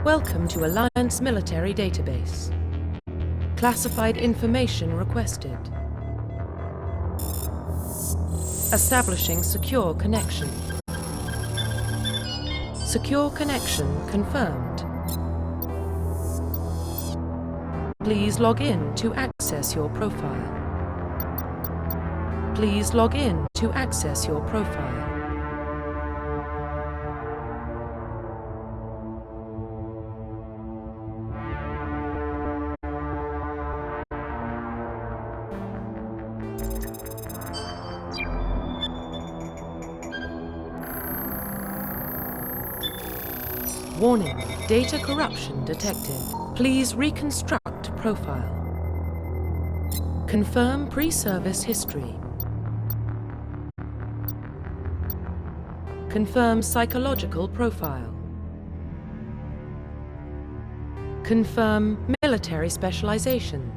Welcome to Alliance Military Database. Classified information requested. Establishing secure connection. Secure connection confirmed. Please log in to access your profile. Please log in to access your profile. Warning, data corruption detected. Please reconstruct profile. Confirm pre-service history. Confirm psychological profile. Confirm military specialization.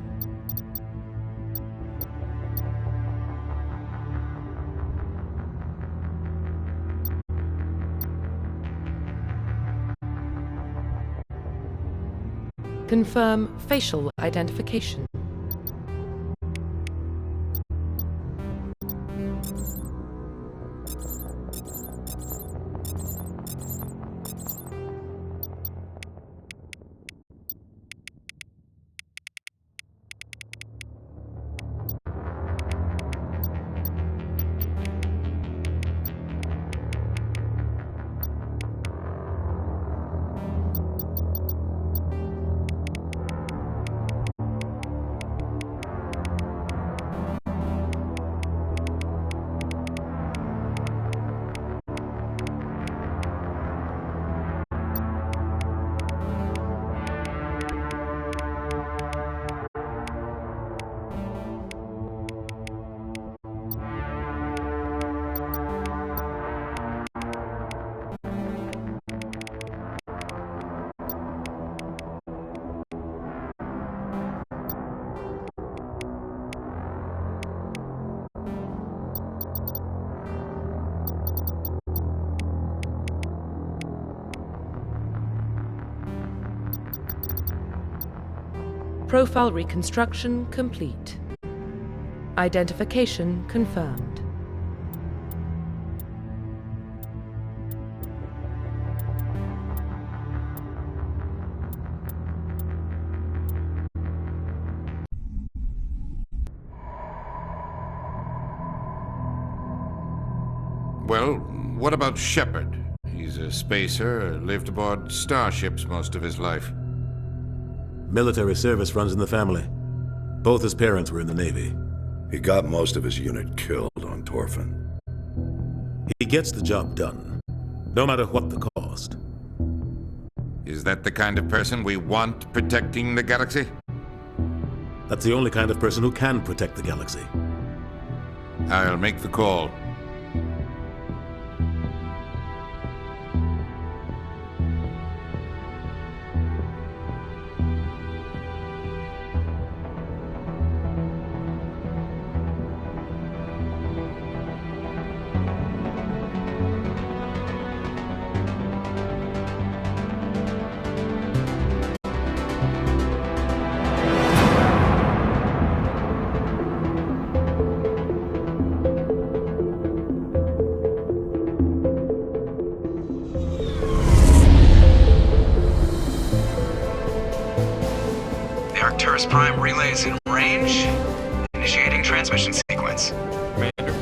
Confirm facial identification. Profile reconstruction complete. Identification confirmed. Well, what about Shepard? He's a spacer, lived aboard starships most of his life. Military service runs in the family. Both his parents were in the Navy. He got most of his unit killed on Torfin. He gets the job done, no matter what the cost. Is that the kind of person we want protecting the galaxy? That's the only kind of person who can protect the galaxy. I'll make the call. Arcturus Prime relays in range. Initiating transmission sequence. Commander.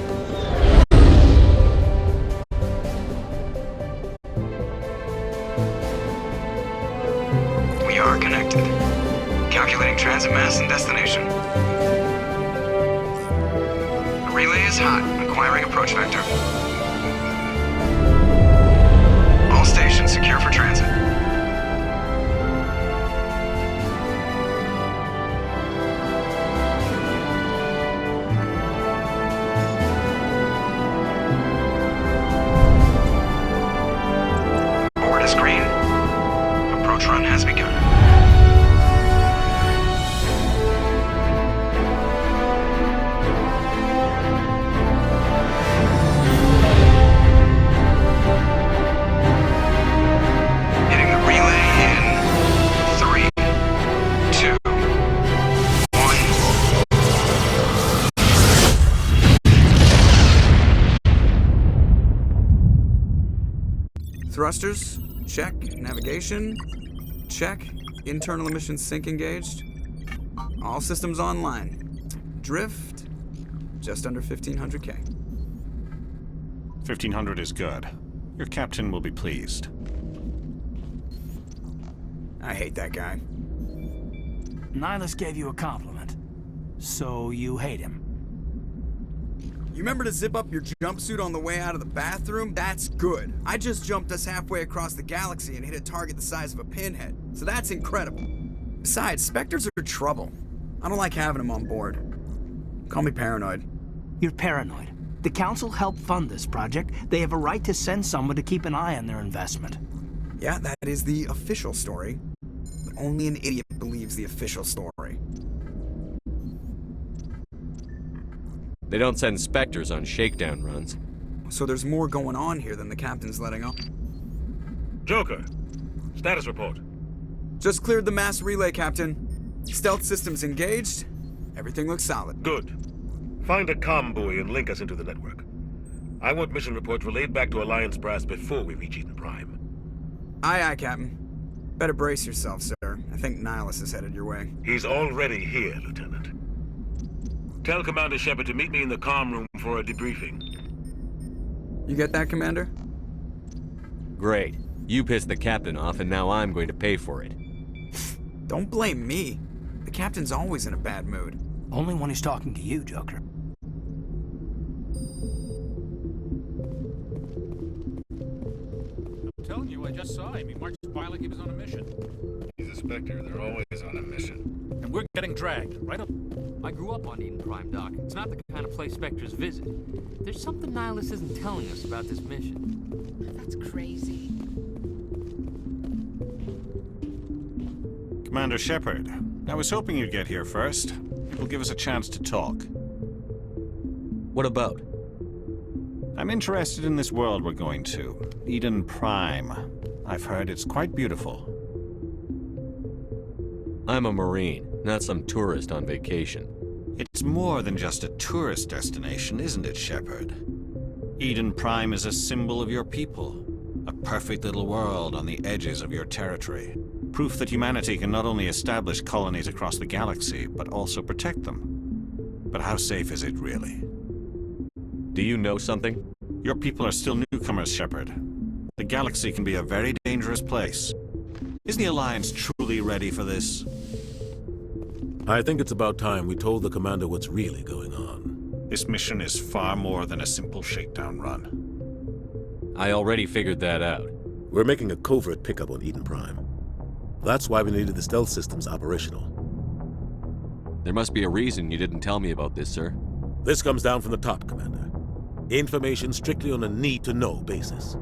We are connected. Calculating transit mass and destination. The relay is hot. Acquiring approach vector. All stations secure for transit. Run has begun. Hitting Thrusters, check. Navigation, check. Internal emissions sync engaged. All systems online. Drift, just under 1500K. 1500 is good. Your captain will be pleased. I hate that guy. Nihilus gave you a compliment. So you hate him. You remember to zip up your jumpsuit on the way out of the bathroom? That's good. I just jumped us halfway across the galaxy and hit a target the size of a pinhead. So that's incredible. Besides, Spectres are trouble. I don't like having them on board. Call me paranoid. You're paranoid. The Council helped fund this project. They have a right to send someone to keep an eye on their investment. Yeah, that is the official story. But only an idiot believes the official story. They don't send Spectres on shakedown runs. So there's more going on here than the captain's letting on. Joker, status report. Just cleared the mass relay, Captain. Stealth systems engaged. Everything looks solid. Good. Find a comm buoy and link us into the network. I want mission reports relayed back to Alliance brass before we reach Eden Prime. Aye, aye, Captain. Better brace yourself, sir. I think Nihilus is headed your way. He's already here, Lieutenant. Tell Commander Shepard to meet me in the comm room for a debriefing. You get that, Commander? Great. You pissed the captain off, and now I'm going to pay for it. Don't blame me. The captain's always in a bad mood. Only when he's talking to you, Joker. I'm telling you, I just saw him. He marched by like he was on a mission. He's a Spectre. They're always on a mission. And we're getting dragged, right up. I grew up on Eden Prime, Doc. It's not the kind of place Spectres visit. There's something Nihilus isn't telling us about this mission. That's crazy. Commander Shepard, I was hoping you'd get here first. It will give us a chance to talk. What about? I'm interested in this world we're going to. Eden Prime. I've heard it's quite beautiful. I'm a Marine, not some tourist on vacation. It's more than just a tourist destination, isn't it, Shepard? Eden Prime is a symbol of your people. A perfect little world on the edges of your territory. Proof that humanity can not only establish colonies across the galaxy, but also protect them. But how safe is it, really? Do you know something? Your people are still newcomers, Shepard. The galaxy can be a very dangerous place. Is the Alliance truly ready for this? I think it's about time we told the commander what's really going on. This mission is far more than a simple shakedown run. I already figured that out. We're making a covert pickup on Eden Prime. That's why we needed the stealth systems operational. There must be a reason you didn't tell me about this, sir. This comes down from the top, Commander. Information strictly on a need-to-know basis.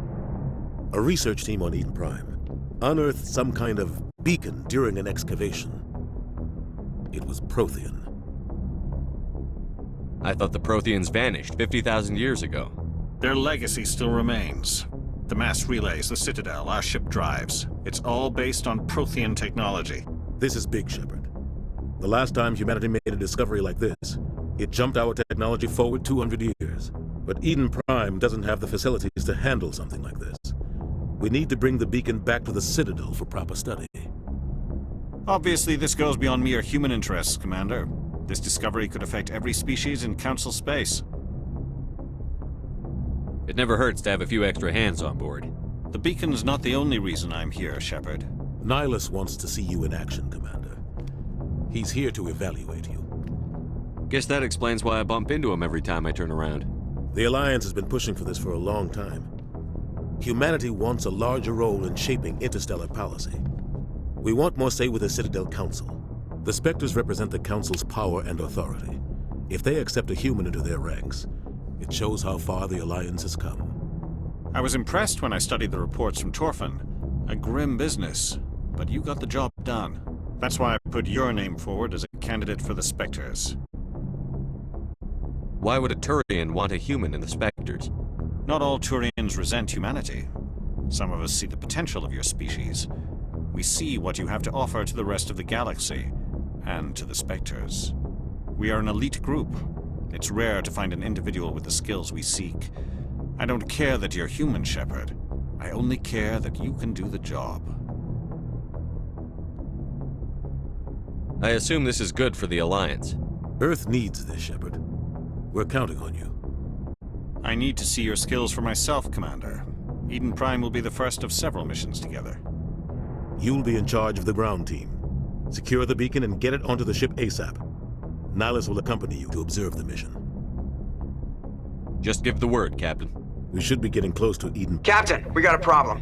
A research team on Eden Prime unearthed some kind of beacon during an excavation. It was Prothean. I thought the Protheans vanished 50,000 years ago. Their legacy still remains. The mass relays, the Citadel, our ship drives. It's all based on Prothean technology. This is big, Shepard. The last time humanity made a discovery like this, it jumped our technology forward 200 years. But Eden Prime doesn't have the facilities to handle something like this. We need to bring the beacon back to the Citadel for proper study. Obviously, this goes beyond mere human interests, Commander. This discovery could affect every species in Council space. It never hurts to have a few extra hands on board. The beacon's not the only reason I'm here, Shepard. Nihilus wants to see you in action, Commander. He's here to evaluate you. Guess that explains why I bump into him every time I turn around. The Alliance has been pushing for this for a long time. Humanity wants a larger role in shaping interstellar policy. We want more say with the Citadel Council. The Spectres represent the Council's power and authority. If they accept a human into their ranks, it shows how far the Alliance has come. I was impressed when I studied the reports from Torfin. A grim business, but you got the job done. That's why I put your name forward as a candidate for the Spectres. Why would a Turian want a human in the Spectres? Not all Turians resent humanity. Some of us see the potential of your species. We see what you have to offer to the rest of the galaxy, and to the Spectres. We are an elite group. It's rare to find an individual with the skills we seek. I don't care that you're human, Shepard. I only care that you can do the job. I assume this is good for the Alliance. Earth needs this, Shepard. We're counting on you. I need to see your skills for myself, Commander. Eden Prime will be the first of several missions together. You'll be in charge of the ground team. Secure the beacon and get it onto the ship ASAP. Nihilus will accompany you to observe the mission. Just give the word, Captain. We should be getting close to Eden. Captain, we got a problem.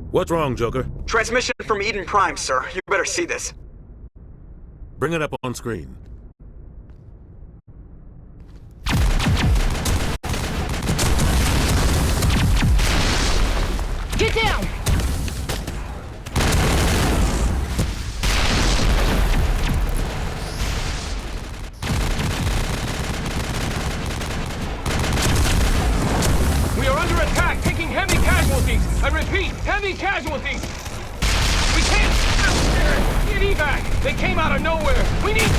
What's wrong, Joker? Transmission from Eden Prime, sir. You better see this. Bring it up on screen. Get down! We are under attack, taking heavy casualties. I repeat, heavy casualties. We can't get evac. They came out of nowhere. We need...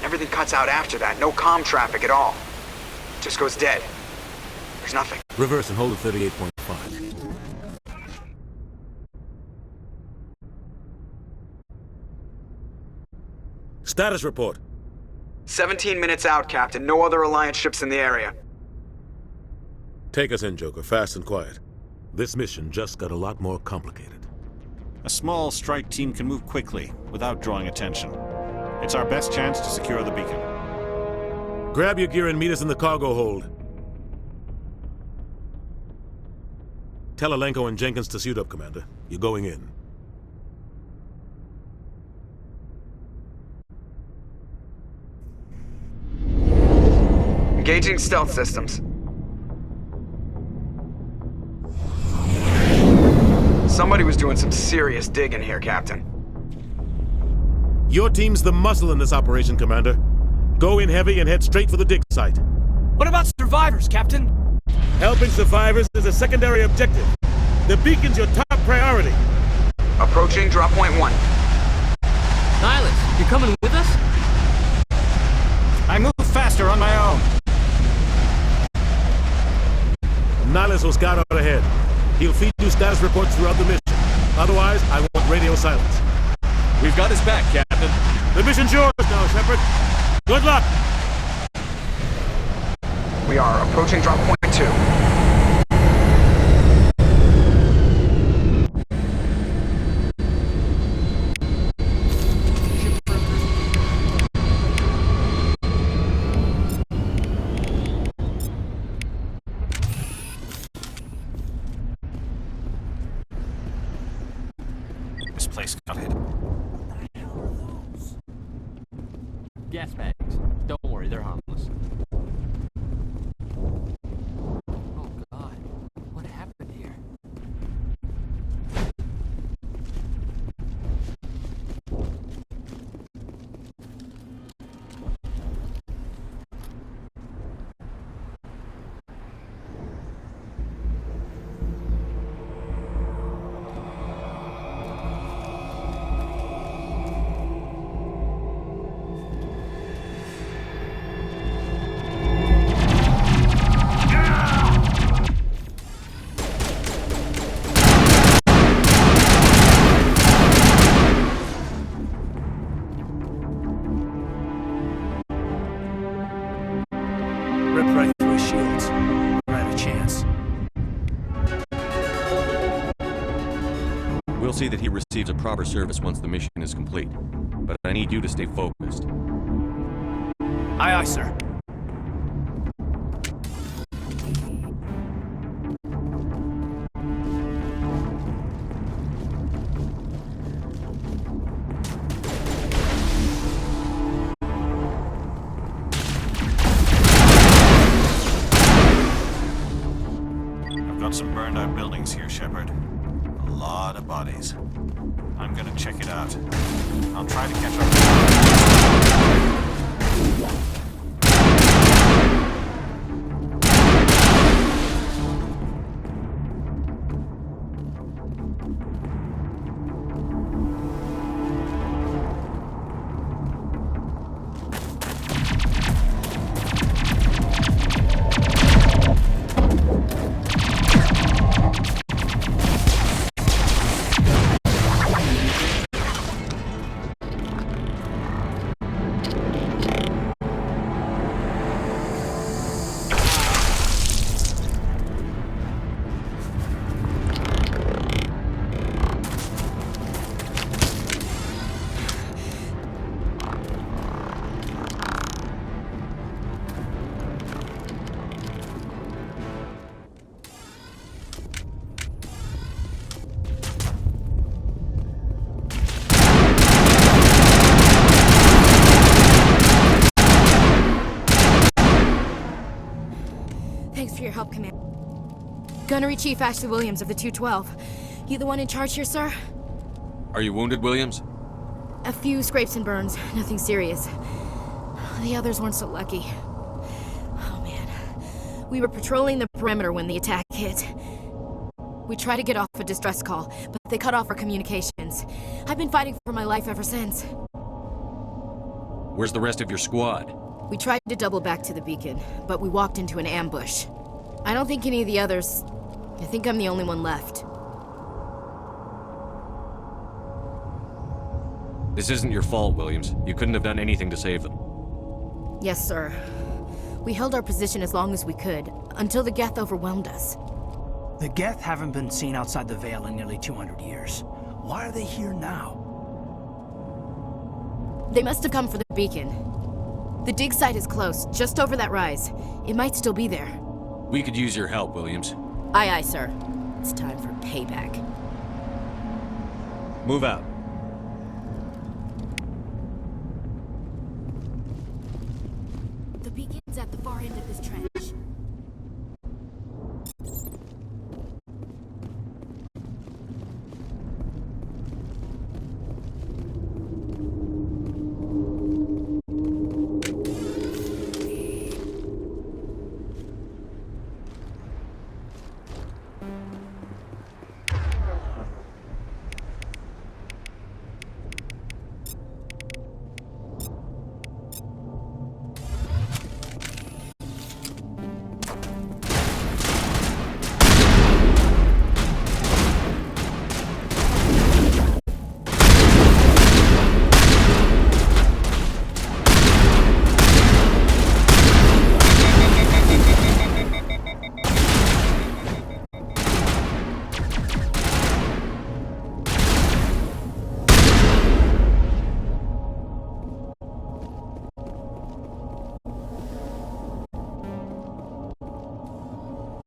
Everything cuts out after that. No comm traffic at all. Just goes dead. There's nothing. Reverse and hold at 38.5. Status report. 17 minutes out, Captain. No other Alliance ships in the area. Take us in, Joker, fast and quiet. This mission just got a lot more complicated. A small strike team can move quickly, without drawing attention. It's our best chance to secure the beacon. Grab your gear and meet us in the cargo hold. Tell Alenko and Jenkins to suit up, Commander. You're going in. Engaging stealth systems. Somebody was doing some serious digging here, Captain. Your team's the muscle in this operation, Commander. Go in heavy and head straight for the dig site. What about survivors, Captain? Helping survivors is a secondary objective. The beacon's your top priority. Approaching drop point 1. Nihilus, you coming with us? I move faster on my own. Nihilus will scout out ahead. He'll feed you status reports throughout the mission. Otherwise, I want radio silence. We've got his back, Captain. The mission's yours now, Shepard. Good luck! We are approaching drop point 2. This place got hit. Gas bags. Don't worry, they're harmless. Oh God, what happened here? Ripped right through his shields. Never had a chance. We'll see that he receives a proper service once the mission is complete. But I need you to stay focused. Aye, aye, sir. I've got some burned out buildings here, Shepard. A lot of bodies. I'm gonna check it out. I'll try to catch up. your help, Command. Gunnery Chief Ashley Williams of the 212. You the one in charge here, sir? Are you wounded, Williams? A few scrapes and burns, nothing serious. The others weren't so lucky. Oh man. We were patrolling the perimeter when the attack hit. We tried to get off a distress call, but they cut off our communications. I've been fighting for my life ever since. Where's the rest of your squad? We tried to double back to the beacon, but we walked into an ambush. I don't think any of the others... I think I'm the only one left. This isn't your fault, Williams. You couldn't have done anything to save them. Yes, sir. We held our position as long as we could, until the Geth overwhelmed us. The Geth haven't been seen outside the Veil in nearly 200 years. Why are they here now? They must have come for the beacon. The dig site is close, just over that rise. It might still be there. We could use your help, Williams. Aye, aye, sir. It's time for payback. Move out. The beacon's at the far end of this trench.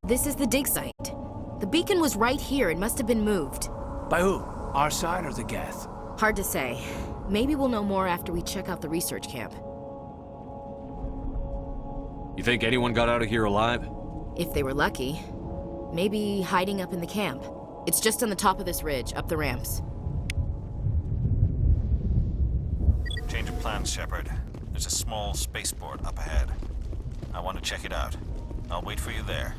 This is the dig site. The beacon was right here and must have been moved. By who? Our side or the Geth? Hard to say. Maybe we'll know more after we check out the research camp. You think anyone got out of here alive? If they were lucky. Maybe hiding up in the camp. It's just on the top of this ridge, up the ramps. Change of plans, Shepard. There's a small spaceport up ahead. I want to check it out. I'll wait for you there.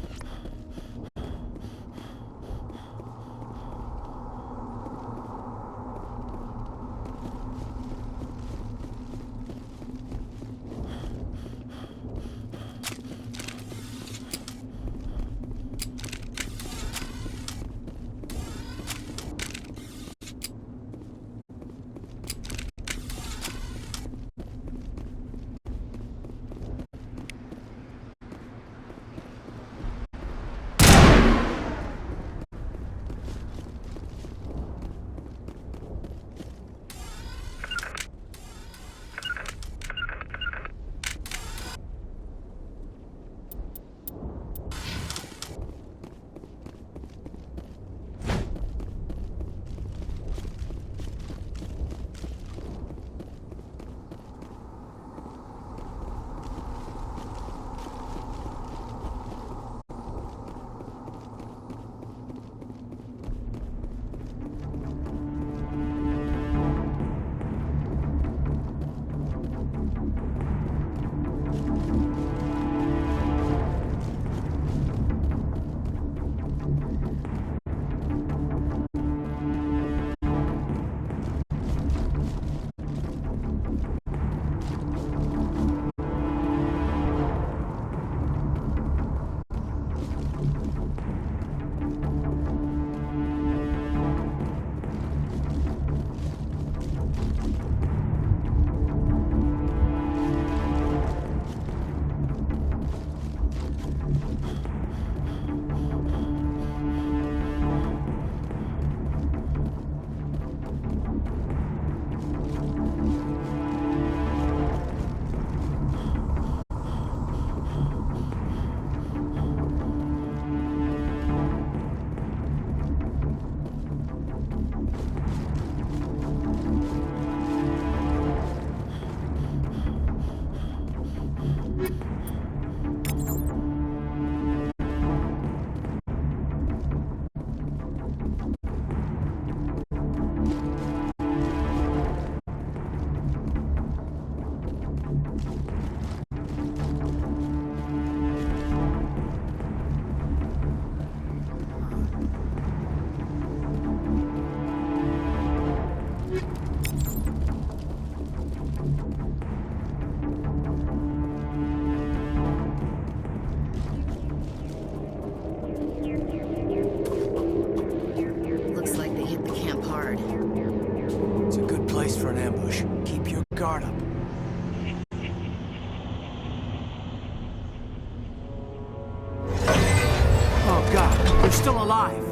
still alive.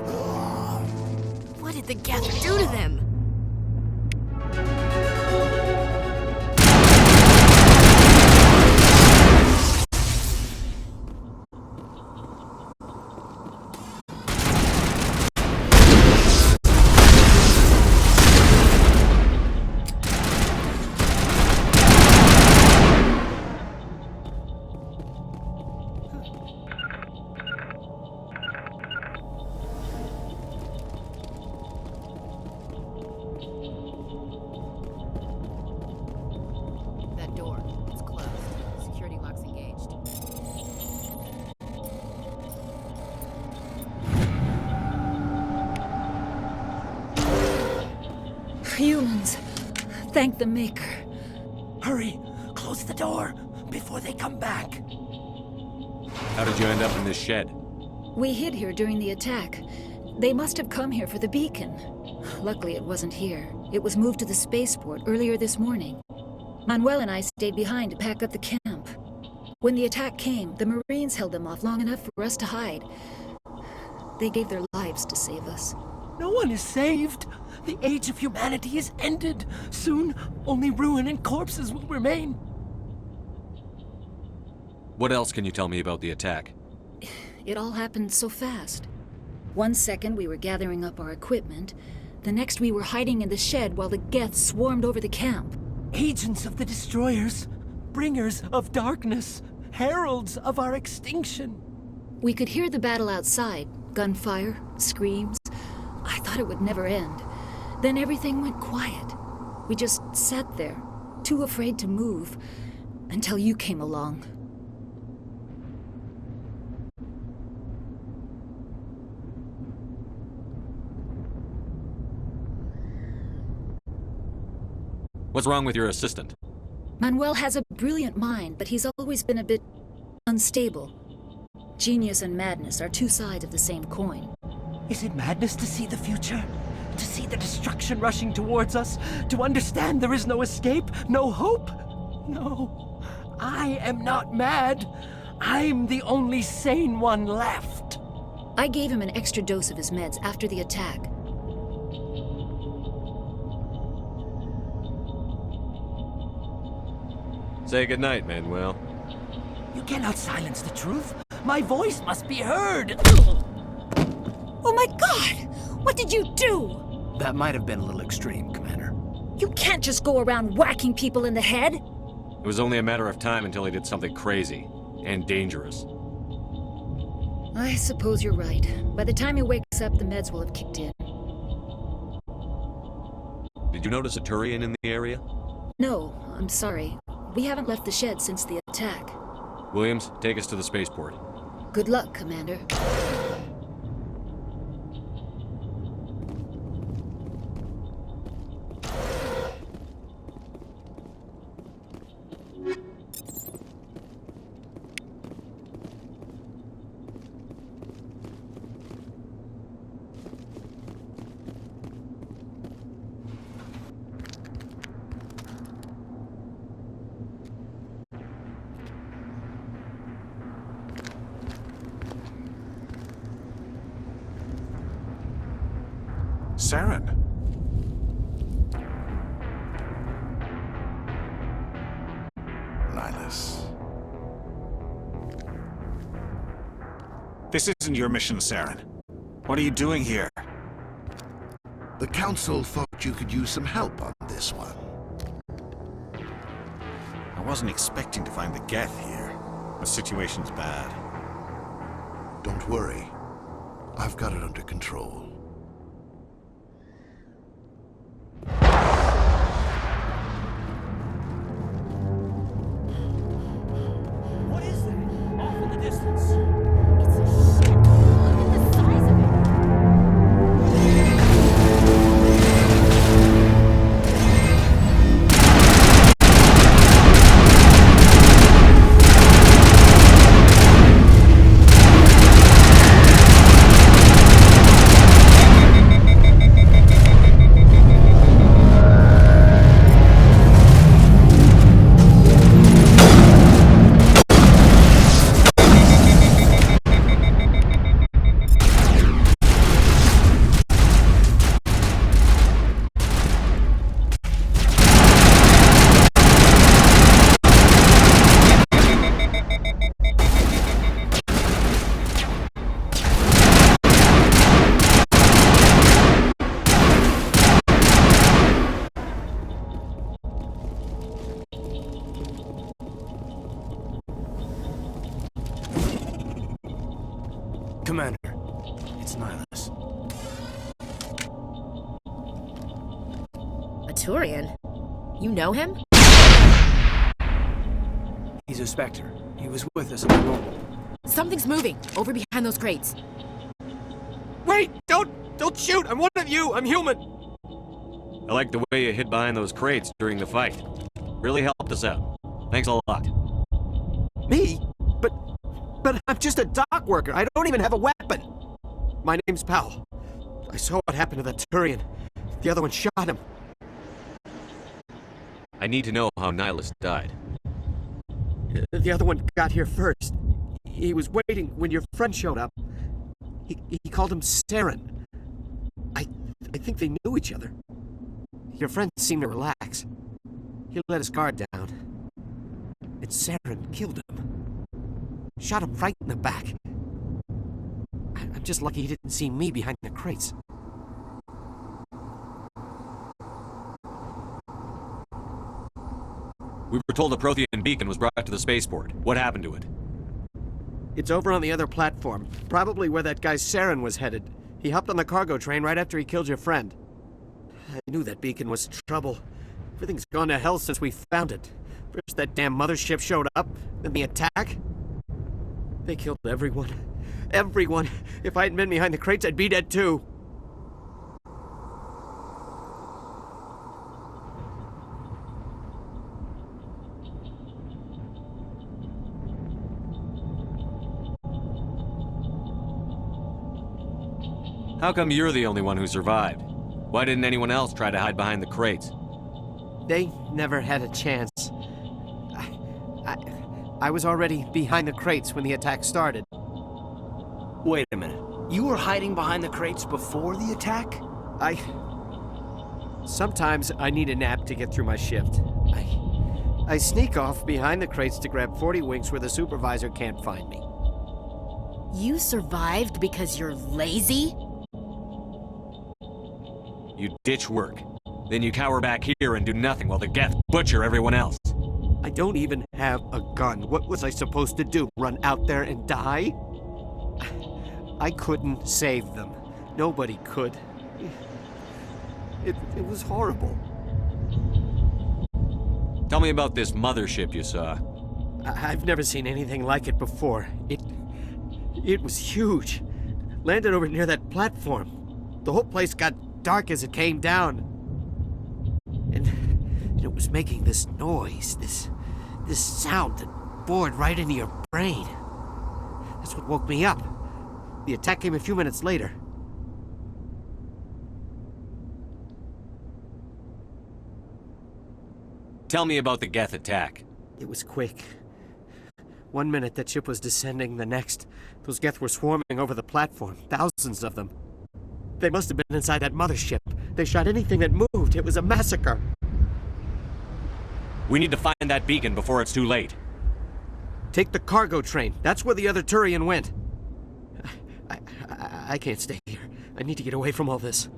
What did the Geth do to them? That door, it's closed. Security lock's engaged. Humans. Thank the Maker. Hurry, close the door before they come back. How did you end up in this shed? We hid here during the attack. They must have come here for the beacon. Luckily, it wasn't here. It was moved to the spaceport earlier this morning. Manuel and I stayed behind to pack up the camp. When the attack came, the Marines held them off long enough for us to hide. They gave their lives to save us. No one is saved. The age of humanity is ended. Soon, only ruin and corpses will remain. What else can you tell me about the attack? It all happened so fast. 1 second we were gathering up our equipment. The next we were hiding in the shed while the Geth swarmed over the camp. Agents of the Destroyers, bringers of darkness, heralds of our extinction. We could hear the battle outside. Gunfire, screams. I thought it would never end. Then everything went quiet. We just sat there, too afraid to move, until you came along. What's wrong with your assistant? Manuel has a brilliant mind, but he's always been a bit unstable. Genius and madness are two sides of the same coin. Is it madness to see the future? To see the destruction rushing towards us? To understand there is no escape? No hope? No. I am not mad. I'm the only sane one left. I gave him an extra dose of his meds after the attack. Say goodnight, Manuel. You cannot silence the truth. My voice must be heard. Oh my God! What did you do? That might have been a little extreme, Commander. You can't just go around whacking people in the head. It was only a matter of time until he did something crazy and dangerous. I suppose you're right. By the time he wakes up, the meds will have kicked in. Did you notice a Turian in the area? No, I'm sorry. We haven't left the shed since the attack. Williams, take us to the spaceport. Good luck, Commander. Saren. Nihilus. This isn't your mission, Saren. What are you doing here? The Council thought you could use some help on this one. I wasn't expecting to find the Geth here. The situation's bad. Don't worry. I've got it under control. What is that? Off in the distance. Commander, it's Nihilus. A Turian? You know him? He's a Spectre. He was with us in the room. Something's moving, over behind those crates. Wait! Don't shoot! I'm one of you! I'm human! I like the way you hid behind those crates during the fight. Really helped us out. Thanks a lot. Me? But I'm just a dock worker. I don't even have a weapon. My name's Powell. I saw what happened to that Turian. The other one shot him. I need to know how Nihilus died. The other one got here first. He was waiting when your friend showed up. He called him Saren. I think they knew each other. Your friend seemed to relax. He let his guard down. And Saren killed him. Shot him right in the back. I'm just lucky he didn't see me behind the crates. We were told the Prothean beacon was brought to the spaceport. What happened to it? It's over on the other platform. Probably where that guy Saren was headed. He hopped on the cargo train right after he killed your friend. I knew that beacon was trouble. Everything's gone to hell since we found it. First that damn mothership showed up, then the attack. They killed everyone. Everyone. If I hadn't been behind the crates, I'd be dead too. How come you're the only one who survived? Why didn't anyone else try to hide behind the crates? They never had a chance. I was already behind the crates when the attack started. Wait a minute. You were hiding behind the crates before the attack? Sometimes I need a nap to get through my shift. I sneak off behind the crates to grab 40 winks where the supervisor can't find me. You survived because you're lazy? You ditch work. Then you cower back here and do nothing while the Geth butcher everyone else. I don't even have a gun. What was I supposed to do? Run out there and die? I couldn't save them. Nobody could. It was horrible. Tell me about this mothership you saw. I've never seen anything like it before. It was huge. Landed over near that platform. The whole place got dark as it came down. And it was making this noise, this sound that bored right into your brain. That's what woke me up. The attack came a few minutes later. Tell me about the Geth attack. It was quick. 1 minute that ship was descending, the next, those Geth were swarming over the platform, thousands of them. They must have been inside that mothership. They shot anything that moved. It was a massacre. We need to find that beacon before it's too late. Take the cargo train. That's where the other Turian went. I can't stay here. I need to get away from all this.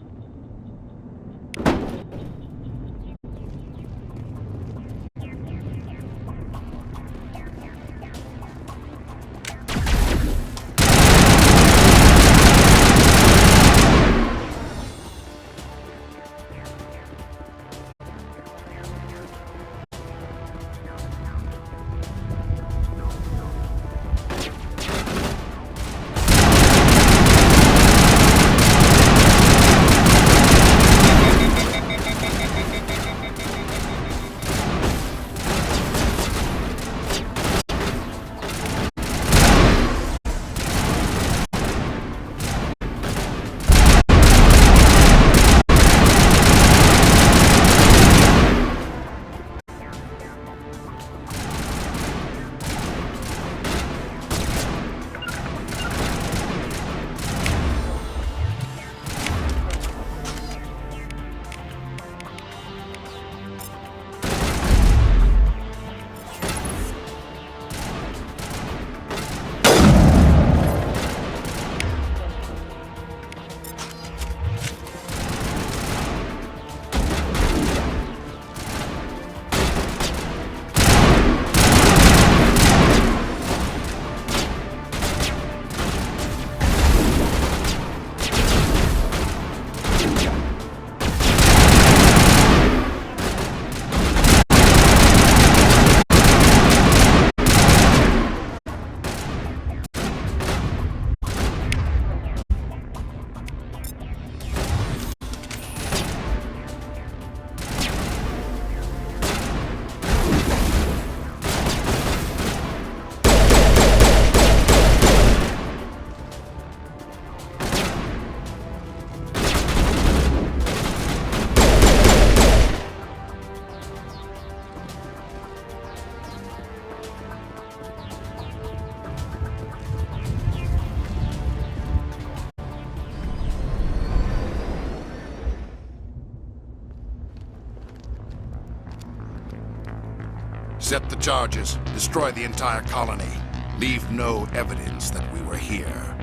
Accept the charges. Destroy the entire colony. Leave no evidence that we were here.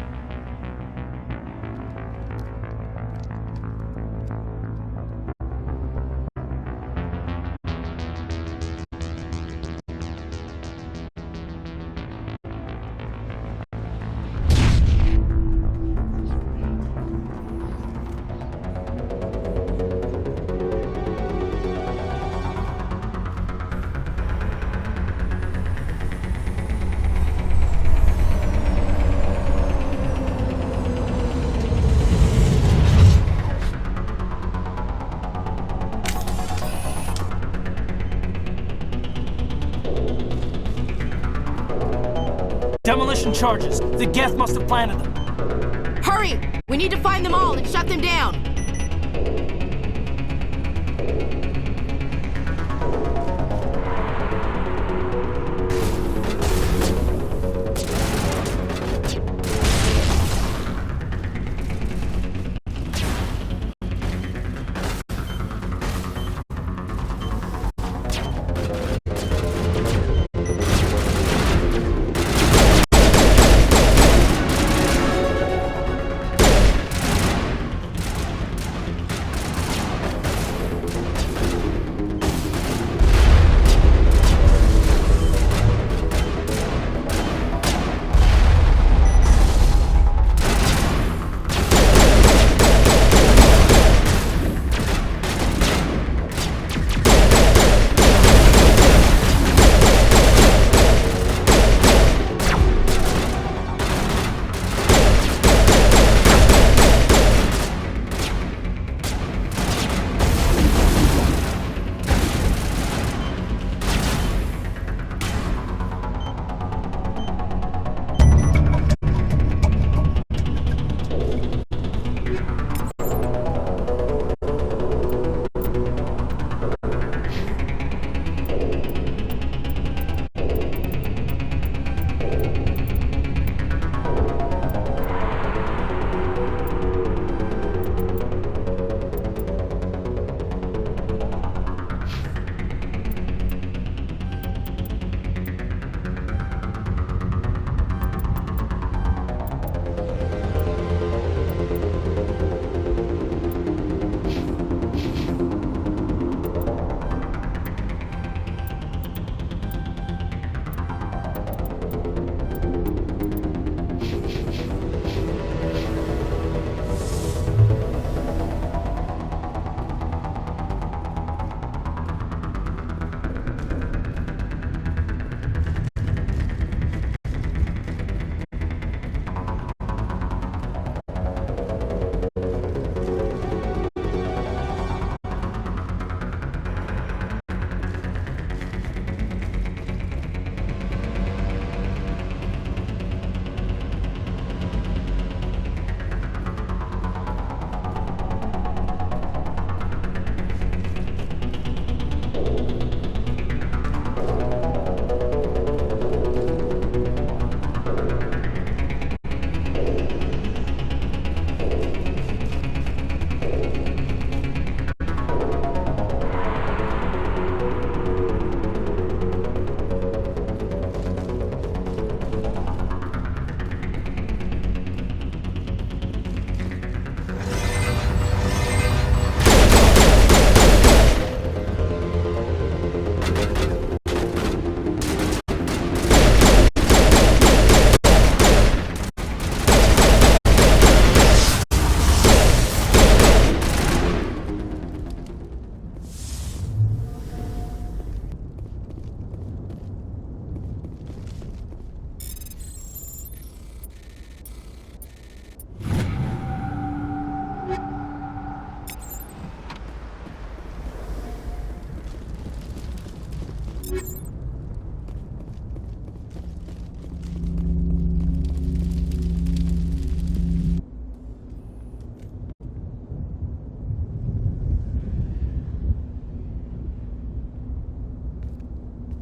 Demolition charges. The Geth must have planted them. Hurry! We need to find them all and shut them down!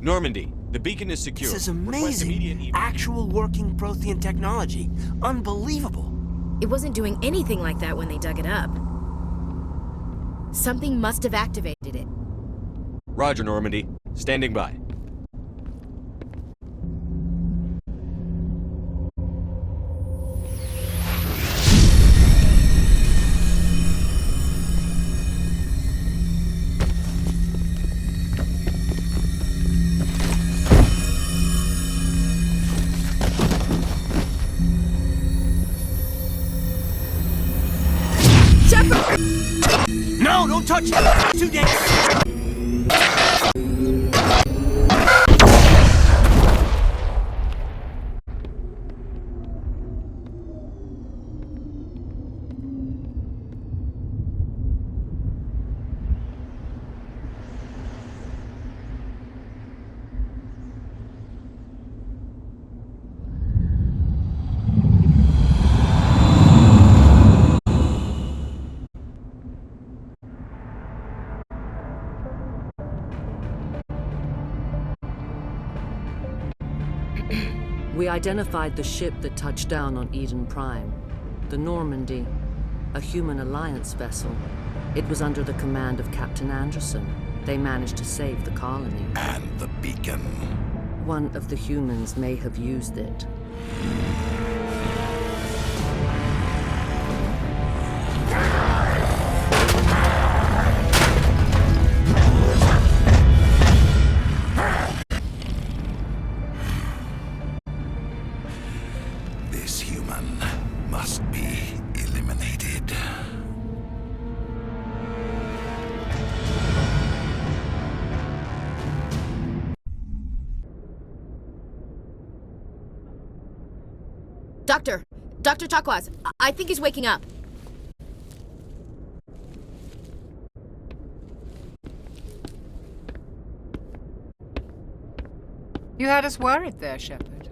Normandy, the beacon is secure. This is amazing. Actual working Prothean technology. Unbelievable. It wasn't doing anything like that when they dug it up. Something must have activated it. Roger, Normandy. Standing by. Don't touch it! Too dangerous! We identified the ship that touched down on Eden Prime. The Normandy, a human alliance vessel. It was under the command of Captain Anderson. They managed to save the colony. And the beacon. One of the humans may have used it. This human must be eliminated. Dr. Chakwas, I think he's waking up. You had us worried there, Shepard.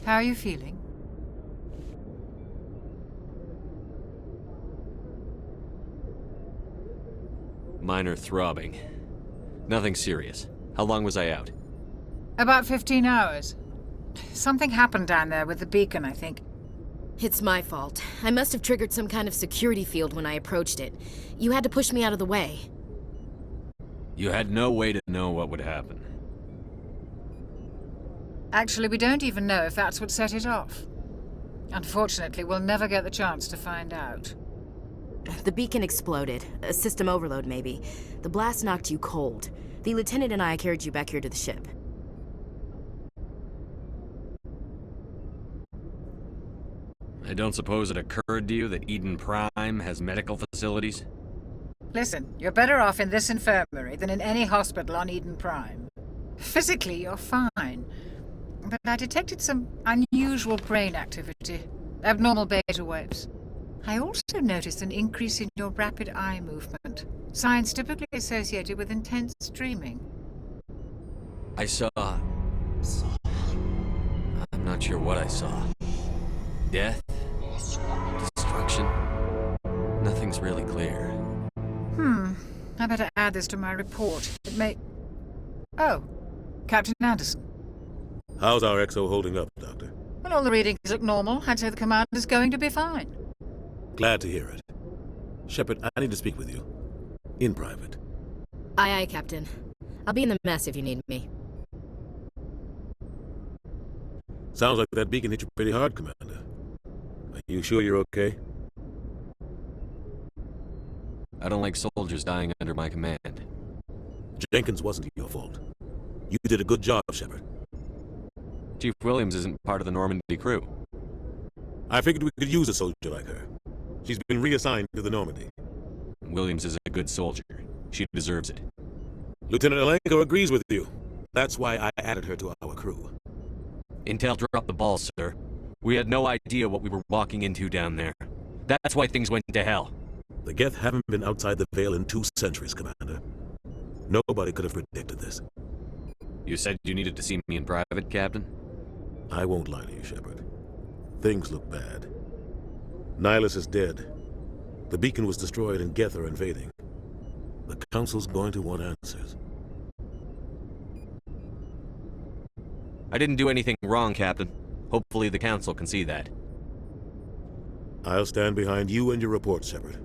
How are you feeling? Minor throbbing. Nothing serious. How long was I out? About 15 hours. Something happened down there with the beacon, I think. It's my fault. I must have triggered some kind of security field when I approached it. You had to push me out of the way. You had no way to know what would happen. Actually, we don't even know if that's what set it off. Unfortunately, we'll never get the chance to find out. The beacon exploded. A system overload, maybe. The blast knocked you cold. The lieutenant and I carried you back here to the ship. I don't suppose it occurred to you that Eden Prime has medical facilities? Listen, you're better off in this infirmary than in any hospital on Eden Prime. Physically, you're fine. But I detected some unusual brain activity. Abnormal beta waves. I also noticed an increase in your rapid eye movement. Signs typically associated with intense dreaming. I saw... I'm not sure what I saw. Death? Destruction? Nothing's really clear. I better add this to my report. It may... Oh, Captain Anderson. How's our XO holding up, Doctor? Well, all the readings look normal. I'd say the commander's going to be fine. Glad to hear it. Shepard, I need to speak with you. In private. Aye, Captain. I'll be in the mess if you need me. Sounds like that beacon hit you pretty hard, Commander. Are you sure you're okay? I don't like soldiers dying under my command. Jenkins wasn't your fault. You did a good job, Shepard. Chief Williams isn't part of the Normandy crew. I figured we could use a soldier like her. She's been reassigned to the Normandy. Williams is a good soldier. She deserves it. Lieutenant Alenko agrees with you. That's why I added her to our crew. Intel dropped the ball, sir. We had no idea what we were walking into down there. That's why things went to hell. The Geth haven't been outside the Veil in 2 centuries, Commander. Nobody could have predicted this. You said you needed to see me in private, Captain? I won't lie to you, Shepard. Things look bad. Nihilus is dead. The beacon was destroyed and Geth are invading. The Council's going to want answers. I didn't do anything wrong, Captain. Hopefully the Council can see that. I'll stand behind you and your report, Shepard.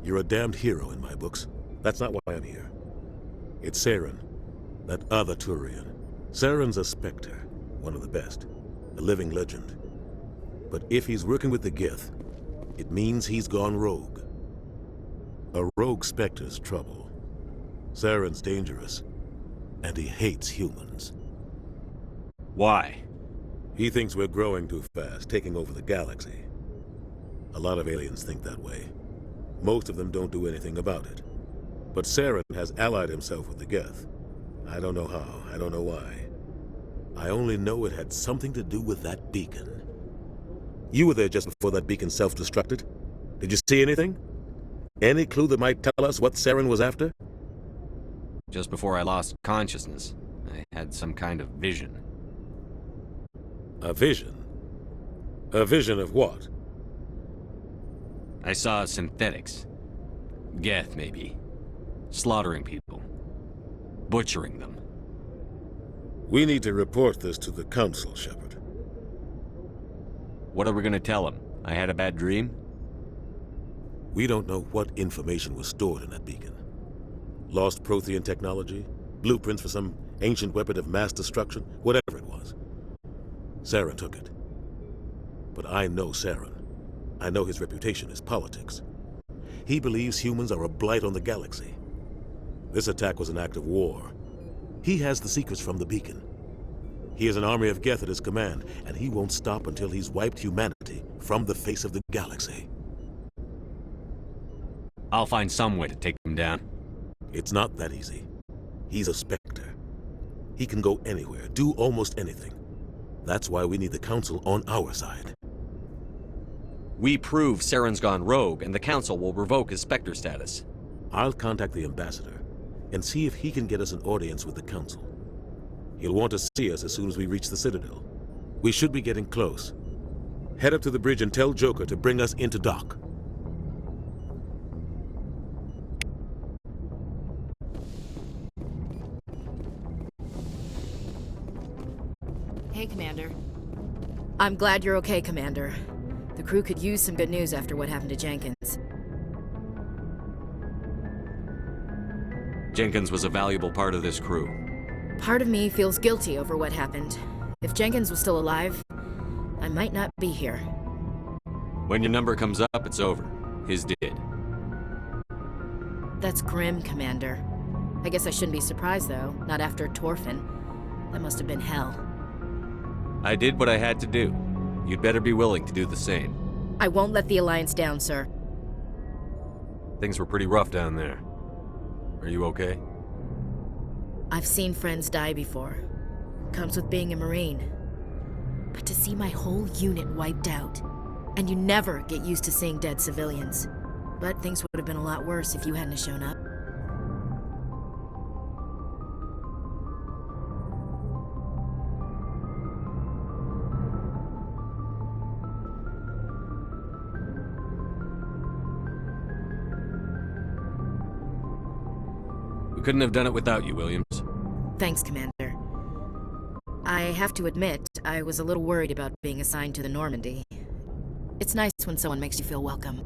You're a damned hero in my books. That's not why I'm here. It's Saren, that other Turian. Saren's a Spectre, one of the best, a living legend. But if he's working with the Geth, it means he's gone rogue. A rogue Spectre's trouble. Saren's dangerous, and he hates humans. Why? He thinks we're growing too fast, taking over the galaxy. A lot of aliens think that way. Most of them don't do anything about it. But Saren has allied himself with the Geth. I don't know how, I don't know why. I only know it had something to do with that beacon. You were there just before that beacon self-destructed. Did you see anything? Any clue that might tell us what Saren was after? Just before I lost consciousness, I had some kind of vision. A vision? A vision of what? I saw synthetics. Geth, maybe. Slaughtering people. Butchering them. We need to report this to the Council, Shepard. What are we gonna tell them? I had a bad dream? We don't know what information was stored in that beacon. Lost Prothean technology? Blueprints for some ancient weapon of mass destruction? Whatever it was. Saren took it. But I know Saren. I know his reputation is politics. He believes humans are a blight on the galaxy. This attack was an act of war. He has the secrets from the beacon. He has an army of Geth at his command, and he won't stop until he's wiped humanity from the face of the galaxy. I'll find some way to take him down. It's not that easy. He's a Spectre. He can go anywhere, do almost anything. That's why we need the Council on our side. We prove Saren's gone rogue, and the Council will revoke his Spectre status. I'll contact the Ambassador and see if he can get us an audience with the Council. He'll want to see us as soon as we reach the Citadel. We should be getting close. Head up to the bridge and tell Joker to bring us into dock. Hey, Commander. I'm glad you're okay, Commander. The crew could use some good news after what happened to Jenkins. Jenkins was a valuable part of this crew. Part of me feels guilty over what happened. If Jenkins was still alive, I might not be here. When your number comes up, it's over. His did. That's grim, Commander. I guess I shouldn't be surprised, though. Not after Torfin. That must have been hell. I did what I had to do. You'd better be willing to do the same. I won't let the Alliance down, sir. Things were pretty rough down there. Are you okay? I've seen friends die before. Comes with being a Marine. But to see my whole unit wiped out, and you never get used to seeing dead civilians. But things would have been a lot worse if you hadn't shown up. Couldn't have done it without you, Williams. Thanks, Commander. I have to admit, I was a little worried about being assigned to the Normandy. It's nice when someone makes you feel welcome.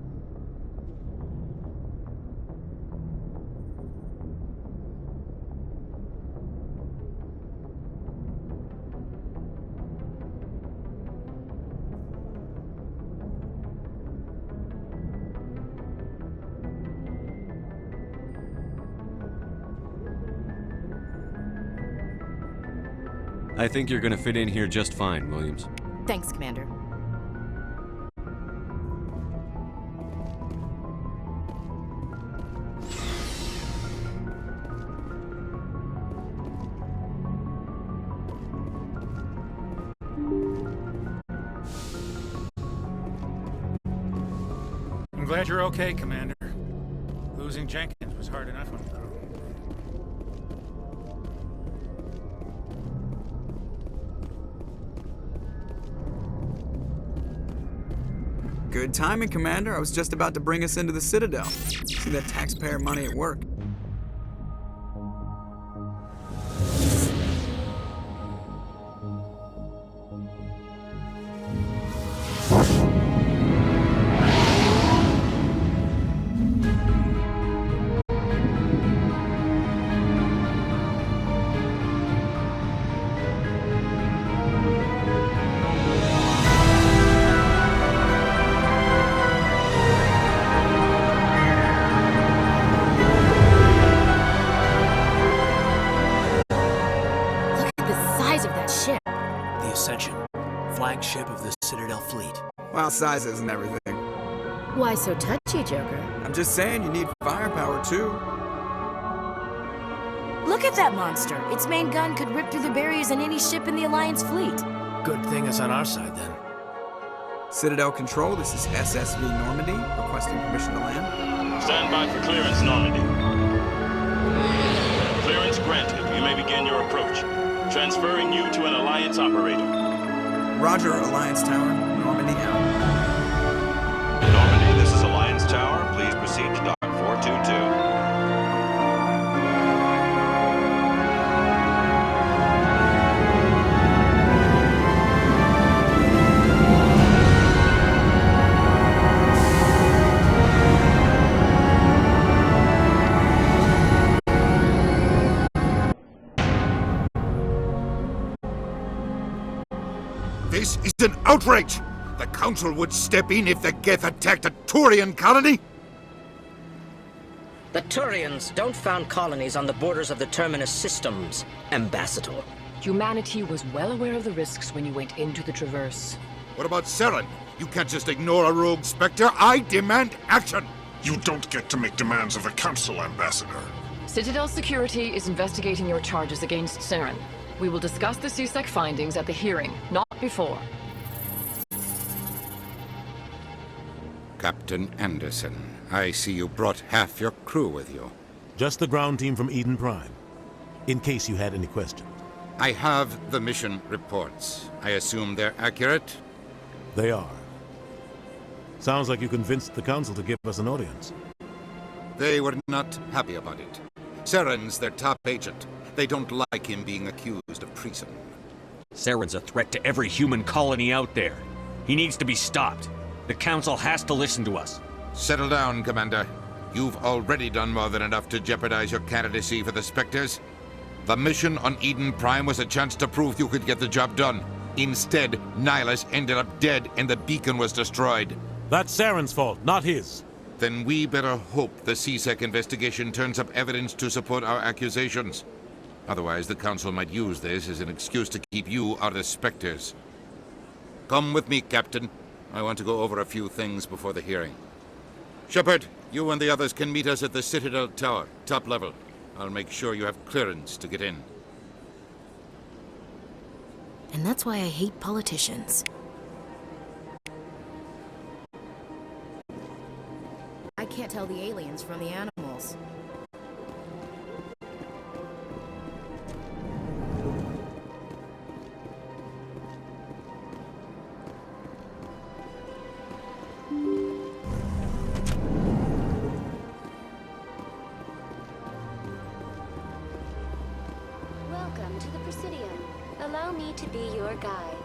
I think you're gonna fit in here just fine, Williams. Thanks, Commander. I'm glad you're okay, Commander. Losing Jenkins was hard enough on you. Good timing, Commander. I was just about to bring us into the Citadel. See that taxpayer money at work. Flagship of the Citadel fleet. Well, size isn't everything. Why so touchy, Joker? I'm just saying you need firepower, too. Look at that monster. Its main gun could rip through the barriers in any ship in the Alliance fleet. Good thing it's on our side, then. Citadel Control, this is SSV Normandy, requesting permission to land. Stand by for clearance, Normandy. Clearance granted. You may begin your approach. Transferring you to an Alliance operator. Roger, Alliance Tower. Normandy out. Normandy, this is Alliance Tower. Please proceed to Dock 422. This is an outrage! The Council would step in if the Geth attacked a Turian colony? The Turians don't found colonies on the borders of the Terminus systems, Ambassador. Humanity was well aware of the risks when you went into the Traverse. What about Saren? You can't just ignore a rogue Spectre. I demand action! You don't get to make demands of the Council, Ambassador. Citadel Security is investigating your charges against Saren. We will discuss the CSEC findings at the hearing, not before. Captain Anderson, I see you brought half your crew with you. Just the ground team from Eden Prime, in case you had any questions. I have the mission reports. I assume they're accurate? They are. Sounds like you convinced the Council to give us an audience. They were not happy about it. Saren's their top agent. They don't like him being accused of treason. Saren's a threat to every human colony out there. He needs to be stopped. The Council has to listen to us. Settle down, Commander. You've already done more than enough to jeopardize your candidacy for the Spectres. The mission on Eden Prime was a chance to prove you could get the job done. Instead, Nihilus ended up dead and the beacon was destroyed. That's Saren's fault, not his. Then we better hope the CSEC investigation turns up evidence to support our accusations. Otherwise, the Council might use this as an excuse to keep you out of the Spectres. Come with me, Captain. I want to go over a few things before the hearing. Shepard, you and the others can meet us at the Citadel Tower, top level. I'll make sure you have clearance to get in. And that's why I hate politicians. I can't tell the aliens from the animals. Welcome to the Presidium. Allow me to be your guide.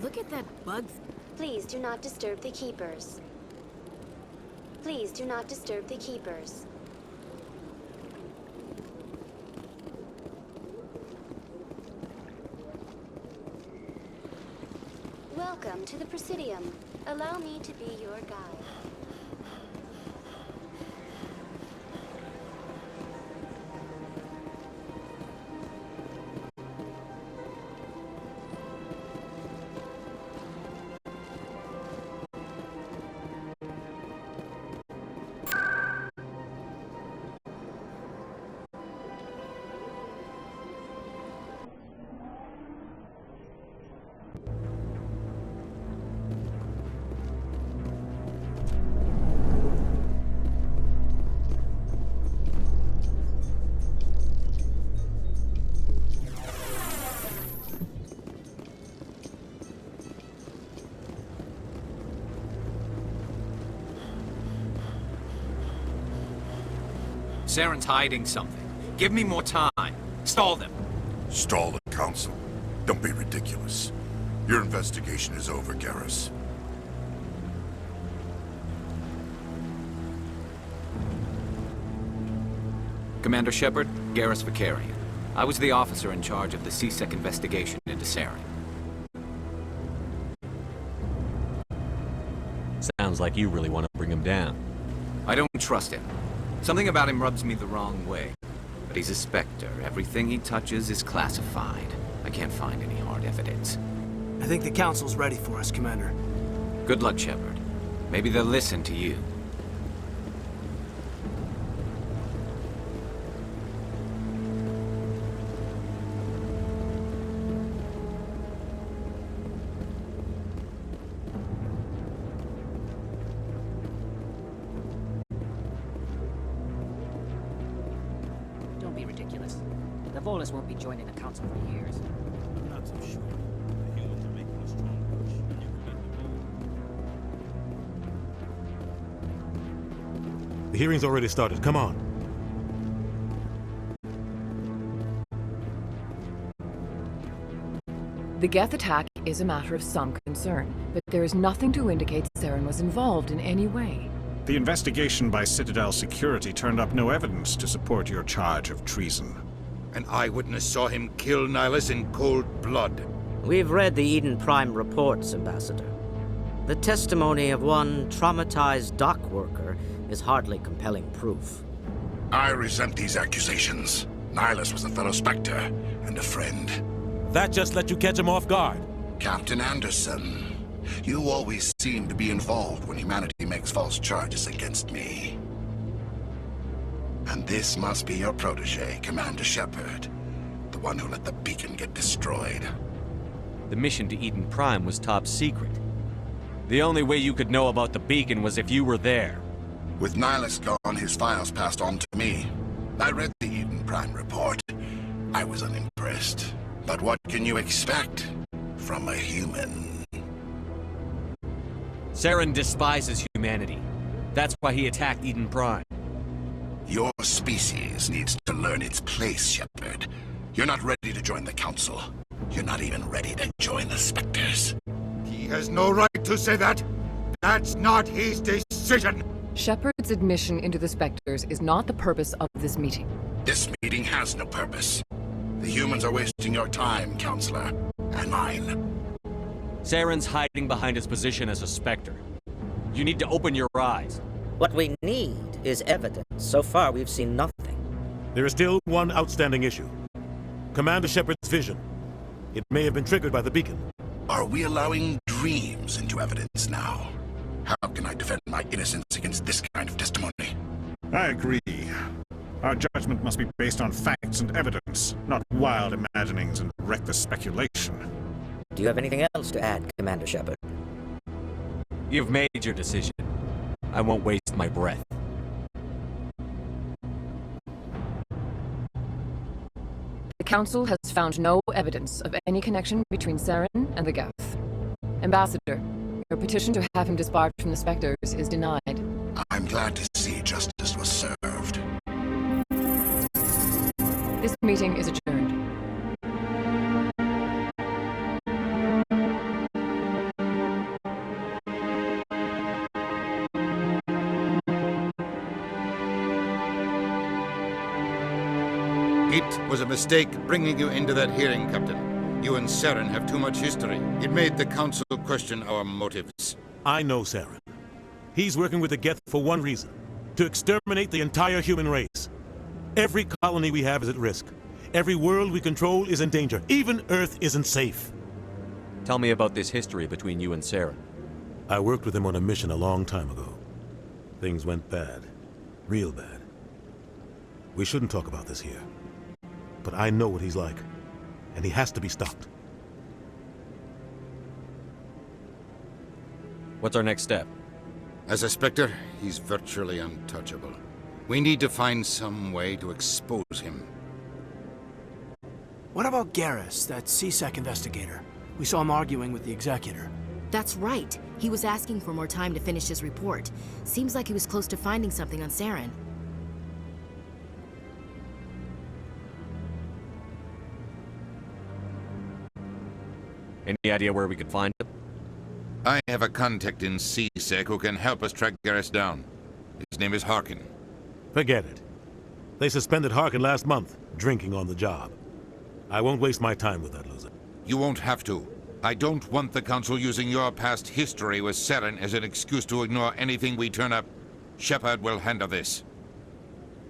Look at that bug. Please do not disturb the Keepers. Please do not disturb the Keepers. Welcome to the Presidium. Allow me to be your guide. Saren's hiding something. Give me more time. Stall them. Stall the council? Don't be ridiculous. Your investigation is over, Garrus. Commander Shepard, Garrus Vicarian. I was the officer in charge of the CSEC investigation into Saren. Sounds like you really want to bring him down. I don't trust him. Something about him rubs me the wrong way. But he's a Spectre. Everything he touches is classified. I can't find any hard evidence. I think the Council's ready for us, Commander. Good luck, Shepard. Maybe they'll listen to you. Don't be ridiculous. The Volus won't be joining the Council for years. Not so sure. The humans are making a strong push, and you can make the The hearing's already started. Come on. The Geth attack is a matter of some concern, but there is nothing to indicate Saren was involved in any way. The investigation by Citadel Security turned up no evidence to support your charge of treason. An eyewitness saw him kill Nihilus in cold blood. We've read the Eden Prime reports, Ambassador. The testimony of one traumatized dock worker is hardly compelling proof. I resent these accusations. Nihilus was a fellow Spectre and a friend. That just let you catch him off guard. Captain Anderson, you always seem to be involved when humanity makes false charges against me. And this must be your protege, Commander Shepard, the one who let the beacon get destroyed. The mission to Eden Prime was top secret. The only way you could know about the beacon was if you were there. With Nihilus gone, his files passed on to me. I read the Eden Prime report. I was unimpressed. But what can you expect from a human? Saren despises humanity. That's why he attacked Eden Prime. Your species needs to learn its place, Shepard. You're not ready to join the Council. You're not even ready to join the Spectres. He has no right to say that. That's not his decision. Shepard's admission into the Spectres is not the purpose of this meeting. This meeting has no purpose. The humans are wasting your time, Counselor, and mine. Saren's hiding behind his position as a Spectre. You need to open your eyes. What we need is evidence. So far, we've seen nothing. There is still one outstanding issue. Commander Shepard's vision. It may have been triggered by the beacon. Are we allowing dreams into evidence now? How can I defend my innocence against this kind of testimony? I agree. Our judgment must be based on facts and evidence, not wild imaginings and reckless speculation. Do you have anything else to add, Commander Shepard? You've made your decision. I won't waste my breath. The Council has found no evidence of any connection between Saren and the Geth. Ambassador, your petition to have him disbarred from the Spectres is denied. I'm glad to see justice was served. This meeting is adjourned. It was a mistake bringing you into that hearing, Captain. You and Saren have too much history. It made the Council question our motives. I know Saren. He's working with the Geth for one reason. To exterminate the entire human race. Every colony we have is at risk. Every world we control is in danger. Even Earth isn't safe. Tell me about this history between you and Saren. I worked with him on a mission a long time ago. Things went bad. Real bad. We shouldn't talk about this here. But I know what he's like. And he has to be stopped. What's our next step? As a Spectre, he's virtually untouchable. We need to find some way to expose him. What about Garrus, that CSEC investigator? We saw him arguing with the Executor. That's right. He was asking for more time to finish his report. Seems like he was close to finding something on Saren. Any idea where we could find him? I have a contact in CSEC who can help us track Garrus down. His name is Harkin. Forget it. They suspended Harkin last month, drinking on the job. I won't waste my time with that loser. You won't have to. I don't want the Council using your past history with Saren as an excuse to ignore anything we turn up. Shepard will handle this.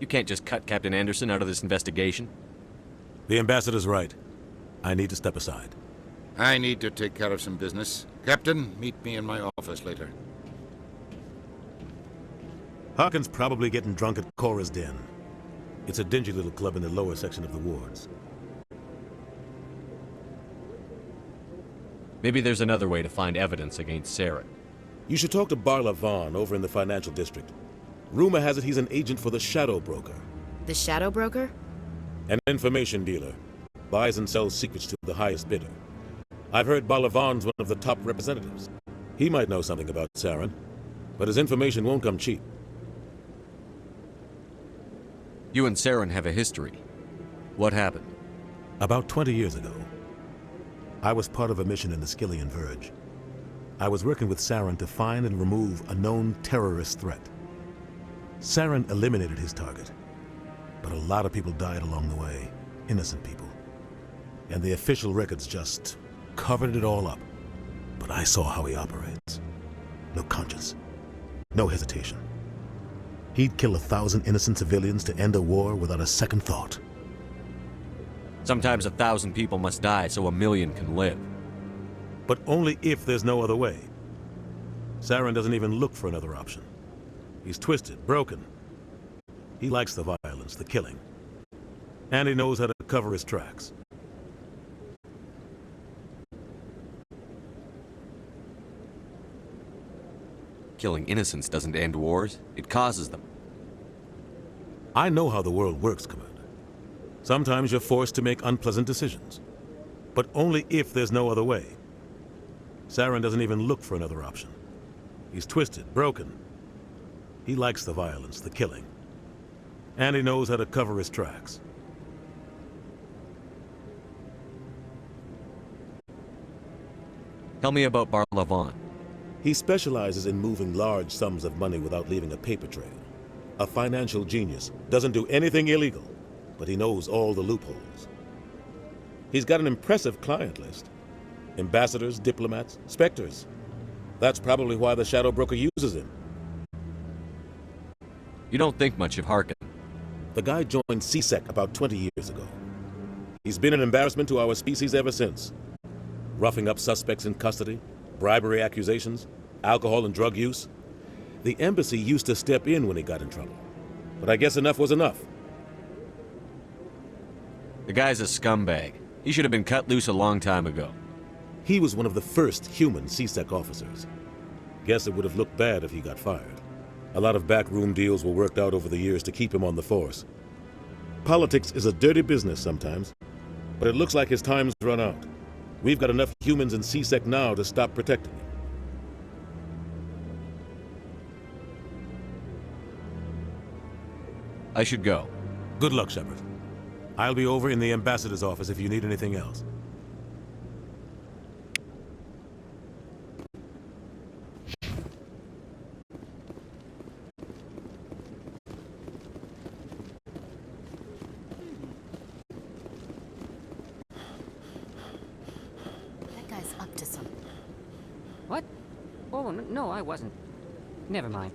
You can't just cut Captain Anderson out of this investigation. The ambassador's right. I need to step aside. I need to take care of some business. Captain, meet me in my office later. Harkin's probably getting drunk at Cora's Den. It's a dingy little club in the lower section of the wards. Maybe there's another way to find evidence against Saren. You should talk to Barla Vaughn over in the financial district. Rumor has it he's an agent for the Shadow Broker. The Shadow Broker? An information dealer. Buys and sells secrets to the highest bidder. I've heard Barla Vaughn's one of the top representatives. He might know something about Saren, but his information won't come cheap. You and Saren have a history. What happened? About 20 years ago, I was part of a mission in the Skillian Verge. I was working with Saren to find and remove a known terrorist threat. Saren eliminated his target, but a lot of people died along the way, innocent people. And the official records just covered it all up. But I saw how he operates. No conscience, no hesitation. He'd kill 1,000 innocent civilians to end a war without a second thought. Sometimes 1,000 people must die so 1,000,000 can live. But only if there's no other way. Saren doesn't even look for another option. He's twisted, broken. He likes the violence, the killing. And he knows how to cover his tracks. Killing innocents doesn't end wars, it causes them. I know how the world works, Commander. Sometimes you're forced to make unpleasant decisions. But only if there's no other way. Saren doesn't even look for another option. He's twisted, broken. He likes the violence, the killing. And he knows how to cover his tracks. Tell me about Barla Vaughn. He specializes in moving large sums of money without leaving a paper trail. A financial genius, doesn't do anything illegal, but he knows all the loopholes. He's got an impressive client list. Ambassadors, diplomats, specters. That's probably why the Shadow Broker uses him. You don't think much of Harkin. The guy joined CSEC about 20 years ago. He's been an embarrassment to our species ever since. Roughing up suspects in custody, bribery accusations, alcohol and drug use. The embassy used to step in when he got in trouble. But I guess enough was enough. The guy's a scumbag. He should have been cut loose a long time ago. He was one of the first human CSEC officers. Guess it would have looked bad if he got fired. A lot of backroom deals were worked out over the years to keep him on the force. Politics is a dirty business sometimes, but it looks like his time's run out. We've got enough humans in CSEC now to stop protecting him. I should go. Good luck, Shepard. I'll be over in the ambassador's office if you need anything else. That guy's up to something. What? Oh, no, I wasn't. Never mind.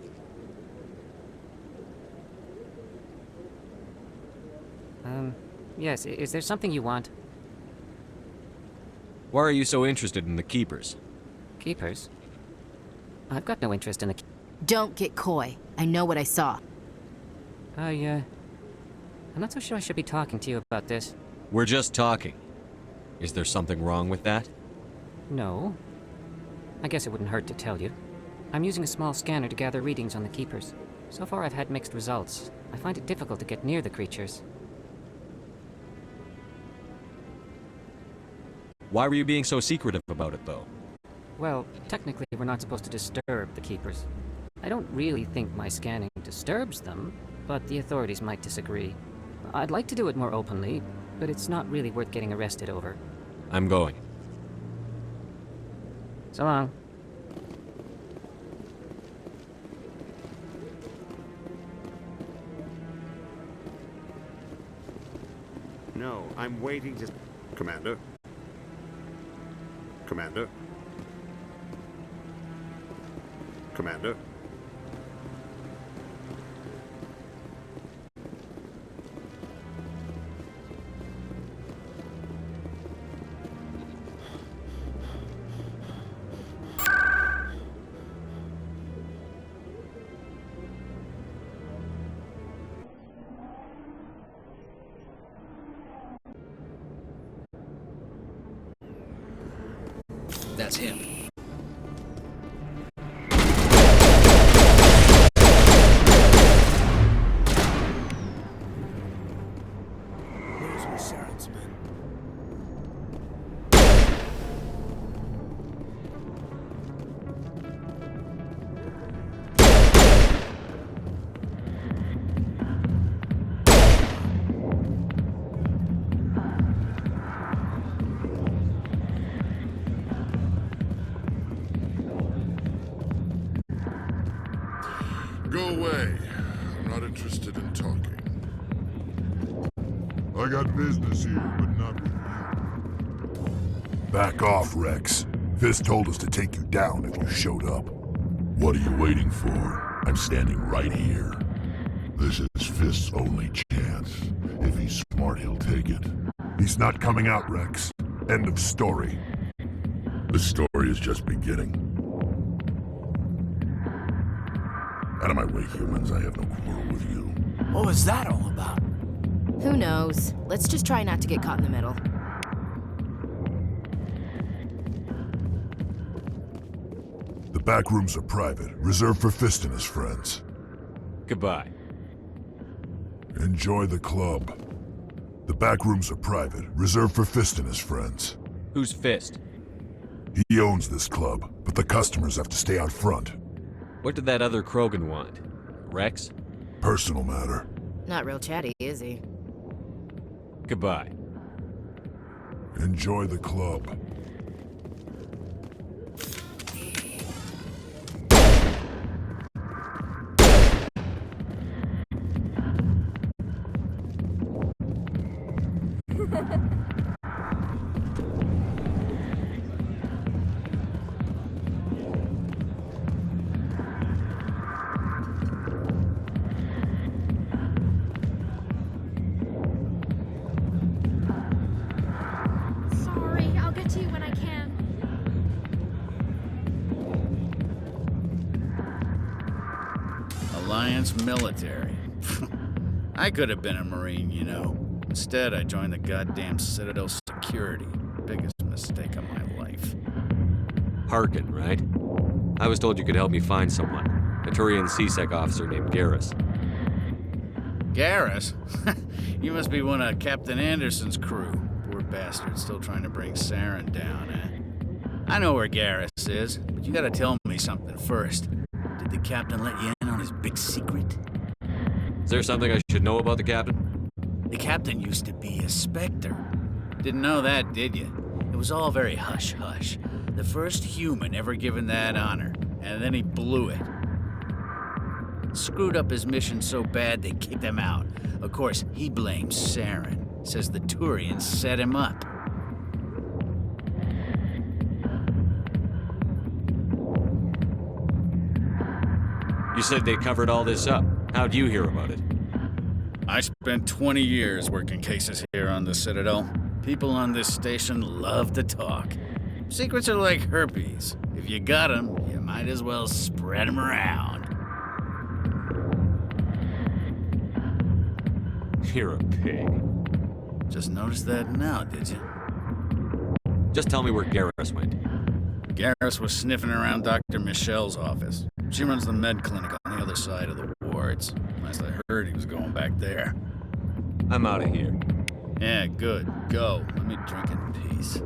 Yes, is there something you want? Why are you so interested in the Keepers? Keepers? I've got no interest in the... Don't get coy. I know what I saw. I'm not so sure I should be talking to you about this. We're just talking. Is there something wrong with that? No. I guess it wouldn't hurt to tell you. I'm using a small scanner to gather readings on the Keepers. So far I've had mixed results. I find it difficult to get near the creatures. Why were you being so secretive about it, though? Well, technically we're not supposed to disturb the Keepers. I don't really think my scanning disturbs them, but the authorities might disagree. I'd like to do it more openly, but it's not really worth getting arrested over. I'm going. So long. No, I'm waiting to... Commander? Commander? Commander? That's him. Those were Saren's men. Go away. I'm not interested in talking. I got business here, but not with you. Back off, Rex. Fist told us to take you down if you showed up. What are you waiting for? I'm standing right here. This is Fist's only chance. If he's smart, he'll take it. He's not coming out, Rex. End of story. The story is just beginning. Out of my way, humans. I have no quarrel with you. What was that all about? Who knows? Let's just try not to get caught in the middle. The back rooms are private, reserved for Fist and his friends. Goodbye. Enjoy the club. The back rooms are private, reserved for Fist and his friends. Who's Fist? He owns this club, but the customers have to stay out front. What did that other Krogan want? Rex? Personal matter. Not real chatty, is he? Goodbye. Enjoy the club. Sorry, I'll get to you when I can. Alliance military. I could have been a Marine, you know. Instead, I joined the goddamn Citadel security. Biggest mistake of my life. Harkin, right? I was told you could help me find someone. A Turian CSEC officer named Garrus. Garrus? You must be one of Captain Anderson's crew. Poor bastard, still trying to bring Saren down, eh? I know where Garrus is, but you gotta tell me something first. Did the captain let you in on his big secret? Is there something I should know about the captain? The captain used to be a Spectre. Didn't know that, did you? It was all very hush-hush. The first human ever given that honor, and then he blew it. Screwed up his mission so bad they kicked him out. Of course, he blames Saren. Says the Turians set him up. You said they covered all this up. How'd you hear about it? I spent 20 years working cases here on the Citadel. People on this station love to talk. Secrets are like herpes. If you got them, you might as well spread them around. You're a pig. Just noticed that now, did you? Just tell me where Garrus went. Garrus was sniffing around Dr. Michelle's office. She runs the med clinic on the other side of the wards. Last I heard, he was going back there. I'm out of here. Yeah, good. Go. Let me drink in peace.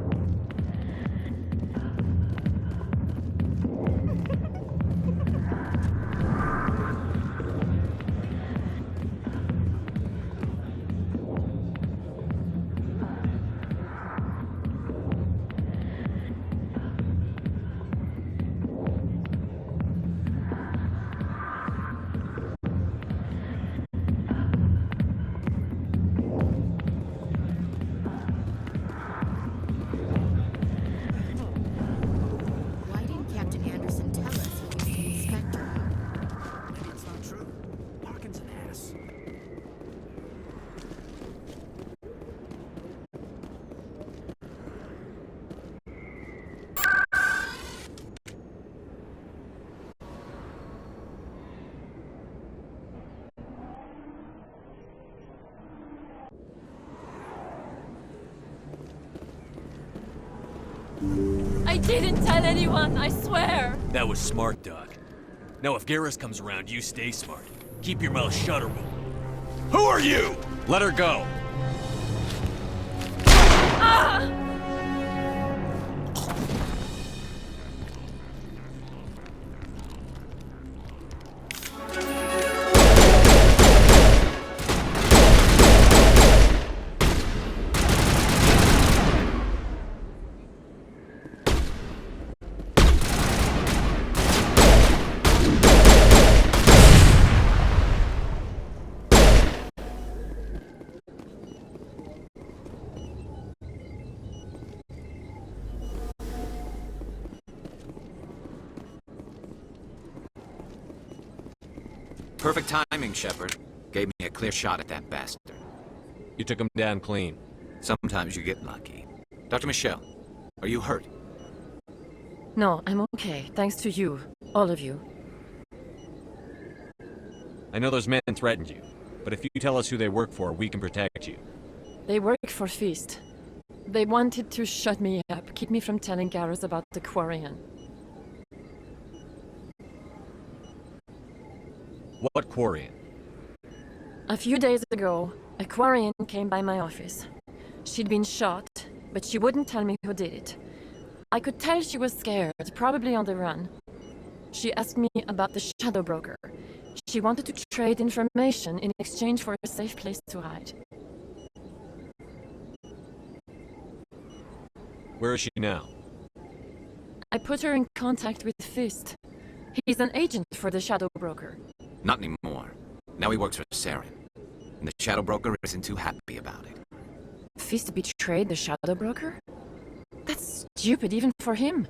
didn't tell anyone, I swear! That was smart, Doc. Now if Garrus comes around, you stay smart. Keep your mouth shut or we'll... Who are you? Let her go. Ah! Perfect timing, Shepard. Gave me a clear shot at that bastard. You took him down clean. Sometimes you get lucky. Dr. Michelle, are you hurt? No, I'm okay, thanks to you. All of you. I know those men threatened you, but if you tell us who they work for, we can protect you. They work for Feast. They wanted to shut me up, keep me from telling Garrus about the Quarian. What Quarian? A few days ago, a Quarian came by my office. She'd been shot, but she wouldn't tell me who did it. I could tell she was scared, probably on the run. She asked me about the Shadow Broker. She wanted to trade information in exchange for a safe place to hide. Where is she now? I put her in contact with Fist. He's an agent for the Shadow Broker. Not anymore. Now he works for Saren. And the Shadow Broker isn't too happy about it. Fist betrayed the Shadow Broker? That's stupid even for him.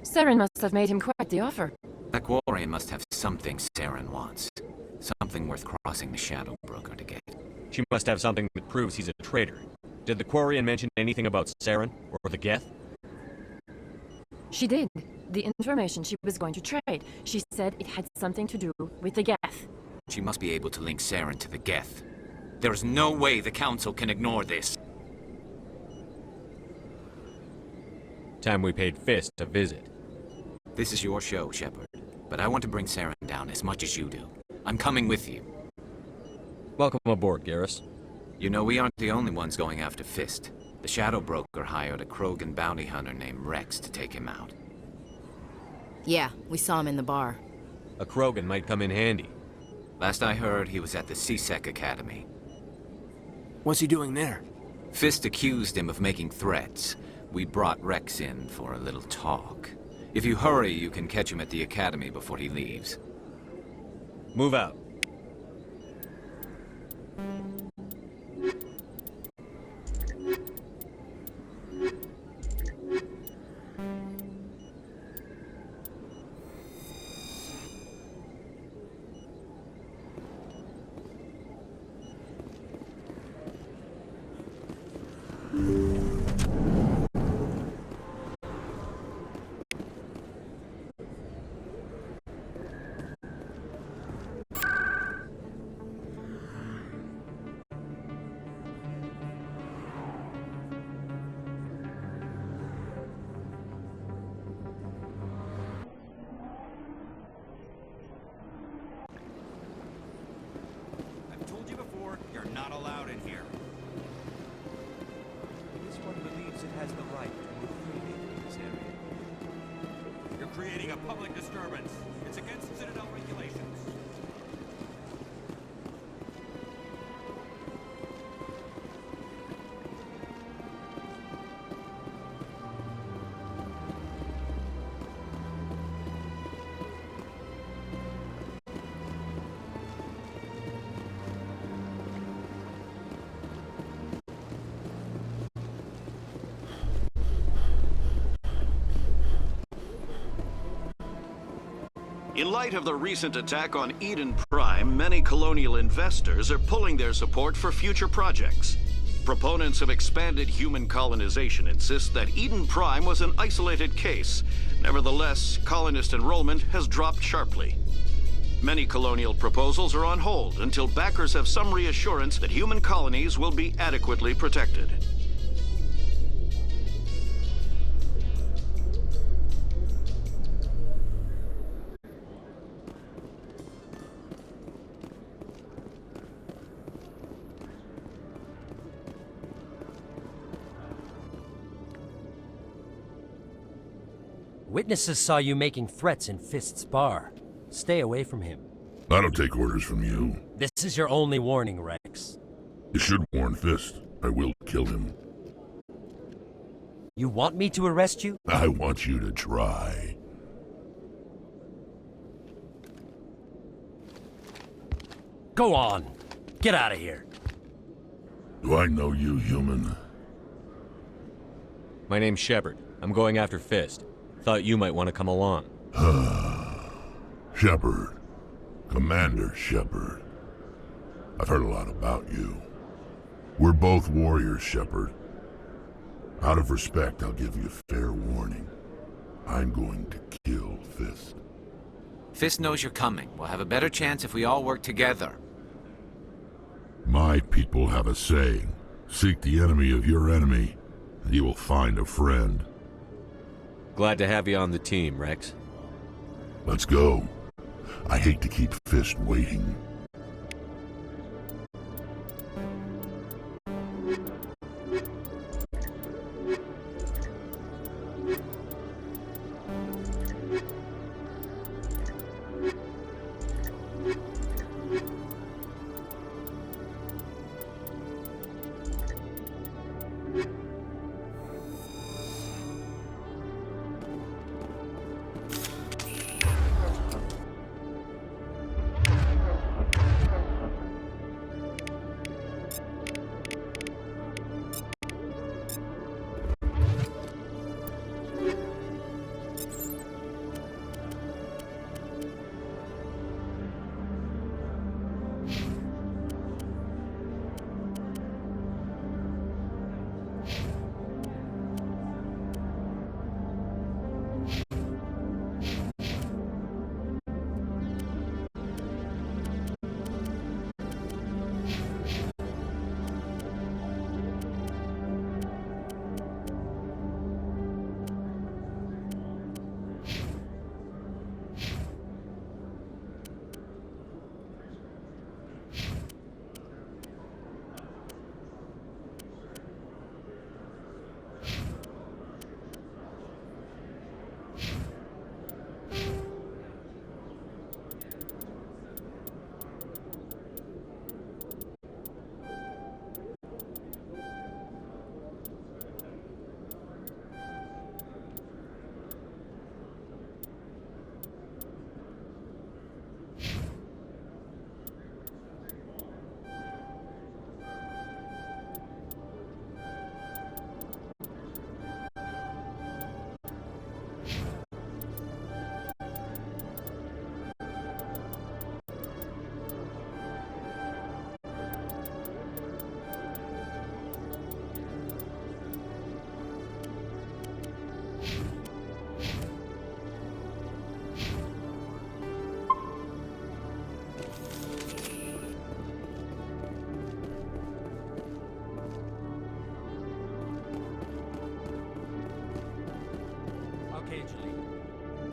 Saren must have made him quite the offer. That Quarian must have something Saren wants. Something worth crossing the Shadow Broker to get. She must have something that proves he's a traitor. Did the Quarian mention anything about Saren or the Geth? She did. The information she was going to trade. She said it had something to do with the Geth. She must be able to link Saren to the Geth. There is no way the Council can ignore this. Time we paid Fist a visit. This is your show, Shepard. But I want to bring Saren down as much as you do. I'm coming with you. Welcome aboard, Garrus. You know, we aren't the only ones going after Fist. The Shadow Broker hired a Krogan bounty hunter named Rex to take him out. Yeah, we saw him in the bar. A Krogan might come in handy. Last I heard, he was at the C-Sec Academy. What's he doing there? Fist accused him of making threats. We brought Rex in for a little talk. If you hurry, you can catch him at the Academy before he leaves. Move out. You're not allowed in here. This one believes it has the right to move freely in this area. You're creating a public disturbance. It's against Citadel regulations. In light of the recent attack on Eden Prime, many colonial investors are pulling their support for future projects. Proponents of expanded human colonization insist that Eden Prime was an isolated case. Nevertheless, colonist enrollment has dropped sharply. Many colonial proposals are on hold until backers have some reassurance that human colonies will be adequately protected. Witnesses saw you making threats in Fist's bar. Stay away from him. I don't take orders from you. This is your only warning, Rex. You should warn Fist. I will kill him. You want me to arrest you? I want you to try. Go on. Get out of here. Do I know you, human? My name's Shepard. I'm going after Fist. Thought you might want to come along. Shepard. Commander Shepard. I've heard a lot about you. We're both warriors, Shepard. Out of respect, I'll give you fair warning. I'm going to kill Fist. Fist knows you're coming. We'll have a better chance if we all work together. My people have a saying. Seek the enemy of your enemy, and you will find a friend. Glad to have you on the team, Rex. Let's go. I hate to keep Fist waiting.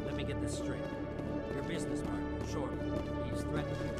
Let me get this straight. Your business partner, Short, he's threatened you.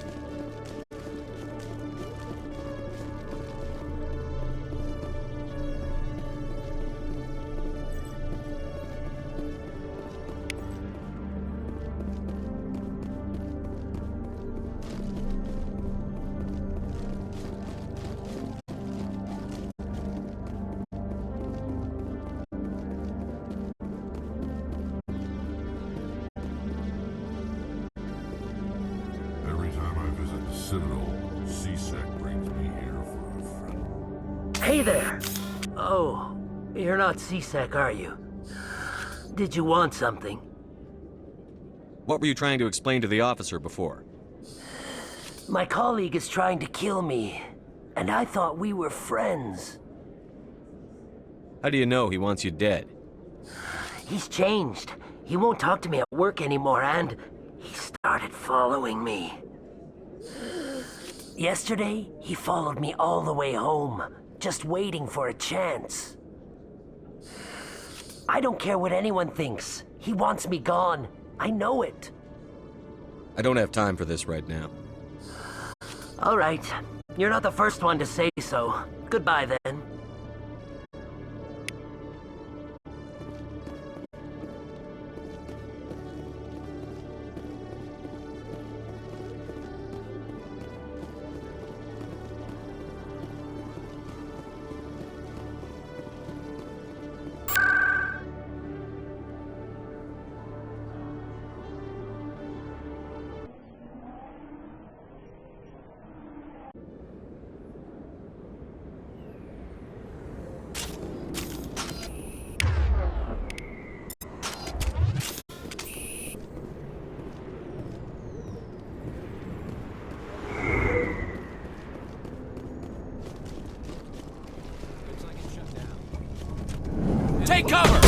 Citadel, C-Sec brings me here for a friend. Hey there! Oh, you're not C-Sec, are you? Did you want something? What were you trying to explain to the officer before? My colleague is trying to kill me, and I thought we were friends. How do you know he wants you dead? He's changed. He won't talk to me at work anymore, and he started following me. Yesterday, he followed me all the way home, just waiting for a chance. I don't care what anyone thinks. He wants me gone. I know it. I don't have time for this right now. All right. You're not the first one to say so. Goodbye, then. Take cover!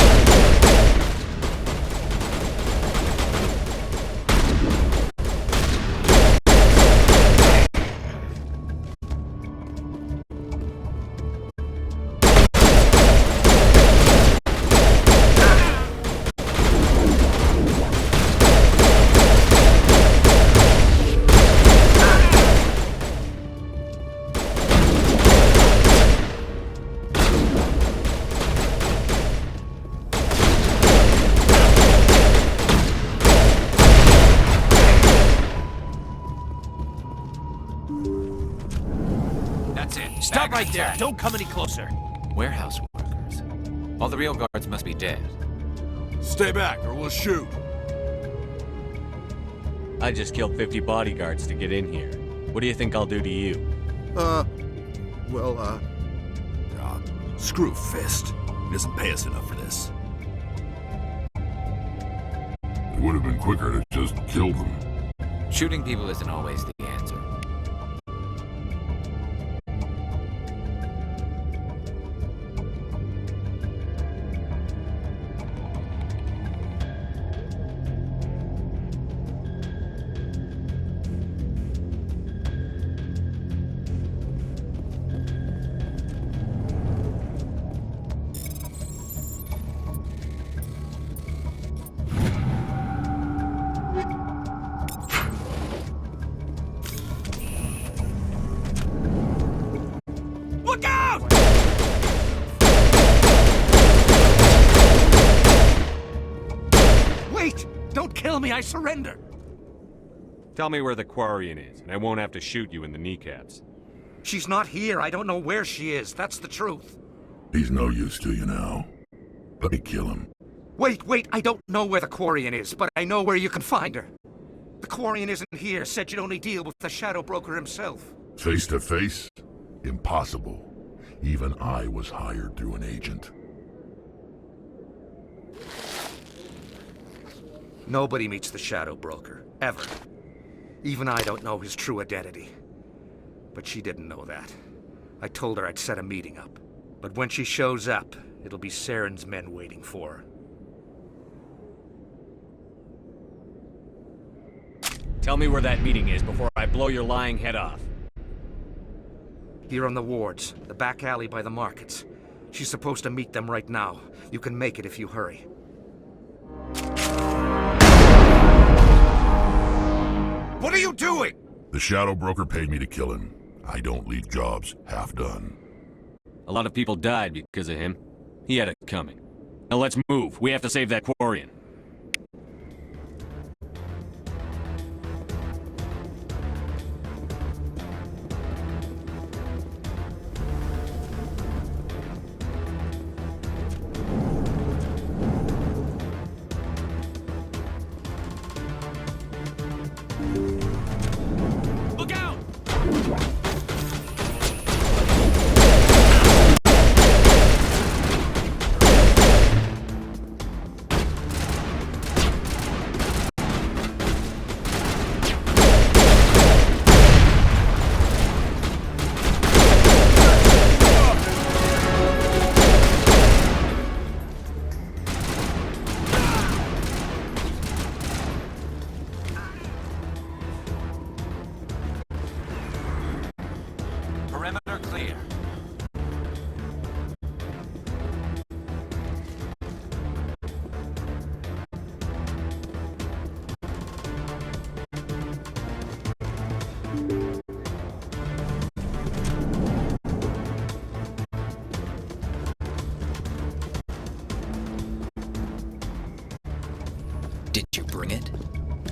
That's it. Stop Back right there. attack. Don't come any closer. Warehouse workers. All the real guards must be dead. Stay back or we'll shoot. I just killed 50 bodyguards to get in here. What do you think I'll do to you? Screw Fist. He doesn't pay us enough for this. It would have been quicker to just kill them. Shooting people isn't always the answer. Look out! Wait! Don't kill me, I surrender! Tell me where the Quarian is, and I won't have to shoot you in the kneecaps. She's not here. I don't know where she is. That's the truth. He's no use to you now. Let me kill him. Wait. I don't know where the Quarian is, but I know where you can find her. The Quarian isn't here. Said you'd only deal with the Shadow Broker himself. Face to face? Impossible. Even I was hired through an agent. Nobody meets the Shadow Broker. Ever. Even I don't know his true identity. But she didn't know that. I told her I'd set a meeting up. But when she shows up, it'll be Saren's men waiting for her. Tell me where that meeting is before I blow your lying head off. Here on the wards, the back alley by the markets. She's supposed to meet them right now. You can make it if you hurry. What are you doing? The Shadow Broker paid me to kill him. I don't leave jobs half done. A lot of people died because of him. He had it coming. Now let's move. We have to save that Quarian. Look out! Perimeter clear. Did you bring it?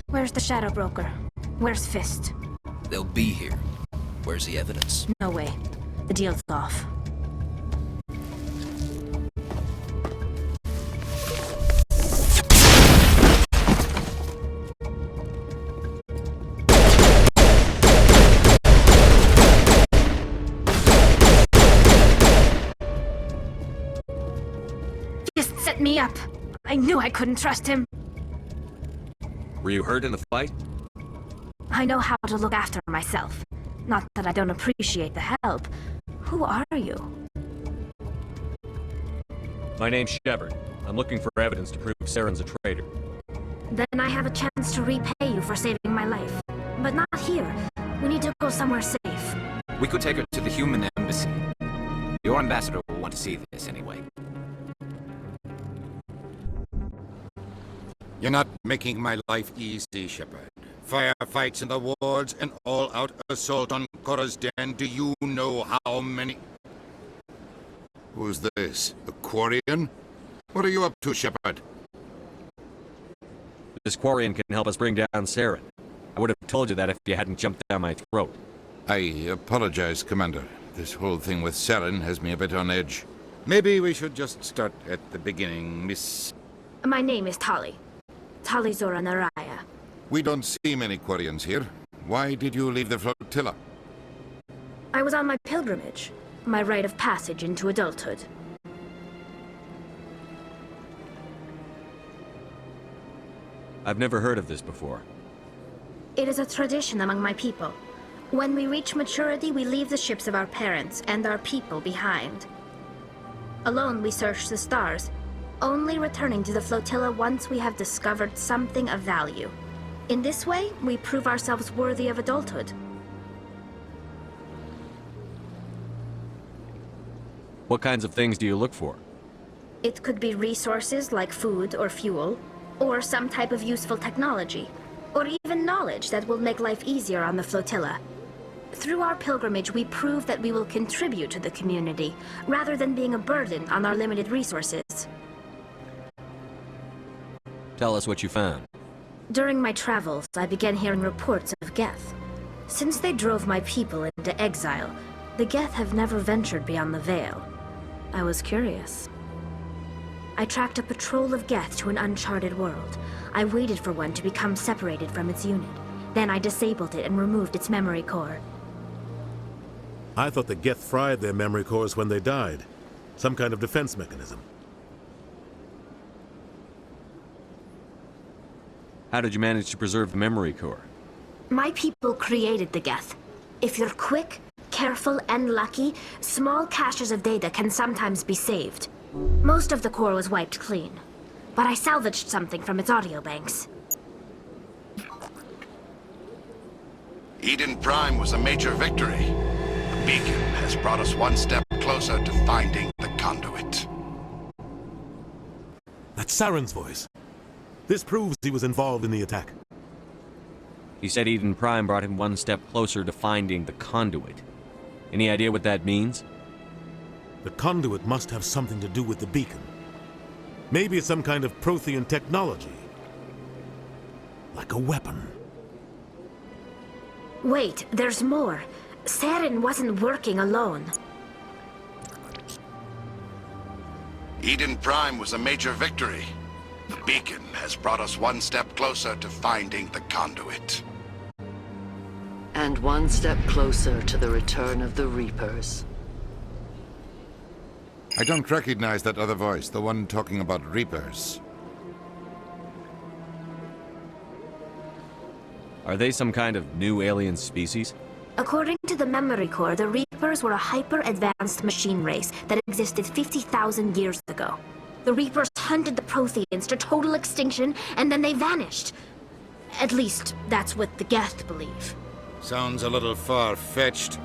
Where's the Shadow Broker? Where's Fist? They'll be here. Where's the evidence? No way. The deal's off. Fist set me up. I knew I couldn't trust him. Were you hurt in the fight? I know how to look after myself. Not that I don't appreciate the help. Who are you? My name's Shepard. I'm looking for evidence to prove Saren's a traitor. Then I have a chance to repay you for saving my life. But not here. We need to go somewhere safe. We could take her to the human embassy. Your ambassador will want to see this anyway. You're not making my life easy, Shepard. Firefights in the wards, an all-out assault on Korra's den. Do you know how many... Who's this? A Quarian? What are you up to, Shepard? This Quarian can help us bring down Saren. I would have told you that if you hadn't jumped down my throat. I apologize, Commander. This whole thing with Saren has me a bit on edge. Maybe we should just start at the beginning, Miss... My name is Tali. Tali Zora Naraya. We don't see many Quarians here. Why did you leave the flotilla? I was on my pilgrimage. My rite of passage into adulthood. I've never heard of this before. It is a tradition among my people. When we reach maturity, we leave the ships of our parents and our people behind. Alone, we search the stars, only returning to the flotilla once we have discovered something of value. In this way, we prove ourselves worthy of adulthood. What kinds of things do you look for? It could be resources like food or fuel, or some type of useful technology, or even knowledge that will make life easier on the flotilla. Through our pilgrimage, we prove that we will contribute to the community, rather than being a burden on our limited resources. Tell us what you found. During my travels, I began hearing reports of Geth. Since they drove my people into exile, the Geth have never ventured beyond the Veil. I was curious. I tracked a patrol of Geth to an uncharted world. I waited for one to become separated from its unit. Then I disabled it and removed its memory core. I thought the Geth fried their memory cores when they died. Some kind of defense mechanism. How did you manage to preserve the memory core? My people created the Geth. If you're quick, careful, and lucky, small caches of data can sometimes be saved. Most of the core was wiped clean, but I salvaged something from its audio banks. Eden Prime was a major victory. The beacon has brought us one step closer to finding the conduit. That's Saren's voice. This proves he was involved in the attack. He said Eden Prime brought him one step closer to finding the conduit. Any idea what that means? The conduit must have something to do with the beacon. Maybe it's some kind of Prothean technology. Like a weapon. Wait, there's more. Saren wasn't working alone. Eden Prime was a major victory. The beacon has brought us one step closer to finding the conduit. And one step closer to the return of the Reapers. I don't recognize that other voice, the one talking about Reapers. Are they some kind of new alien species? According to the memory core, the Reapers were a hyper-advanced machine race that existed 50,000 years ago. The Reapers hunted the Protheans to total extinction, and then they vanished. At least, that's what the Geth believe. Sounds a little far-fetched.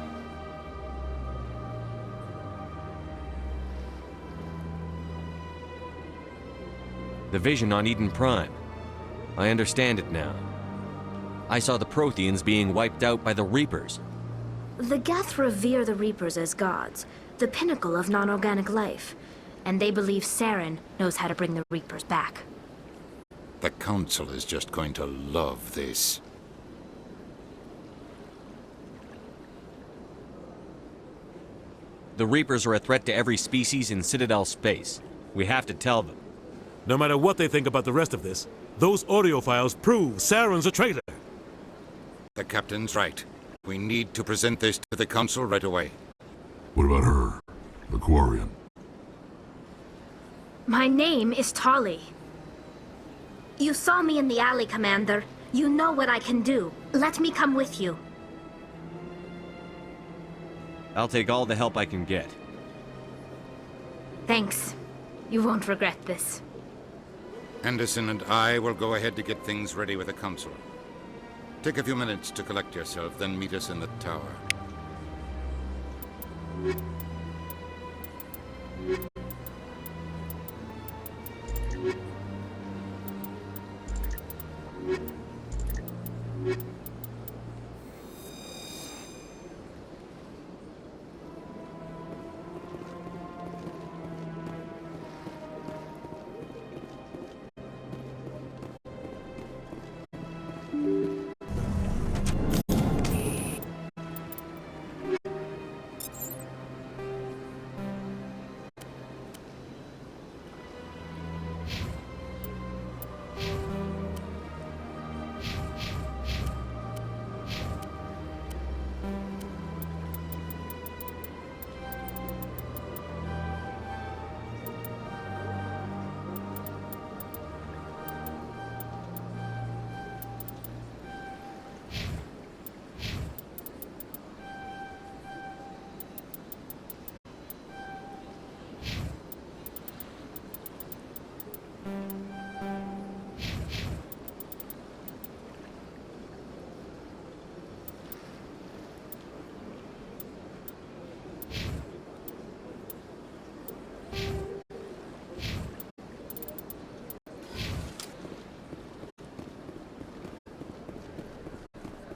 The vision on Eden Prime. I understand it now. I saw the Protheans being wiped out by the Reapers. The Geth revere the Reapers as gods, the pinnacle of non-organic life. And they believe Saren knows how to bring the Reapers back. The Council is just going to love this. The Reapers are a threat to every species in Citadel space. We have to tell them. No matter what they think about the rest of this, those audio files prove Saren's a traitor. The Captain's right. We need to present this to the Council right away. What about her? The Quarian? My name is Tali. You saw me in the alley, Commander. You know what I can do. Let me come with you. I'll take all the help I can get. Thanks. You won't regret this. Anderson and I will go ahead to get things ready with the council. Take a few minutes to collect yourself, then meet us in the tower.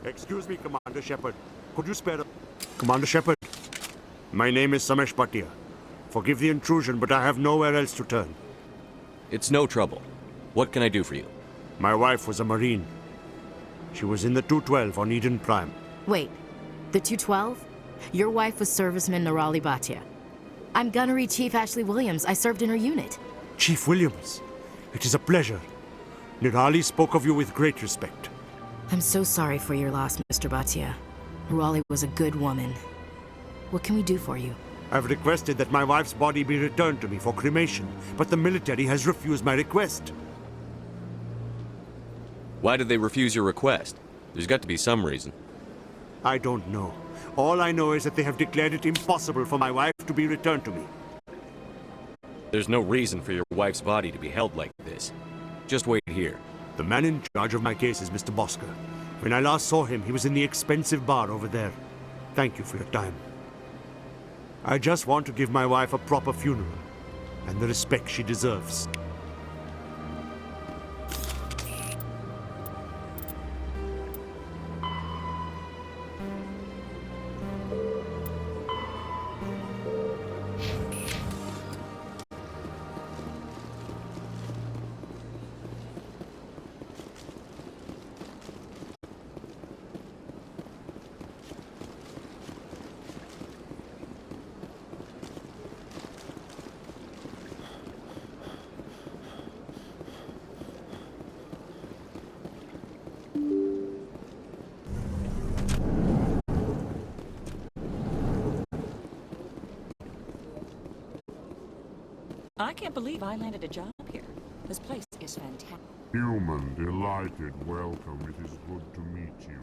Excuse me, Commander Shepard. Could you spare a... Commander Shepard, my name is Samesh Bhatia. Forgive the intrusion, but I have nowhere else to turn. It's no trouble. What can I do for you? My wife was a Marine. She was in the 212 on Eden Prime. Wait, the 212? Your wife was serviceman Nirali Bhatia. I'm Gunnery Chief Ashley Williams. I served in her unit. Chief Williams, it is a pleasure. Nirali spoke of you with great respect. I'm so sorry for your loss, Mr. Bhatia. Nirali was a good woman. What can we do for you? I've requested that my wife's body be returned to me for cremation, but the military has refused my request. Why did they refuse your request? There's got to be some reason. I don't know. All I know is that they have declared it impossible for my wife to be returned to me. There's no reason for your wife's body to be held like this. Just wait here. The man in charge of my case is Mr. Bosker. When I last saw him, he was in the expensive bar over there. Thank you for your time. I just want to give my wife a proper funeral, and the respect she deserves. I can't believe I landed a job here. This place is fantastic. Human, delighted, welcome. It is good to meet you.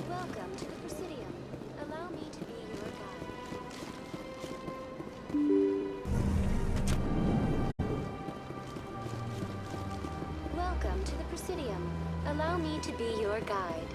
Welcome to the Presidium. Allow me to be your guide. Welcome to the Presidium. Allow me to be your guide.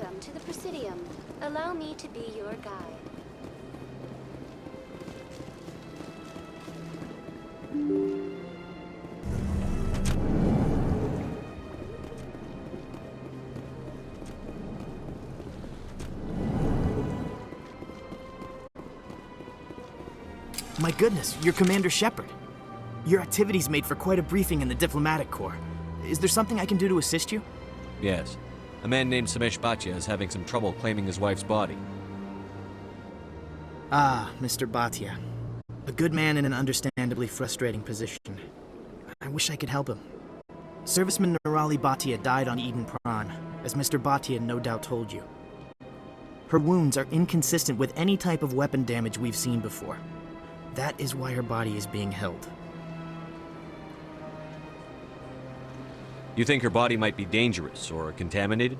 Welcome to the Presidium. Allow me to be your guide. My goodness, you're Commander Shepard. Your activities made for quite a briefing in the Diplomatic Corps. Is there something I can do to assist you? Yes. A man named Samesh Bhatia is having some trouble claiming his wife's body. Ah, Mr. Bhatia. A good man in an understandably frustrating position. I wish I could help him. Serviceman Nirali Bhatia died on Eden Prime, as Mr. Bhatia no doubt told you. Her wounds are inconsistent with any type of weapon damage we've seen before. That is why her body is being held. You think her body might be dangerous or contaminated?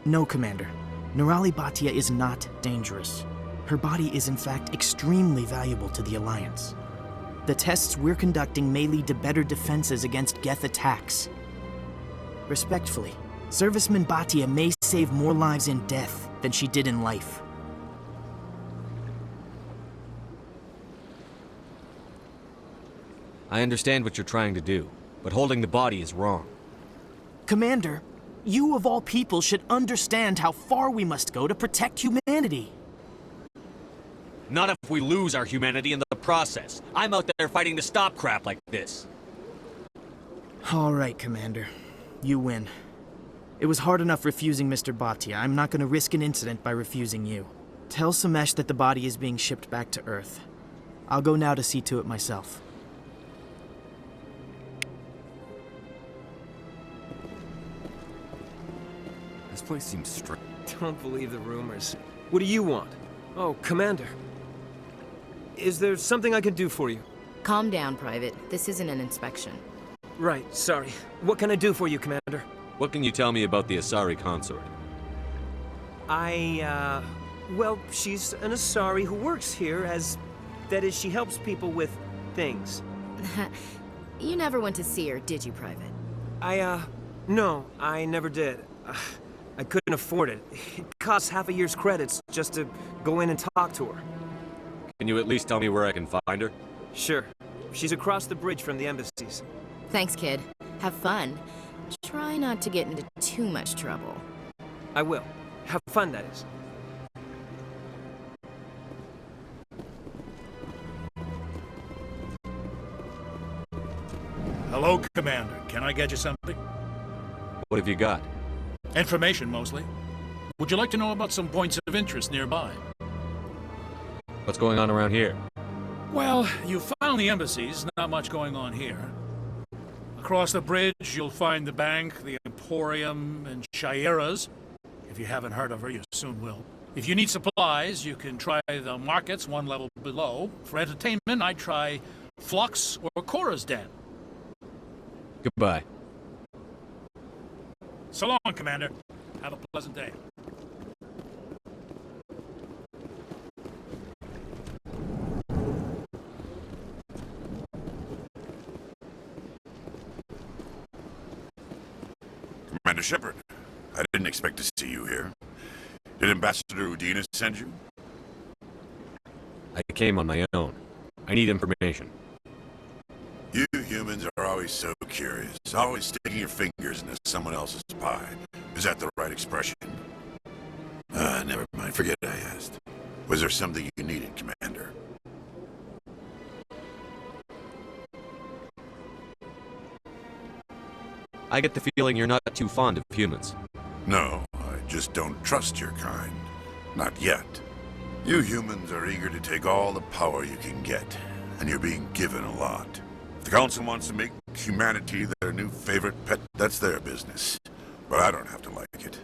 No, Commander. Nirali Bhatia is not dangerous. Her body is in fact extremely valuable to the Alliance. The tests we're conducting may lead to better defenses against Geth attacks. Respectfully, Serviceman Bhatia may save more lives in death than she did in life. I understand what you're trying to do, but holding the body is wrong. Commander, you of all people should understand how far we must go to protect humanity. Not if we lose our humanity in the process. I'm out there fighting to stop crap like this. All right, Commander. You win. It was hard enough refusing Mr. Bhatia. I'm not going to risk an incident by refusing you. Tell Samesh that the body is being shipped back to Earth. I'll go now to see to it myself. This place seems strange. Don't believe the rumors. What do you want? Oh, Commander. Is there something I can do for you? Calm down, Private. This isn't an inspection. Right, sorry. What can I do for you, Commander? What can you tell me about the Asari consort? Well, she's an Asari who works here as... That is, she helps people with things. You never went to see her, did you, Private? No, I never did. I couldn't afford it. It costs half a year's credits just to go in and talk to her. Can you at least tell me where I can find her? Sure. She's across the bridge from the embassies. Thanks, kid. Have fun. Try not to get into too much trouble. I will. Have fun, that is. Hello, Commander. Can I get you something? What have you got? Information, mostly. Would you like to know about some points of interest nearby? What's going on around here? Well, you found the embassies. Not much going on here. Across the bridge, you'll find the bank, the Emporium, and Shaira's. If you haven't heard of her, you soon will. If you need supplies, you can try the markets one level below. For entertainment, I'd try Flux or Cora's Den. Goodbye. So long, Commander. Have a pleasant day. Commander Shepard, I didn't expect to see you here. Did Ambassador Udina send you? I came on my own. I need information. You humans are always so curious, always sticking your fingers into someone else's pie. Is that the right expression? Never mind, forget I asked. Was there something you needed, Commander? I get the feeling you're not too fond of humans. No, I just don't trust your kind. Not yet. You humans are eager to take all the power you can get, and you're being given a lot. If the Council wants to make humanity their new favorite pet, that's their business. But I don't have to like it.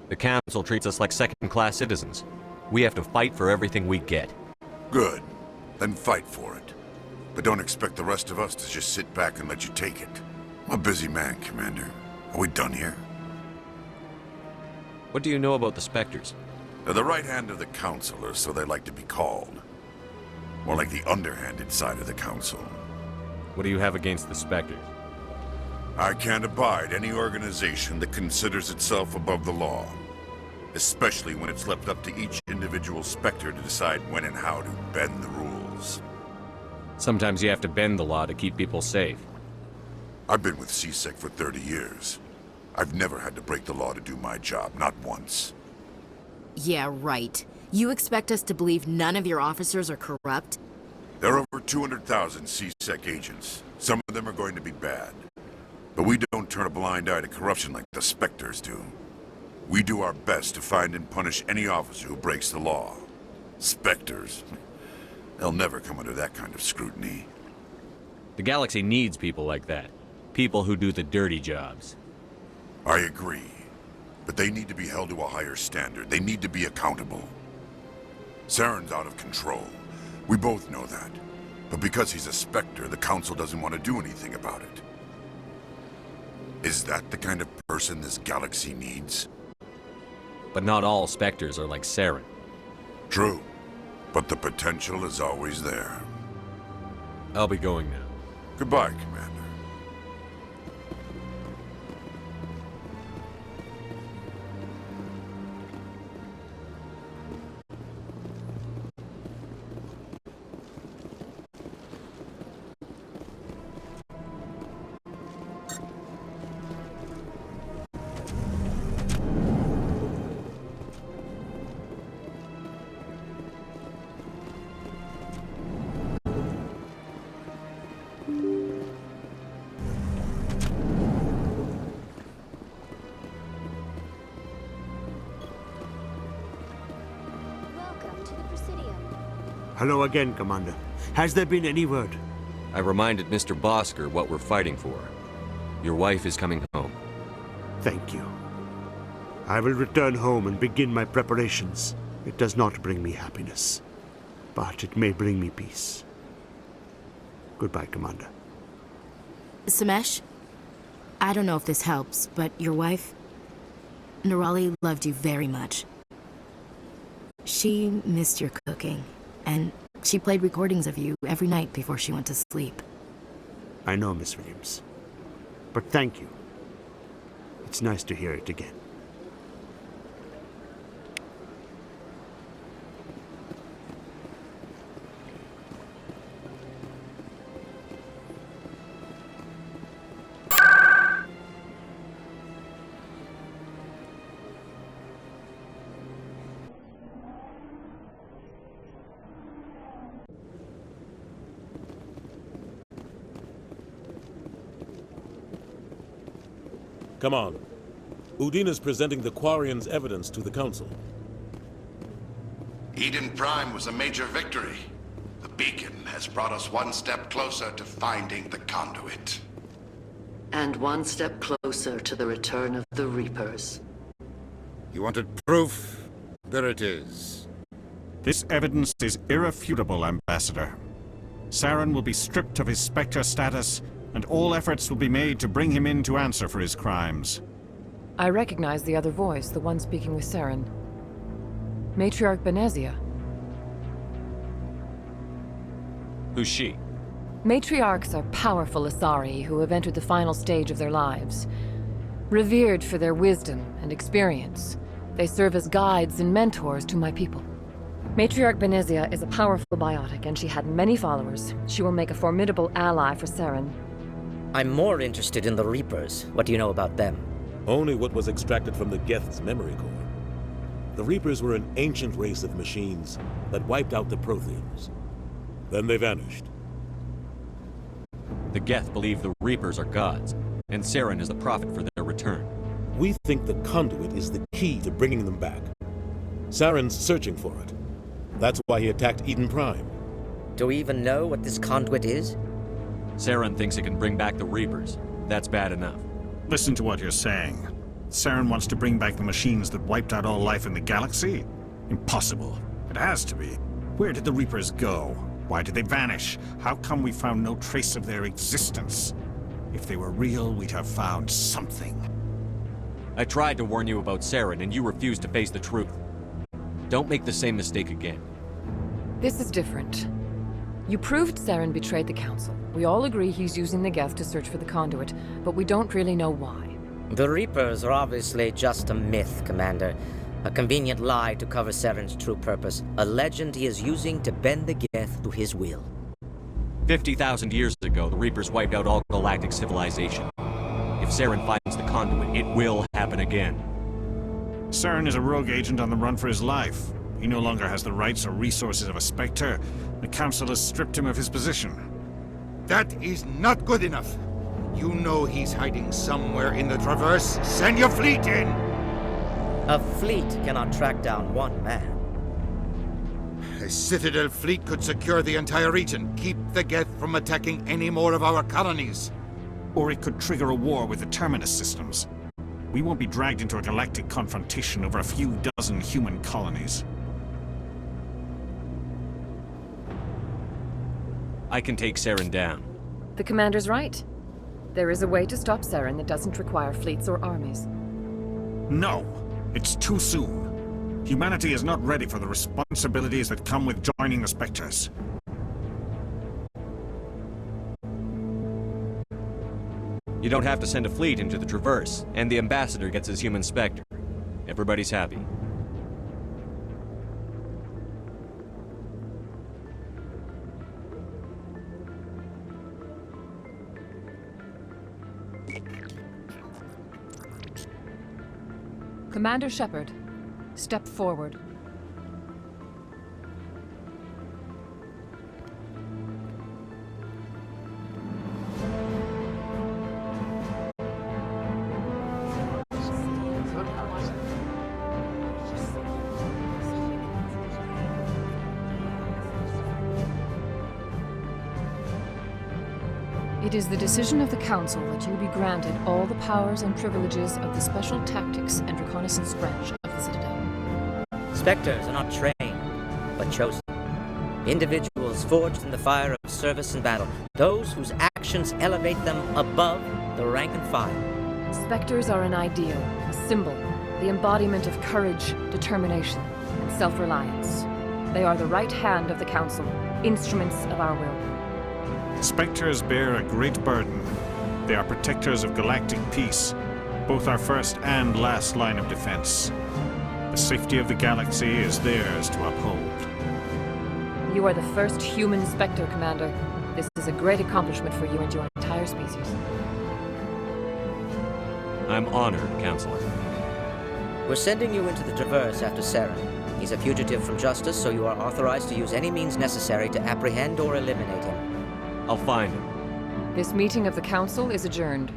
The Council treats us like second-class citizens. We have to fight for everything we get. Good. Then fight for it. But don't expect the rest of us to just sit back and let you take it. I'm a busy man, Commander. Are we done here? What do you know about the Spectres? They're the right hand of the Council, or so they like to be called. More like the underhanded side of the Council. What do you have against the Spectres? I can't abide any organization that considers itself above the law. Especially when it's left up to each individual Spectre to decide when and how to bend the rules. Sometimes you have to bend the law to keep people safe. I've been with CSEC for 30 years. I've never had to break the law to do my job, not once. Yeah, right. You expect us to believe none of your officers are corrupt? There are over 200,000 CSEC agents. Some of them are going to be bad. But we don't turn a blind eye to corruption like the Spectres do. We do our best to find and punish any officer who breaks the law. Spectres. They'll never come under that kind of scrutiny. The galaxy needs people like that. People who do the dirty jobs. I agree. But they need to be held to a higher standard. They need to be accountable. Saren's out of control. We both know that. But because he's a Spectre, the Council doesn't want to do anything about it. Is that the kind of person this galaxy needs? But not all Spectres are like Saren. True. But the potential is always there. I'll be going now. Goodbye, Commander. Hello again, Commander. Has there been any word? I reminded Mr. Bosker what we're fighting for. Your wife is coming home. Thank you. I will return home and begin my preparations. It does not bring me happiness, but it may bring me peace. Goodbye, Commander. Samesh? I don't know if this helps, but your wife, Nerali, loved you very much. She missed your cooking, and she played recordings of you every night before she went to sleep. I know, Miss Williams. But thank you. It's nice to hear it again. Come on. Udina's presenting the Quarian's evidence to the Council. Eden Prime was a major victory. The beacon has brought us one step closer to finding the conduit. And one step closer to the return of the Reapers. You wanted proof? There it is. This evidence is irrefutable, Ambassador. Saren will be stripped of his Spectre status, and all efforts will be made to bring him in to answer for his crimes. I recognize the other voice, the one speaking with Saren. Matriarch Benezia. Who's she? Matriarchs are powerful Asari who have entered the final stage of their lives. Revered for their wisdom and experience, they serve as guides and mentors to my people. Matriarch Benezia is a powerful biotic, and she had many followers. She will make a formidable ally for Saren. I'm more interested in the Reapers. What do you know about them? Only what was extracted from the Geth's memory core. The Reapers were an ancient race of machines that wiped out the Protheans. Then they vanished. The Geth believe the Reapers are gods, and Saren is the prophet for their return. We think the conduit is the key to bringing them back. Saren's searching for it. That's why he attacked Eden Prime. Do we even know what this conduit is? Saren thinks it can bring back the Reapers. That's bad enough. Listen to what you're saying. Saren wants to bring back the machines that wiped out all life in the galaxy? Impossible. It has to be. Where did the Reapers go? Why did they vanish? How come we found no trace of their existence? If they were real, we'd have found something. I tried to warn you about Saren, and you refused to face the truth. Don't make the same mistake again. This is different. You proved Saren betrayed the Council. We all agree he's using the Geth to search for the conduit, but we don't really know why. The Reapers are obviously just a myth, Commander. A convenient lie to cover Saren's true purpose. A legend he is using to bend the Geth to his will. 50,000 years ago, the Reapers wiped out all galactic civilization. If Saren finds the conduit, it will happen again. Saren is a rogue agent on the run for his life. He no longer has the rights or resources of a Spectre. The Council has stripped him of his position. That is not good enough. You know he's hiding somewhere in the Traverse. Send your fleet in! A fleet cannot track down one man. A Citadel fleet could secure the entire region, keep the Geth from attacking any more of our colonies. Or it could trigger a war with the Terminus systems. We won't be dragged into a galactic confrontation over a few dozen human colonies. I can take Saren down. The commander's right. There is a way to stop Saren that doesn't require fleets or armies. No! It's too soon. Humanity is not ready for the responsibilities that come with joining the Spectres. You don't have to send a fleet into the Traverse, and the Ambassador gets his human Spectre. Everybody's happy. Commander Shepard, step forward. It is the decision of the Council that you be granted all the powers and privileges of the Special Tactics and Reconnaissance Branch of the Citadel. Spectres are not trained, but chosen. Individuals forged in the fire of service and battle. Those whose actions elevate them above the rank and file. Spectres are an ideal, a symbol, the embodiment of courage, determination, and self-reliance. They are the right hand of the Council, instruments of our will. Spectres bear a great burden. They are protectors of galactic peace, both our first and last line of defense. The safety of the galaxy is theirs to uphold. You are the first human Spectre, Commander. This is a great accomplishment for you and your entire species. I'm honored, Counselor. We're sending you into the Traverse after Saren. He's a fugitive from justice, so you are authorized to use any means necessary to apprehend or eliminate him. I'll find him. This meeting of the Council is adjourned.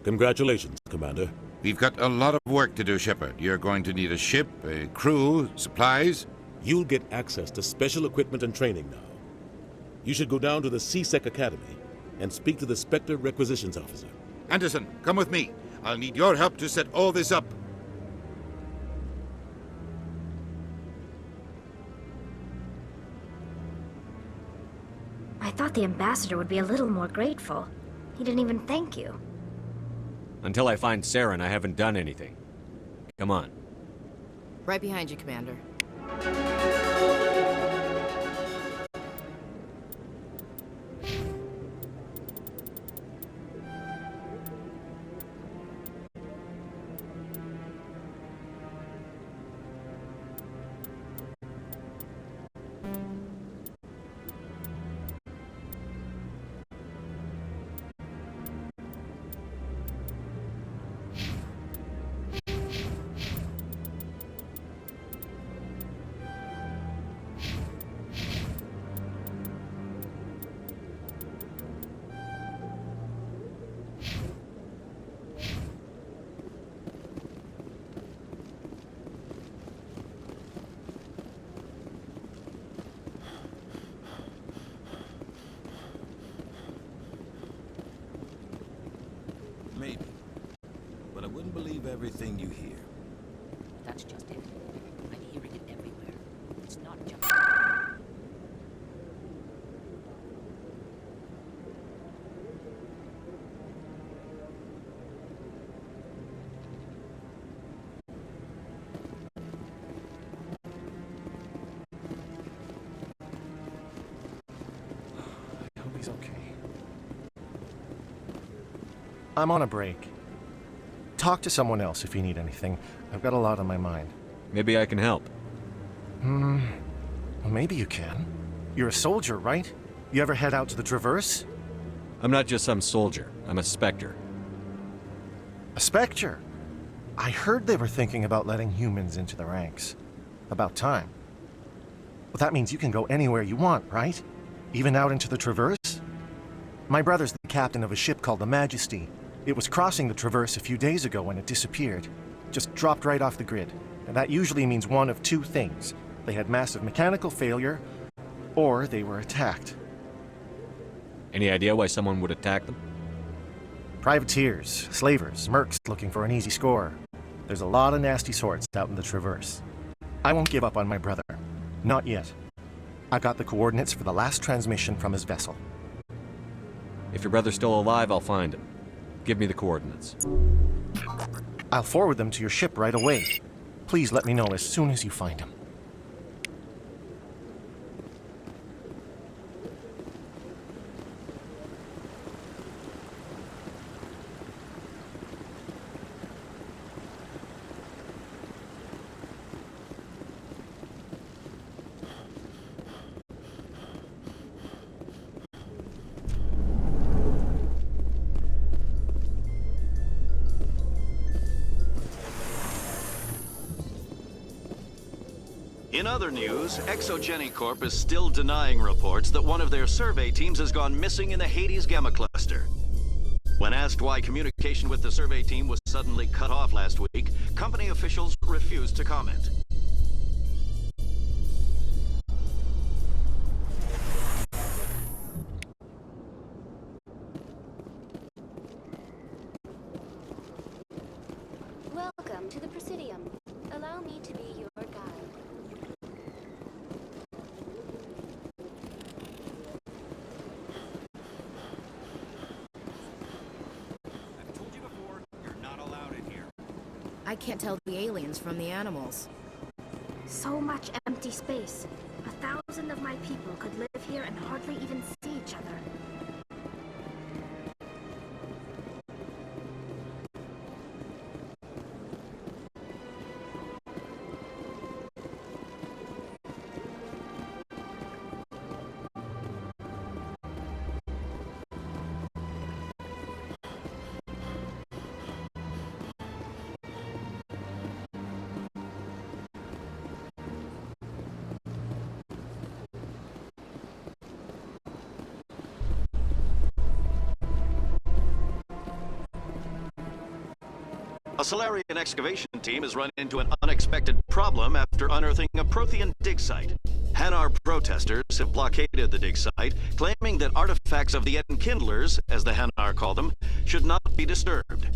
Congratulations, Commander. We've got a lot of work to do, Shepard. You're going to need a ship, a crew, supplies. You'll get access to special equipment and training now. You should go down to the C-Sec Academy and speak to the Spectre Requisitions Officer. Anderson, come with me. I'll need your help to set all this up. I thought the Ambassador would be a little more grateful. He didn't even thank you. Until I find Saren, I haven't done anything. Come on. Right behind you, Commander. Maybe. But I wouldn't believe everything you hear. That's just it. I'm hearing it everywhere. It's not just... I hope he's okay. I'm on a break. Talk to someone else if you need anything. I've got a lot on my mind. Maybe I can help. Well, maybe you can. You're a soldier, right? You ever head out to the Traverse? I'm not just some soldier. I'm a Spectre. A Spectre? I heard they were thinking about letting humans into the ranks. About time. Well, that means you can go anywhere you want, right? Even out into the Traverse? My brother's the captain of a ship called the Majesty. It was crossing the Traverse a few days ago when it disappeared. Just dropped right off the grid. And that usually means one of two things. They had massive mechanical failure, or they were attacked. Any idea why someone would attack them? Privateers, slavers, mercs looking for an easy score. There's a lot of nasty sorts out in the Traverse. I won't give up on my brother. Not yet. I got the coordinates for the last transmission from his vessel. If your brother's still alive, I'll find him. Give me the coordinates. I'll forward them to your ship right away. Please let me know as soon as you find him. In other news, Exogeny Corp is still denying reports that one of their survey teams has gone missing in the Hades Gamma Cluster. When asked why communication with the survey team was suddenly cut off last week, company officials refused to comment. Welcome to the Presidium. Allow me to be your guide. I can't tell the aliens from the animals. So much empty space. 1,000 of my people could live here and hardly even see each other. A Solarian excavation team has run into an unexpected problem after unearthing a Prothean dig site. Hanar protesters have blockaded the dig site, claiming that artifacts of the Enkindlers, as the Hanar call them, should not be disturbed.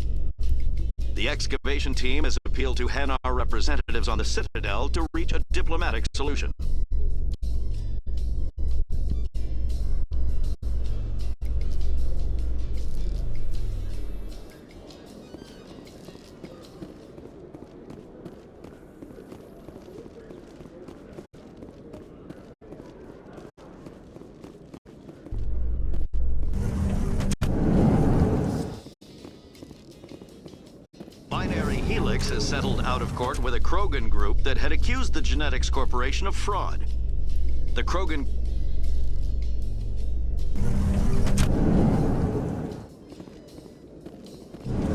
The excavation team has appealed to Hanar representatives on the Citadel to reach a diplomatic solution. Helix has settled out of court with a Krogan group that had accused the Genetics Corporation of fraud. The Krogan...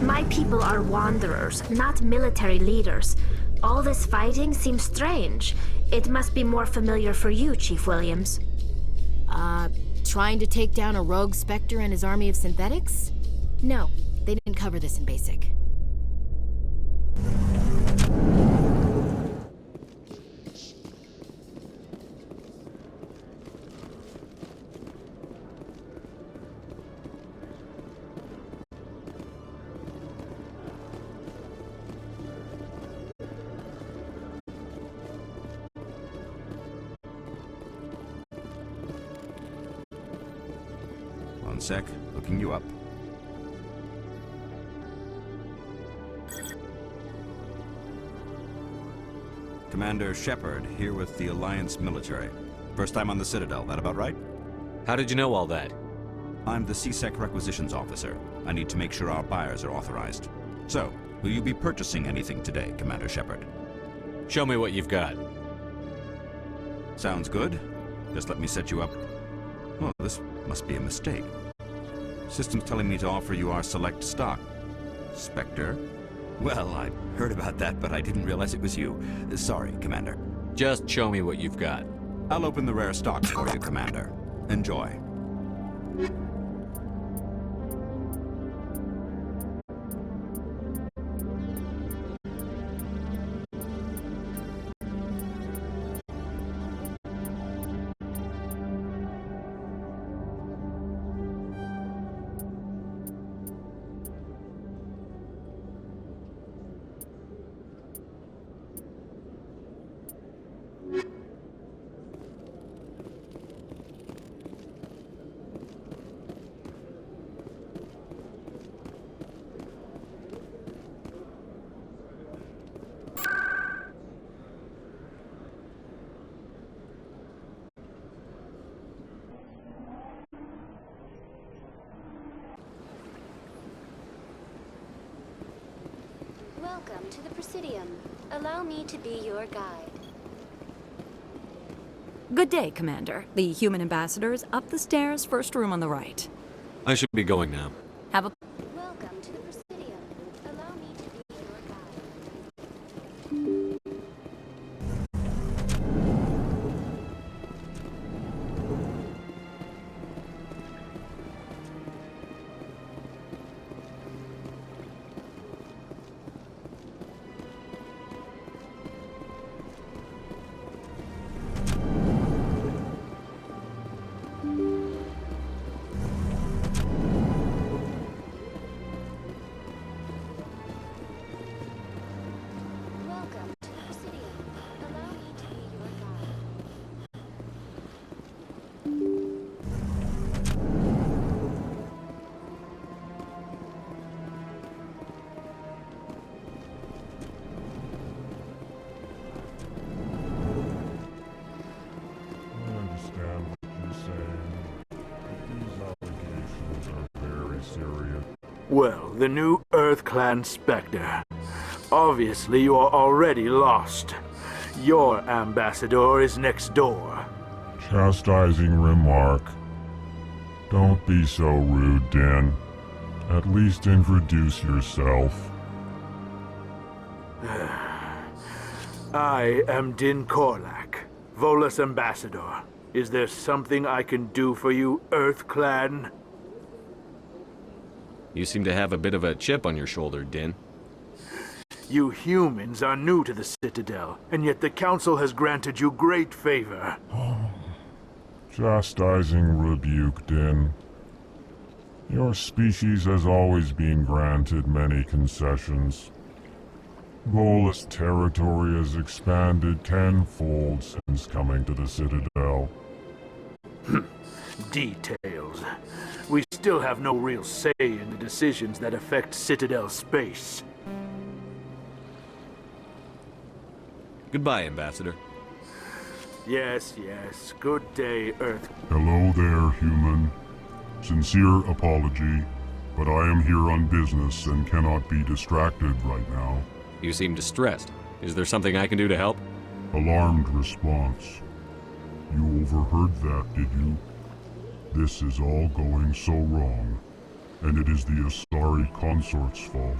My people are wanderers, not military leaders. All this fighting seems strange. It must be more familiar for you, Chief Williams. Trying to take down a rogue Spectre and his army of synthetics? No, they didn't cover this in basic. One sec, looking you up. Commander Shepard, here with the Alliance military. First time on the Citadel, that about right? How did you know all that? I'm the CSEC requisitions officer. I need to make sure our buyers are authorized. So, will you be purchasing anything today, Commander Shepard? Show me what you've got. Sounds good. Just let me set you up. Oh, this must be a mistake. System's telling me to offer you our select stock. Spectre? Well, I heard about that, but I didn't realize it was you. Sorry, Commander. Just show me what you've got. I'll open the rare stock for you, Commander. Enjoy. Welcome to the Presidium. Allow me to be your guide. Good day, Commander. The human ambassador is up the stairs, first room on the right. I should be going now. Have a... Welcome to the Presidium. Allow me to be your guide. Well, the new Earth Clan Spectre. Obviously, you are already lost. Your ambassador is next door. Chastising remark. Don't be so rude, Din. At least introduce yourself. I am Din Korlak, Volus ambassador. Is there something I can do for you, Earth Clan? You seem to have a bit of a chip on your shoulder, Din. You humans are new to the Citadel, and yet the Council has granted you great favor. Chastising rebuke, Din. Your species has always been granted many concessions. Volus territory has expanded tenfold since coming to the Citadel. Details. We still have no real say in the decisions that affect Citadel space. Goodbye, Ambassador. Yes, yes. Good day, Earth. Hello there, human. Sincere apology, but I am here on business and cannot be distracted right now. You seem distressed. Is there something I can do to help? Alarmed response. You overheard that, did you? This is all going so wrong, and it is the Asari consort's fault.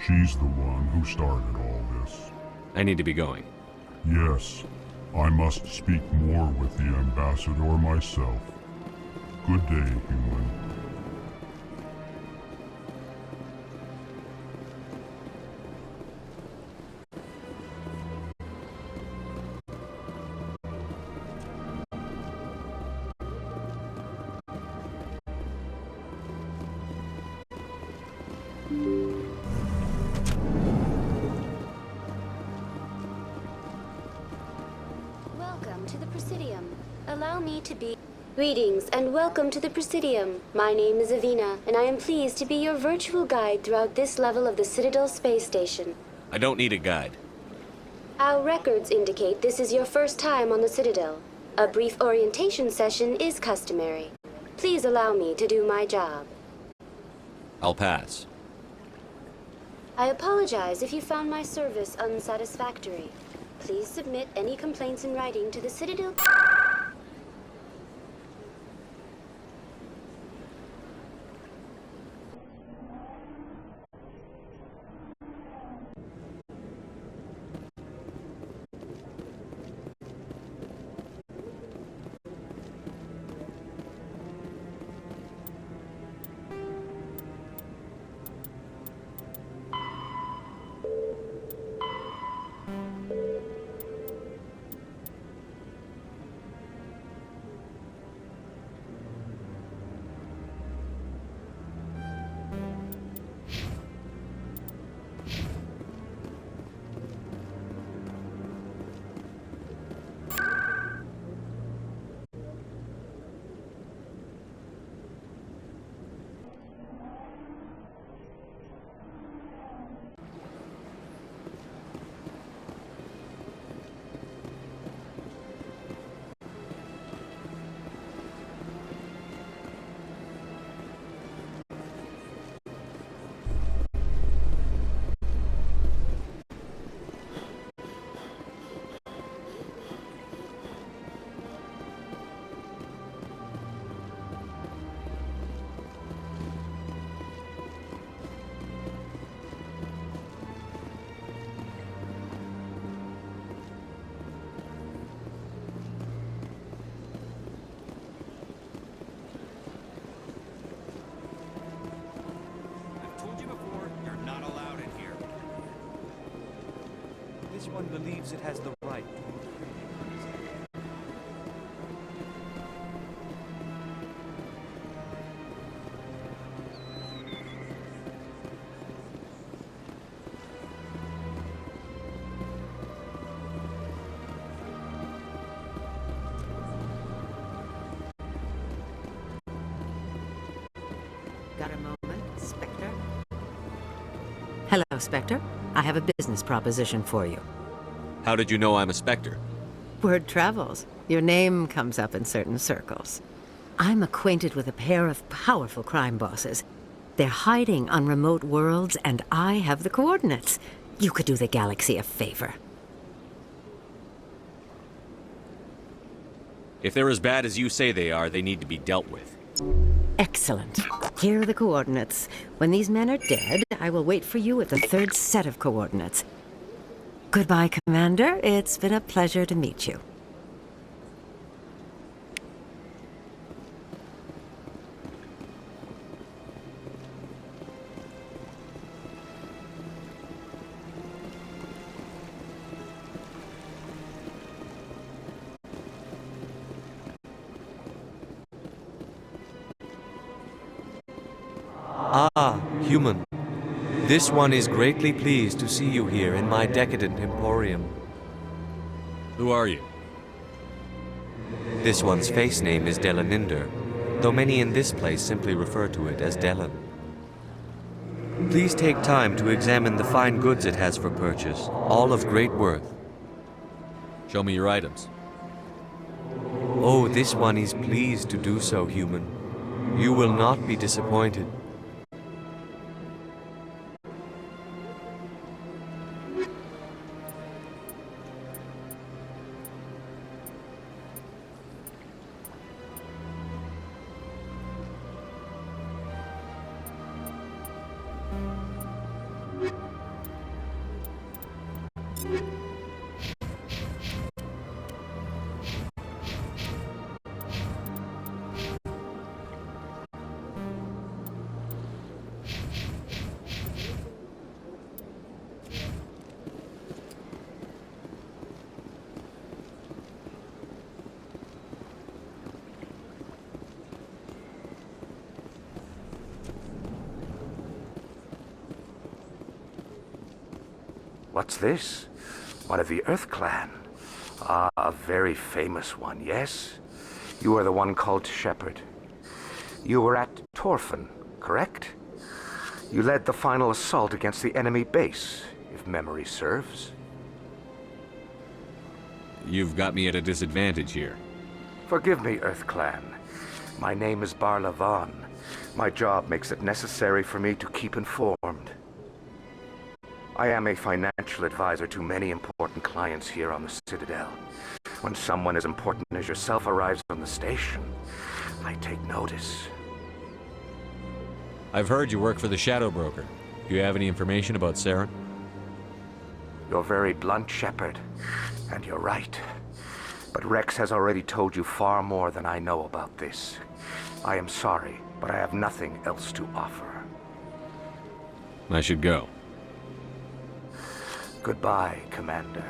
She's the one who started all this. I need to be going. Yes, I must speak more with the ambassador myself. Good day, human. Welcome to the Presidium. Allow me to be... Greetings and welcome to the Presidium. My name is Avina, and I am pleased to be your virtual guide throughout this level of the Citadel space station. I don't need a guide. Our records indicate this is your first time on the Citadel. A brief orientation session is customary. Please allow me to do my job. I'll pass. I apologize if you found my service unsatisfactory. Please submit any complaints in writing to the Citadel. This one believes it has the right to Got a moment, Spectre? Hello, Spectre. I have a business proposition for you. How did you know I'm a Spectre? Word travels. Your name comes up in certain circles. I'm acquainted with a pair of powerful crime bosses. They're hiding on remote worlds, and I have the coordinates. You could do the galaxy a favor. If they're as bad as you say they are, they need to be dealt with. Excellent. Here are the coordinates. When these men are dead, I will wait for you at the third set of coordinates. Goodbye, Commander. It's been a pleasure to meet you. Ah, human. This one is greatly pleased to see you here in my decadent emporium. Who are you? This one's face name is Delaninder, though many in this place simply refer to it as Delan. Please take time to examine the fine goods it has for purchase, all of great worth. Show me your items. Oh, this one is pleased to do so, human. You will not be disappointed. What's this? One of the Earth Clan. Ah, a very famous one, yes? You are the one called Shepherd. You were at Torfan, correct? You led the final assault against the enemy base, if memory serves. You've got me at a disadvantage here. Forgive me, Earth Clan. My name is Barla Vaughn, My job makes it necessary for me to keep informed. I am a financial advisor to many important clients here on the Citadel. When someone as important as yourself arrives on the station, I take notice. I've heard you work for the Shadow Broker. Do you have any information about Saren? You're very blunt, Shepard, and you're right. But Rex has already told you far more than I know about this. I am sorry, but I have nothing else to offer. I should go. Goodbye, Commander.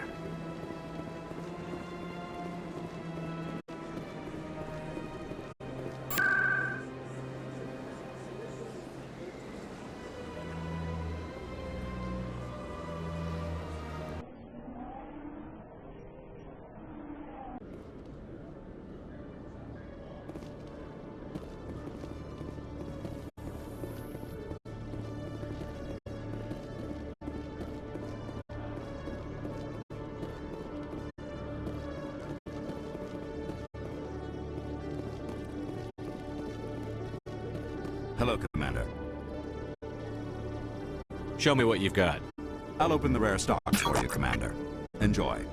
Hello, Commander. Show me what you've got. I'll open the rare stocks for you, Commander. Enjoy.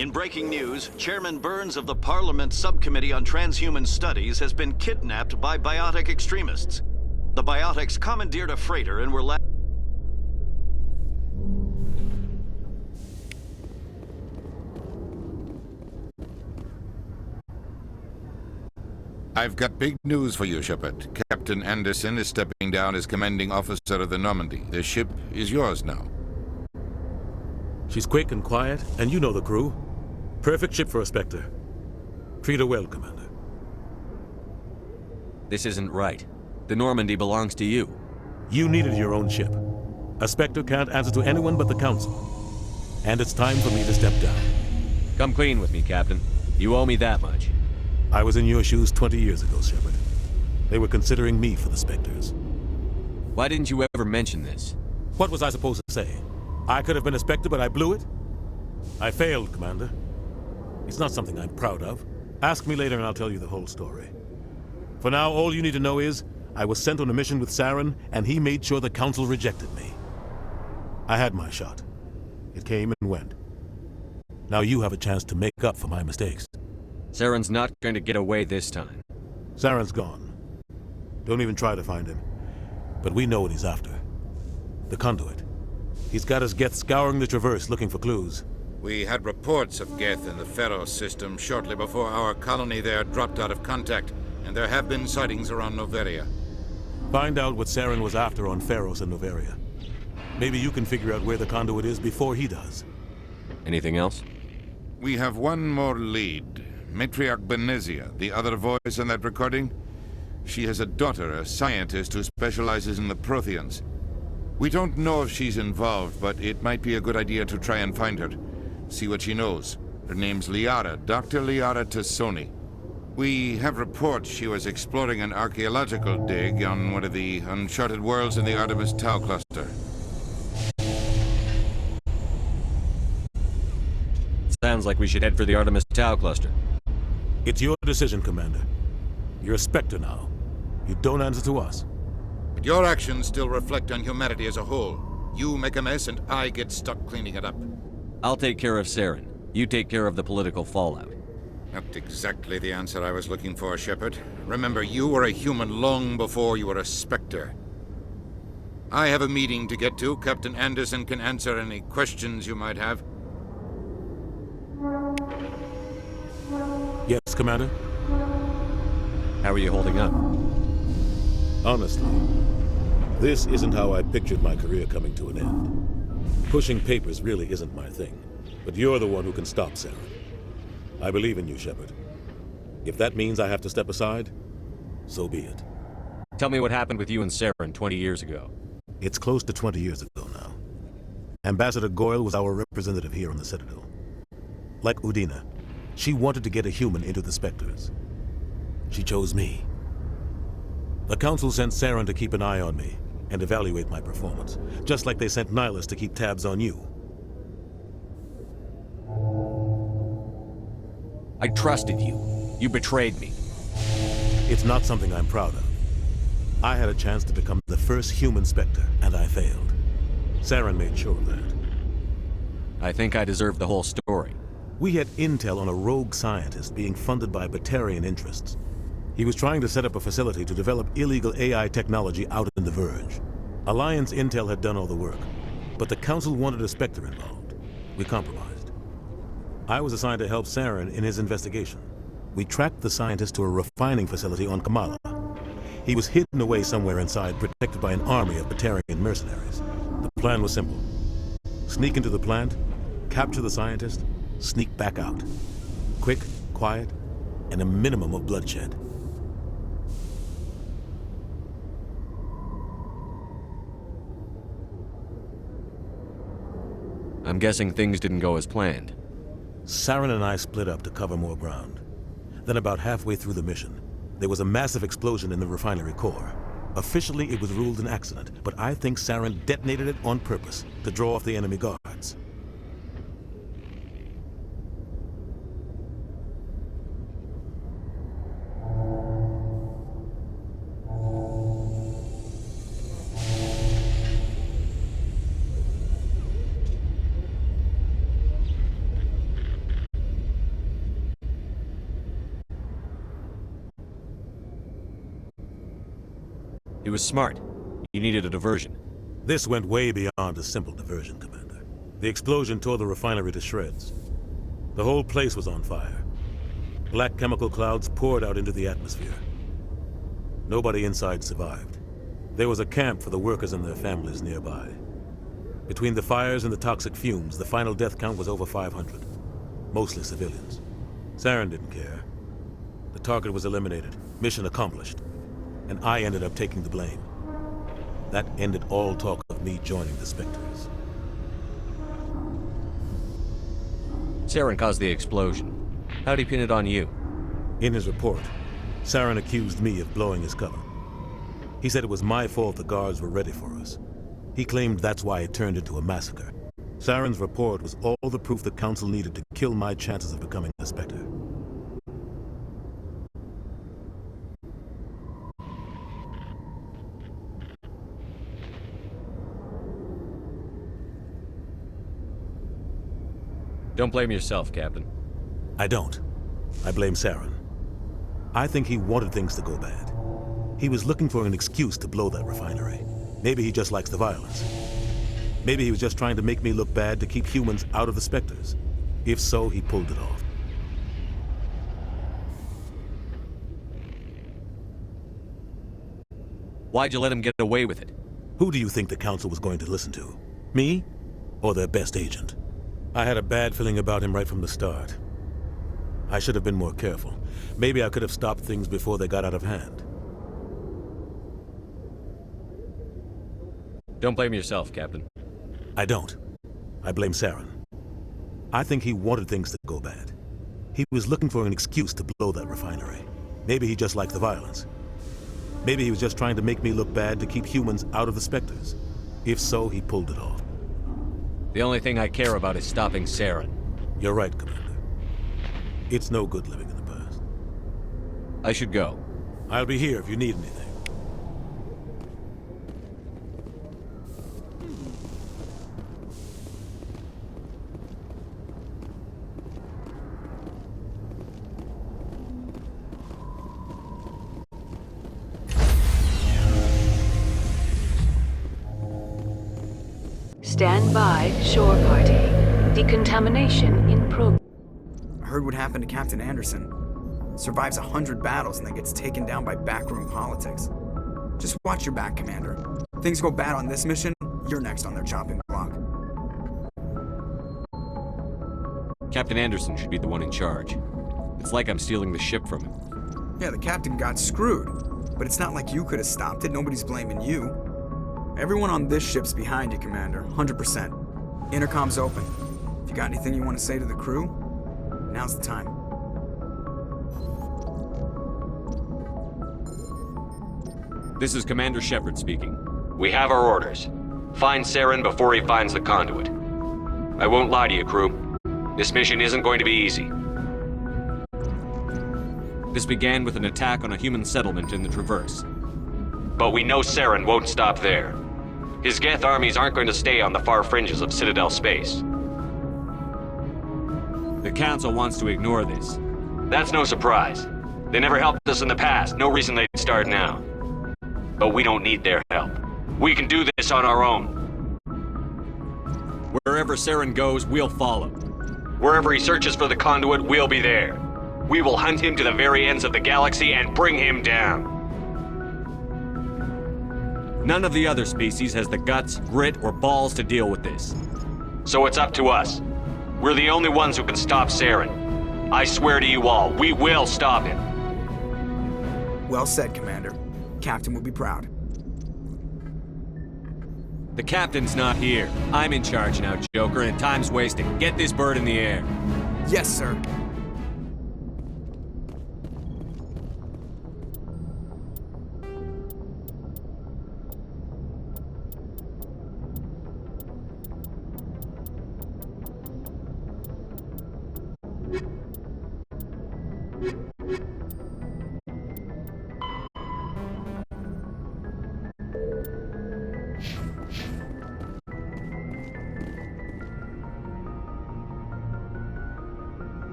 In breaking news, Chairman Burns of the Parliament Subcommittee on Transhuman Studies has been kidnapped by biotic extremists. The biotics commandeered a freighter and were I've got big news for you, Shepard. Captain Anderson is stepping down as commanding officer of the Normandy. The ship is yours now. She's quick and quiet, and you know the crew. Perfect ship for a Spectre. Treat her well, Commander. This isn't right. The Normandy belongs to you. You needed your own ship. A Spectre can't answer to anyone but the Council. And it's time for me to step down. Come clean with me, Captain. You owe me that much. I was in your shoes 20 years ago, Shepard. They were considering me for the Spectres. Why didn't you ever mention this? What was I supposed to say? I could have been a Spectre, but I blew it? I failed, Commander. It's not something I'm proud of. Ask me later and I'll tell you the whole story. For now, all you need to know is, I was sent on a mission with Saren, and he made sure the Council rejected me. I had my shot. It came and went. Now you have a chance to make up for my mistakes. Saren's not going to get away this time. Saren's gone. Don't even try to find him. But we know what he's after. The conduit. He's got his Geth scouring the Traverse looking for clues. We had reports of Geth in the Pharaoh system shortly before our colony there dropped out of contact, and there have been sightings around Noveria. Find out what Saren was after on Pharos and Noveria. Maybe you can figure out where the conduit is before he does. Anything else? We have one more lead. Matriarch Benezia, the other voice in that recording. She has a daughter, a scientist who specializes in the Protheans. We don't know if she's involved, but it might be a good idea to try and find her. See what she knows. Her name's Liara, Dr. Liara Tassoni. We have reports she was exploring an archaeological dig on one of the uncharted worlds in the Artemis Tau cluster. Sounds like we should head for the Artemis Tau cluster. It's your decision, Commander. You're a Spectre now. You don't answer to us. But your actions still reflect on humanity as a whole. You make a mess and I get stuck cleaning it up. I'll take care of Saren. You take care of the political fallout. Not exactly the answer I was looking for, Shepard. Remember, you were a human long before you were a Spectre. I have a meeting to get to. Captain Anderson can answer any questions you might have. Yes, Commander? How are you holding up? Honestly, this isn't how I pictured my career coming to an end. Pushing papers really isn't my thing, but you're the one who can stop Saren. I believe in you, Shepard. If that means I have to step aside, so be it. Tell me what happened with you and Saren 20 years ago. It's close to 20 years ago now. Ambassador Goyle was our representative here on the Citadel. Like Udina, she wanted to get a human into the Spectres. She chose me. The Council sent Saren to keep an eye on me and evaluate my performance, just like they sent Nihilus to keep tabs on you. I trusted you. You betrayed me. It's not something I'm proud of. I had a chance to become the first human Spectre, and I failed. Saren made sure of that. I think I deserve the whole story. We had intel on a rogue scientist being funded by Batarian interests. He was trying to set up a facility to develop illegal AI technology out in the Verge. Alliance intel had done all the work, but the Council wanted a Spectre involved. We compromised. I was assigned to help Saren in his investigation. We tracked the scientist to a refining facility on Kamala. He was hidden away somewhere inside, protected by an army of Batarian mercenaries. The plan was simple. Sneak into the plant, capture the scientist, sneak back out. Quick, quiet, and a minimum of bloodshed. I'm guessing things didn't go as planned. Saren and I split up to cover more ground. Then about halfway through the mission, there was a massive explosion in the refinery core. Officially, it was ruled an accident, but I think Saren detonated it on purpose to draw off the enemy guards. It was smart. You needed a diversion. This went way beyond a simple diversion, Commander. The explosion tore the refinery to shreds. The whole place was on fire. Black chemical clouds poured out into the atmosphere. Nobody inside survived. There was a camp for the workers and their families nearby. Between the fires and the toxic fumes, the final death count was over 500. Mostly civilians. Saren didn't care. The target was eliminated, mission accomplished, and I ended up taking the blame. That ended all talk of me joining the Spectres. Saren caused the explosion. How'd he pin it on you? In his report, Saren accused me of blowing his cover. He said it was my fault the guards were ready for us. He claimed that's why it turned into a massacre. Saren's report was all the proof the Council needed to kill my chances of becoming a Spectre. Don't blame yourself, Captain. I don't. I blame Saren. I think he wanted things to go bad. He was looking for an excuse to blow that refinery. Maybe he just likes the violence. Maybe he was just trying to make me look bad to keep humans out of the Spectres. If so, he pulled it off. Why'd you let him get away with it? Who do you think the Council was going to listen to? Me? Or their best agent? I had a bad feeling about him right from the start. I should have been more careful. Maybe I could have stopped things before they got out of hand. Don't blame yourself, Captain. I don't. I blame Saren. I think he wanted things to go bad. He was looking for an excuse to blow that refinery. Maybe he just liked the violence. Maybe he was just trying to make me look bad to keep humans out of the Spectres. If so, he pulled it off. The only thing I care about is stopping Saren. You're right, Commander. It's no good living in the past. I should go. I'll be here if you need anything. Stand by, shore party. Decontamination in progress. I heard what happened to Captain Anderson. Survives 100 battles and then gets taken down by backroom politics. Just watch your back, Commander. Things go bad on this mission, you're next on their chopping block. Captain Anderson should be the one in charge. It's like I'm stealing the ship from him. Yeah, the captain got screwed. But it's not like you could have stopped it. Nobody's blaming you. Everyone on this ship's behind you, Commander. 100%. Intercom's open. If you got anything you want to say to the crew, now's the time. This is Commander Shepard speaking. We have our orders. Find Saren before he finds the conduit. I won't lie to you, crew. This mission isn't going to be easy. This began with an attack on a human settlement in the Traverse. But we know Saren won't stop there. His Geth armies aren't going to stay on the far fringes of Citadel space. The Council wants to ignore this. That's no surprise. They never helped us in the past, no reason they'd start now. But we don't need their help. We can do this on our own. Wherever Saren goes, we'll follow. Wherever he searches for the conduit, we'll be there. We will hunt him to the very ends of the galaxy and bring him down. None of the other species has the guts, grit, or balls to deal with this. So it's up to us. We're the only ones who can stop Saren. I swear to you all, we will stop him. Well said, Commander. Captain will be proud. The captain's not here. I'm in charge now, Joker, and time's wasting. Get this bird in the air. Yes, sir.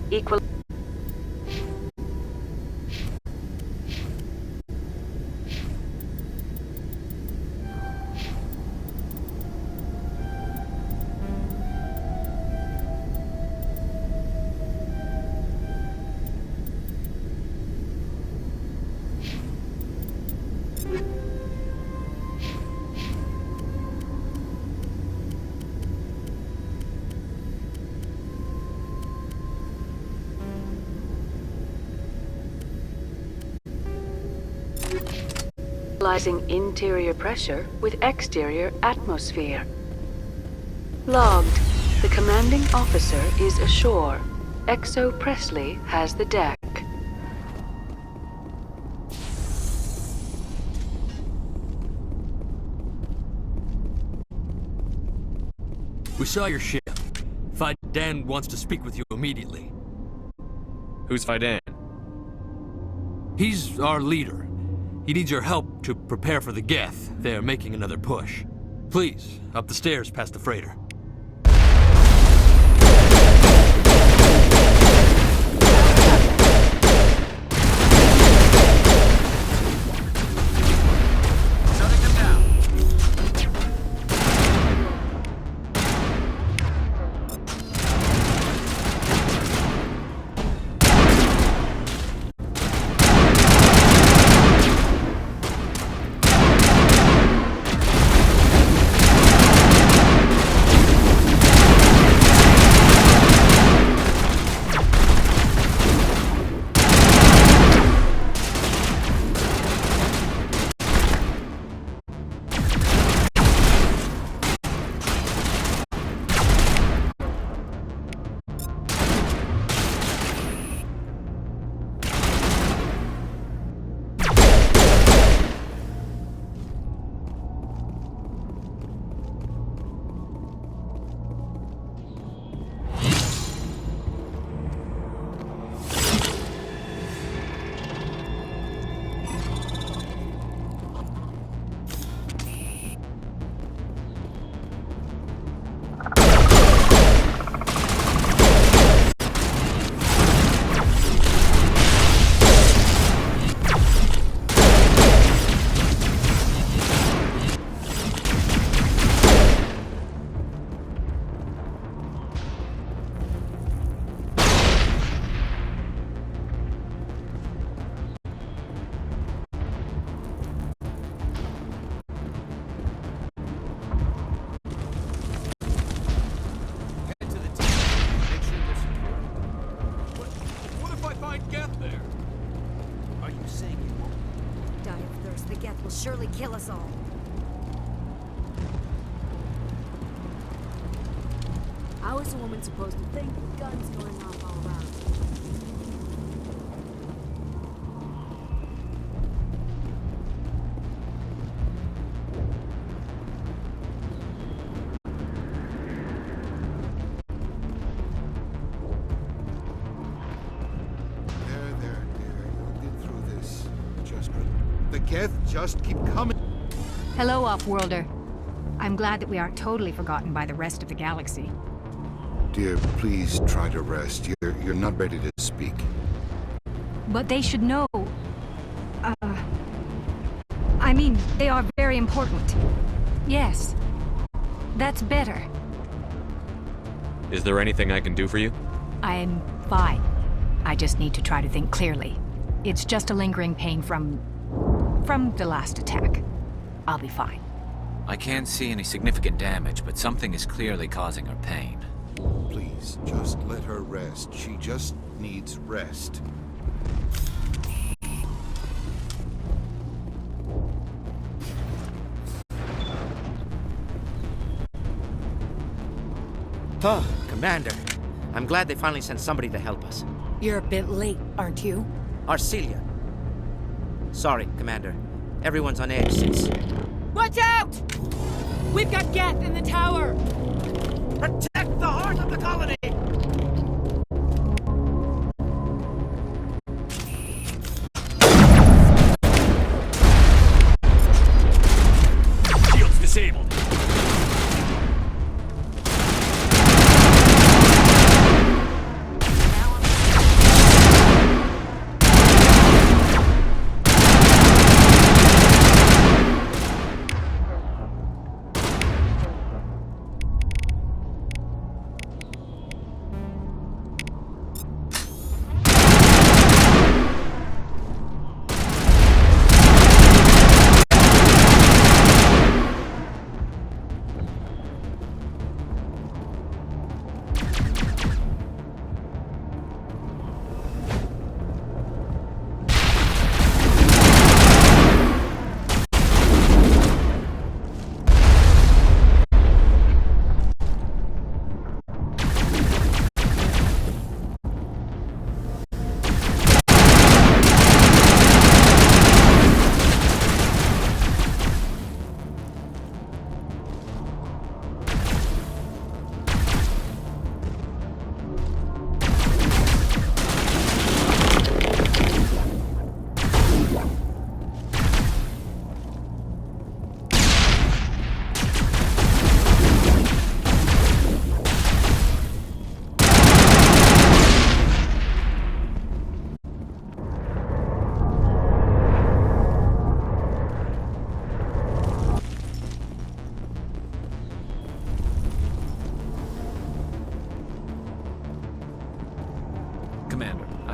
Equal. Equalizing interior pressure with exterior atmosphere. Logged. The commanding officer is ashore. Exo Presley has the deck. We saw your ship. Fidan wants to speak with you immediately. Who's Fidan? He's our leader. He needs your help to prepare for the Geth. They're making another push. Please, up the stairs past the freighter. Will surely kill us all. How is a woman supposed to think with guns going off all around? There, dear. You'll get through this. The Geth just keep coming. Hello, Off-Worlder. I'm glad that we aren't totally forgotten by the rest of the galaxy. Dear, please try to rest. You're not ready to speak. But they should know... I mean, they are very important. Yes. That's better. Is there anything I can do for you? I'm fine. I just need to try to think clearly. It's just a lingering pain from the last attack. I'll be fine. I can't see any significant damage, but something is clearly causing her pain. Please, just let her rest. She just needs rest. Oh, Commander. I'm glad they finally sent somebody to help us. You're a bit late, aren't you? Arcelia. Sorry, Commander. Everyone's on edge since... Watch out! We've got Geth in the tower! Protect the heart of the colony!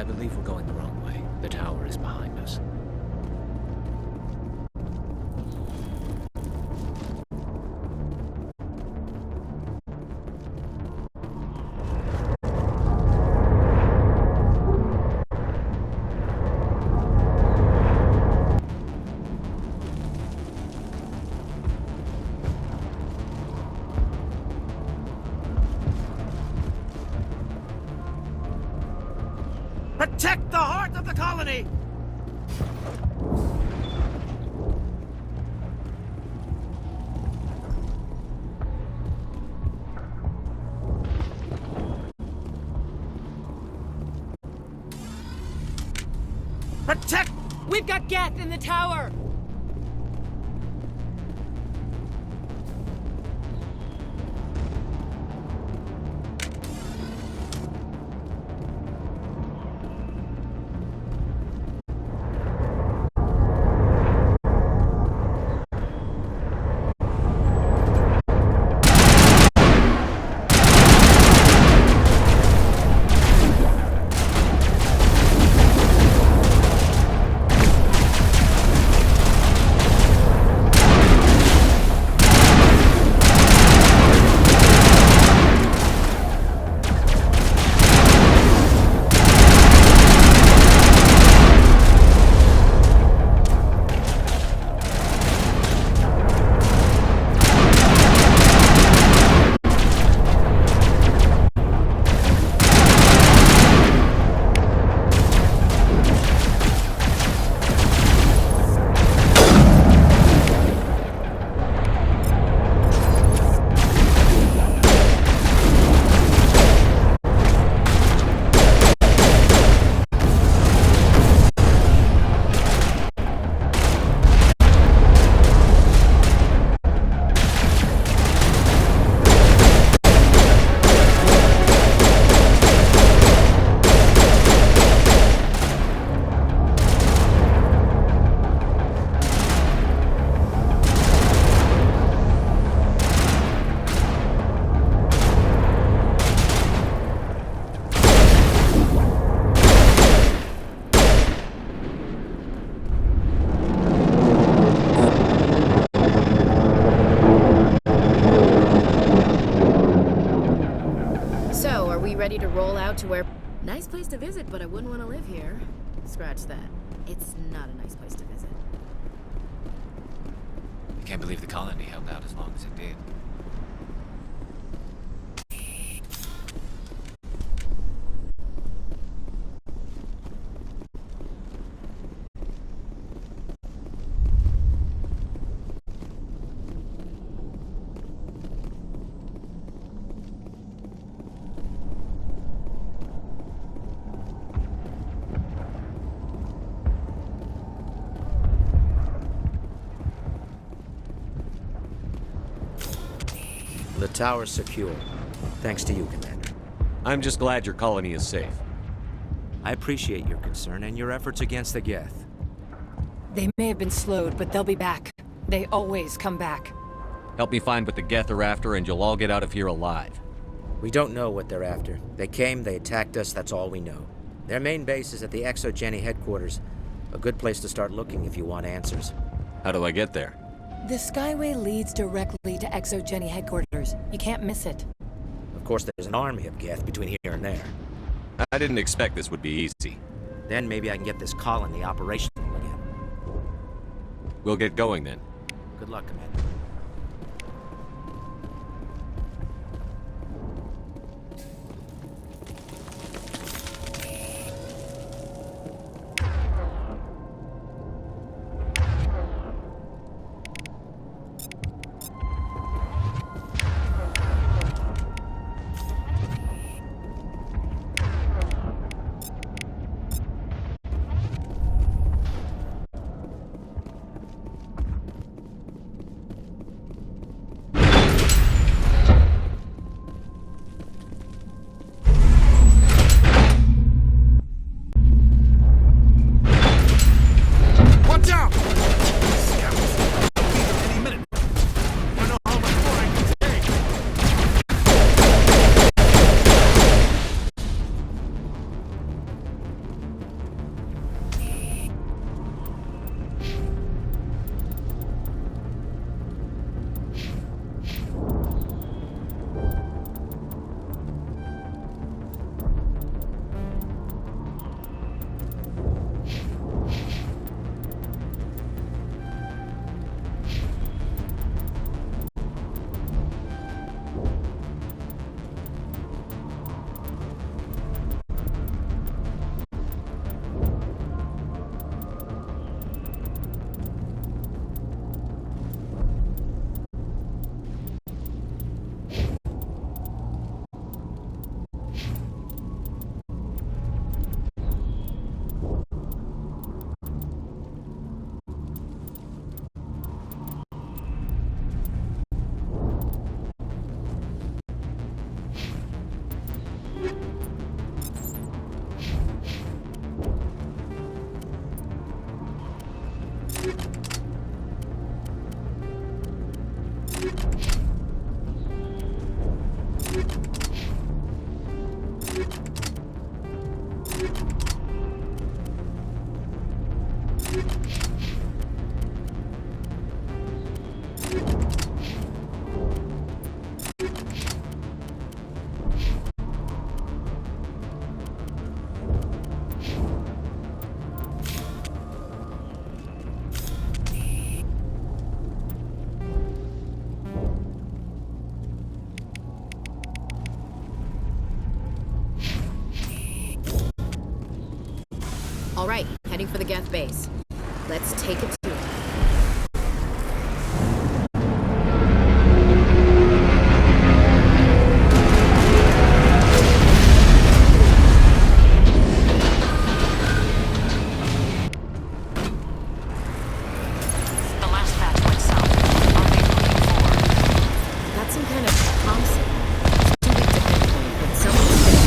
I believe we're going the wrong way. The tower is behind us. Protect the heart of the colony! Protect! We've got Geth in the tower! Ready to roll out to where... Nice place to visit, but I wouldn't want to live here. Scratch that. It's not a nice place to visit. I can't believe the colony held out as long as it did. The tower's secure. Thanks to you, Commander. I'm just glad your colony is safe. I appreciate your concern and your efforts against the Geth. They may have been slowed, but they'll be back. They always come back. Help me find what the Geth are after, and you'll all get out of here alive. We don't know what they're after. They came, they attacked us, that's all we know. Their main base is at the ExoGeni headquarters. A good place to start looking if you want answers. How do I get there? The Skyway leads directly to ExoGeni headquarters. You can't miss it. Of course, there's an army of Geth between here and there. I didn't expect this would be easy. Then maybe I can get this colony operational again. We'll get going then. Good luck, Commander. All right, heading for the Geth base. Let's take it to it. The last batch went south. Are they looking for? Got some kind of comm signal. It's too weak to pinpoint, but someone's been.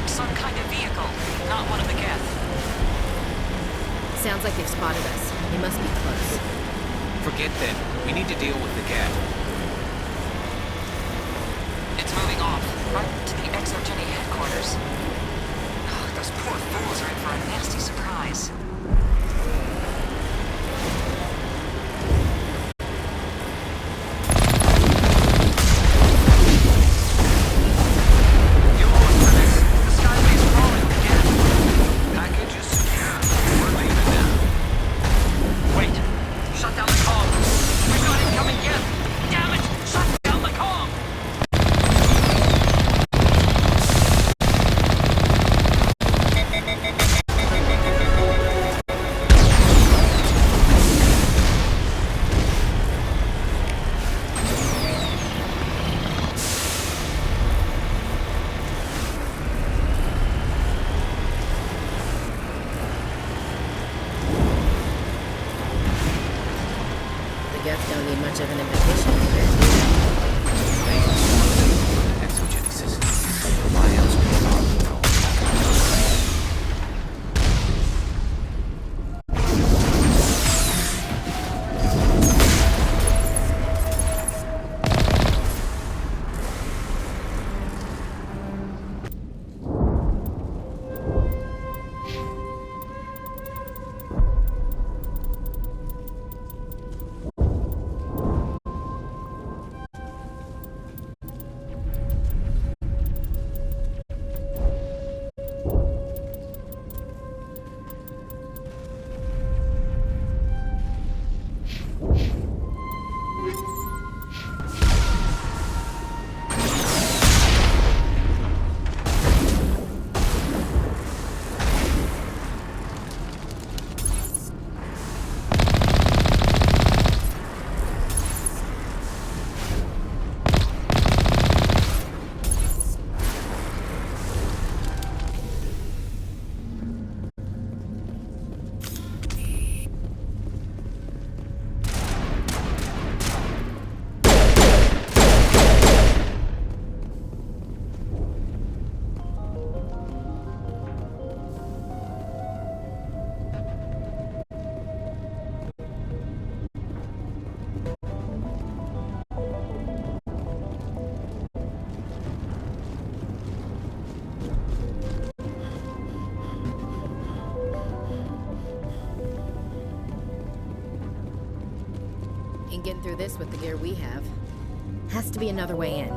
Some kind of vehicle, not one of the Geth. Sounds like they've spotted us. They must be close. Forget them. We need to deal with the Geth. It's moving off, right to the ExoGeni headquarters. Oh, those poor fools are in for a nasty surprise. The Geth don't need much of an invitation here. Exogenic system. Why else would they not know? Ain't getting through this with the gear we have. Has to be another way in.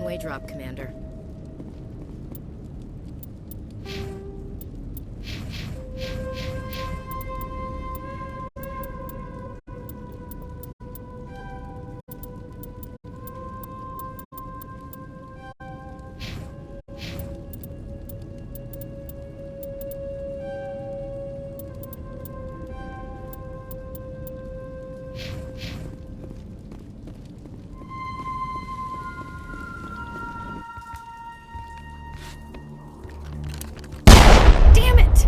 one-way drop, Commander. Damn it!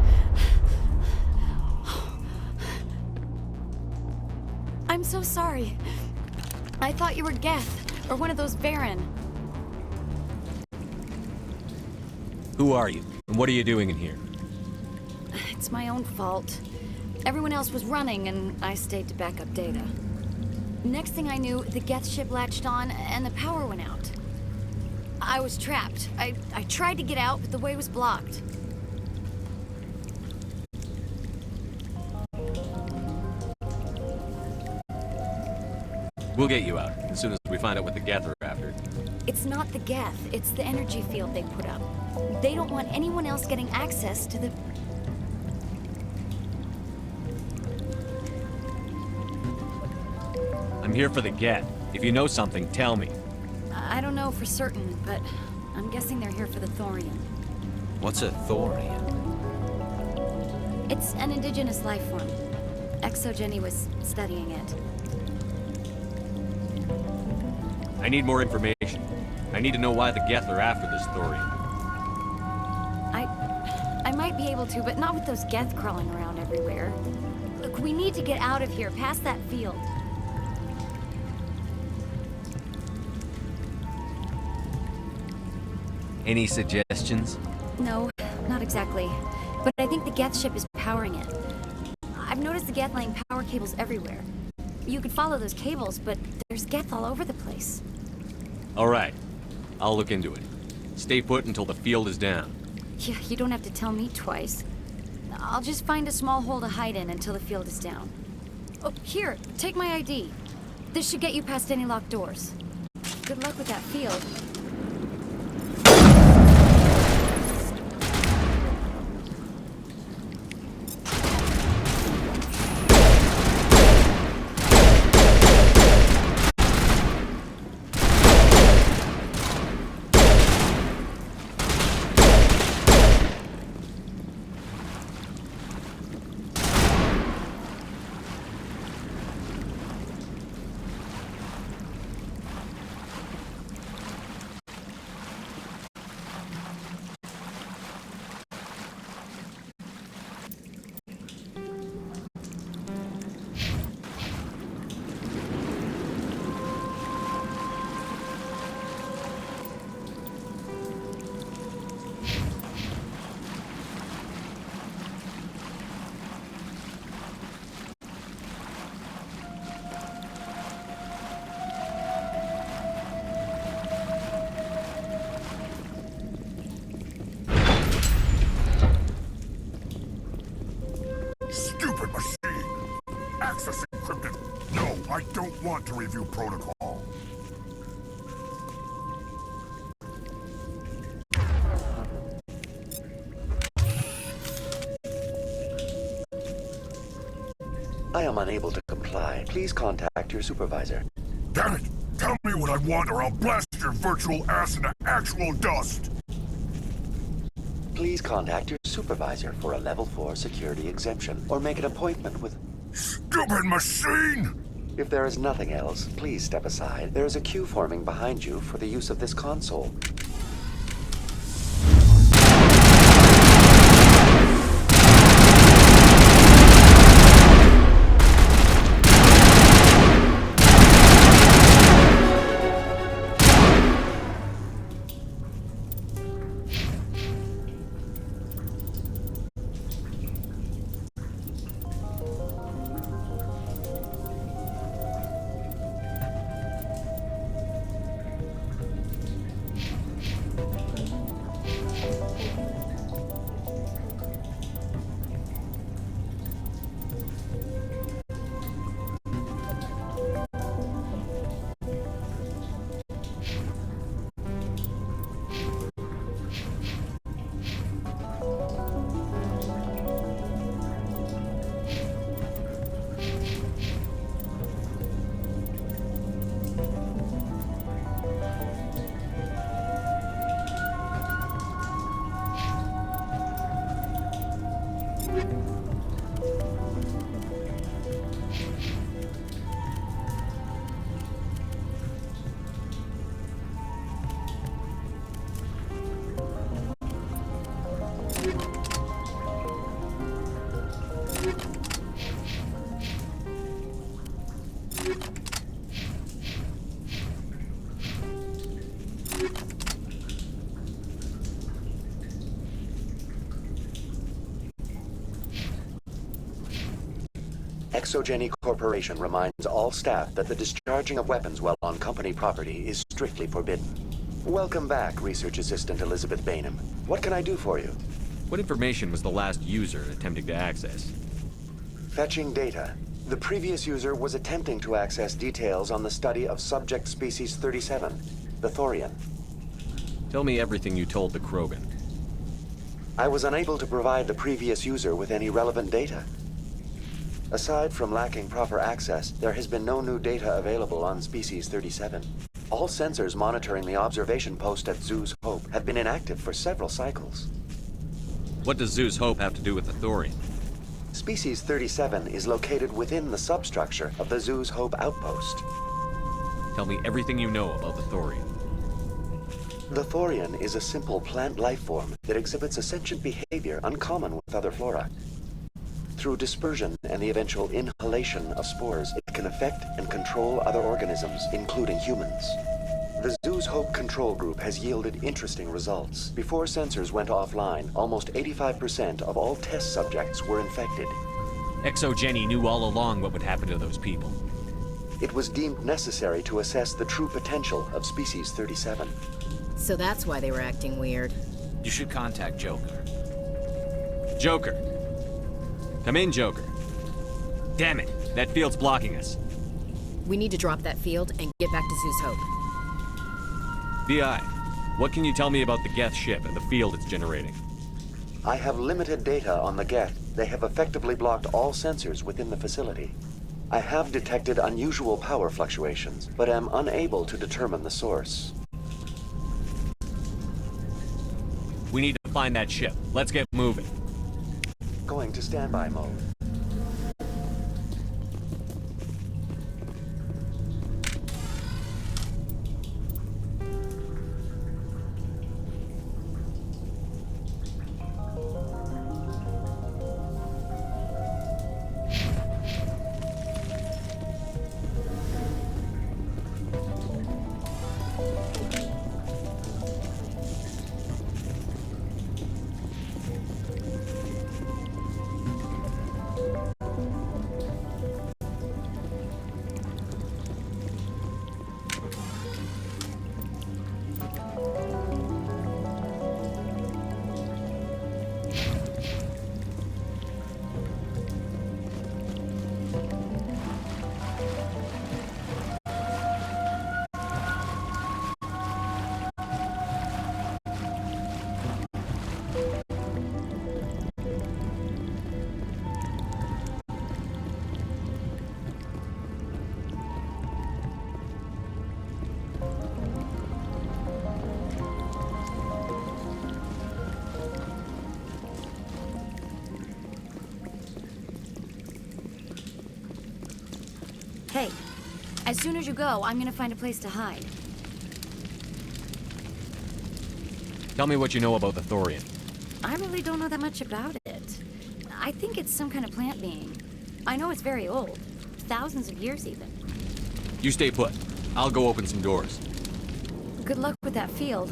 I'm so sorry. I thought you were Geth, or one of those Varen. Who are you? And what are you doing in here? It's my own fault. Everyone else was running, and I stayed to back up data. Next thing I knew, the Geth ship latched on, and the power went out. I was trapped. I tried to get out, but the way was blocked. We'll get you out, as soon as we find out what the Geth are after. It's not the Geth, it's the energy field they put up. They don't want anyone else getting access to the... I'm here for the Geth. If you know something, tell me. I don't know for certain, but I'm guessing they're here for the Thorian. What's a Thorian? It's an indigenous life form. ExoGenny was studying it. I need more information. I need to know why the Geth are after this Thorian. I might be able to, but not with those Geth crawling around everywhere. Look, we need to get out of here, past that field. Any suggestions? No, not exactly. But I think the Geth ship is powering it. I've noticed the Geth laying power cables everywhere. You could follow those cables, but there's Geth all over the place. All right. I'll look into it. Stay put until the field is down. Yeah, you don't have to tell me twice. I'll just find a small hole to hide in until the field is down. Oh, here, take my ID. This should get you past any locked doors. Good luck with that field. Stupid machine! Access encrypted. No, I don't want to review protocol. I am unable to comply. Please contact your supervisor. Damn it! Tell me what I want or I'll blast your virtual ass into actual dust! Please contact your supervisor for a level 4 security exemption, or make an appointment with... Stupid machine! If there is nothing else, please step aside. There is a queue forming behind you for the use of this console. Exogeny Corporation reminds all staff that the discharging of weapons while on company property is strictly forbidden. Welcome back, Research Assistant Elizabeth Bainham. What can I do for you? What information was the last user attempting to access? Fetching data. The previous user was attempting to access details on the study of subject species 37, the Thorian. Tell me everything you told the Krogan. I was unable to provide the previous user with any relevant data. Aside from lacking proper access, there has been no new data available on Species 37. All sensors monitoring the observation post at Zeus Hope have been inactive for several cycles. What does Zeus Hope have to do with the Thorian? Species 37 is located within the substructure of the Zeus Hope outpost. Tell me everything you know about the Thorian. The Thorian is a simple plant life form that exhibits a sentient behavior uncommon with other flora. Through dispersion and the eventual inhalation of spores, it can affect and control other organisms, including humans. The Zeus Hope control group has yielded interesting results. Before sensors went offline, almost 85% of all test subjects were infected. Exogeny knew all along what would happen to those people. It was deemed necessary to assess the true potential of Species 37. So that's why they were acting weird. You should contact Joker. Joker! Come in, Joker. Damn it, that field's blocking us. We need to drop that field and get back to Zeus Hope. BI, what can you tell me about the Geth ship and the field it's generating? I have limited data on the Geth. They have effectively blocked all sensors within the facility. I have detected unusual power fluctuations, but am unable to determine the source. We need to find that ship. Let's get moving. Going to standby mode. Hey, as soon as you go, I'm gonna find a place to hide. Tell me what you know about the Thorian. I really don't know that much about it. I think it's some kind of plant being. I know it's very old. Thousands of years, even. You stay put. I'll go open some doors. Good luck with that field.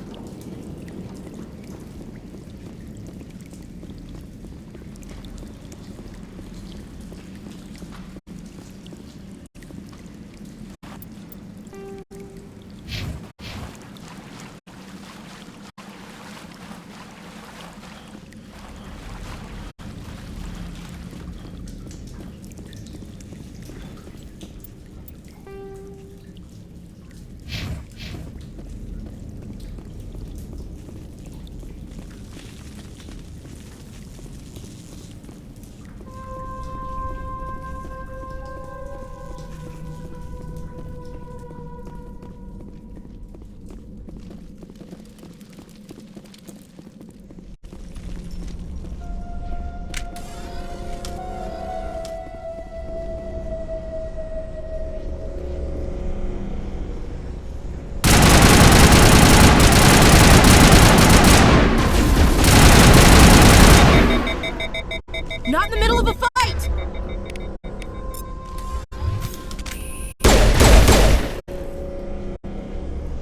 Not in the middle of a fight!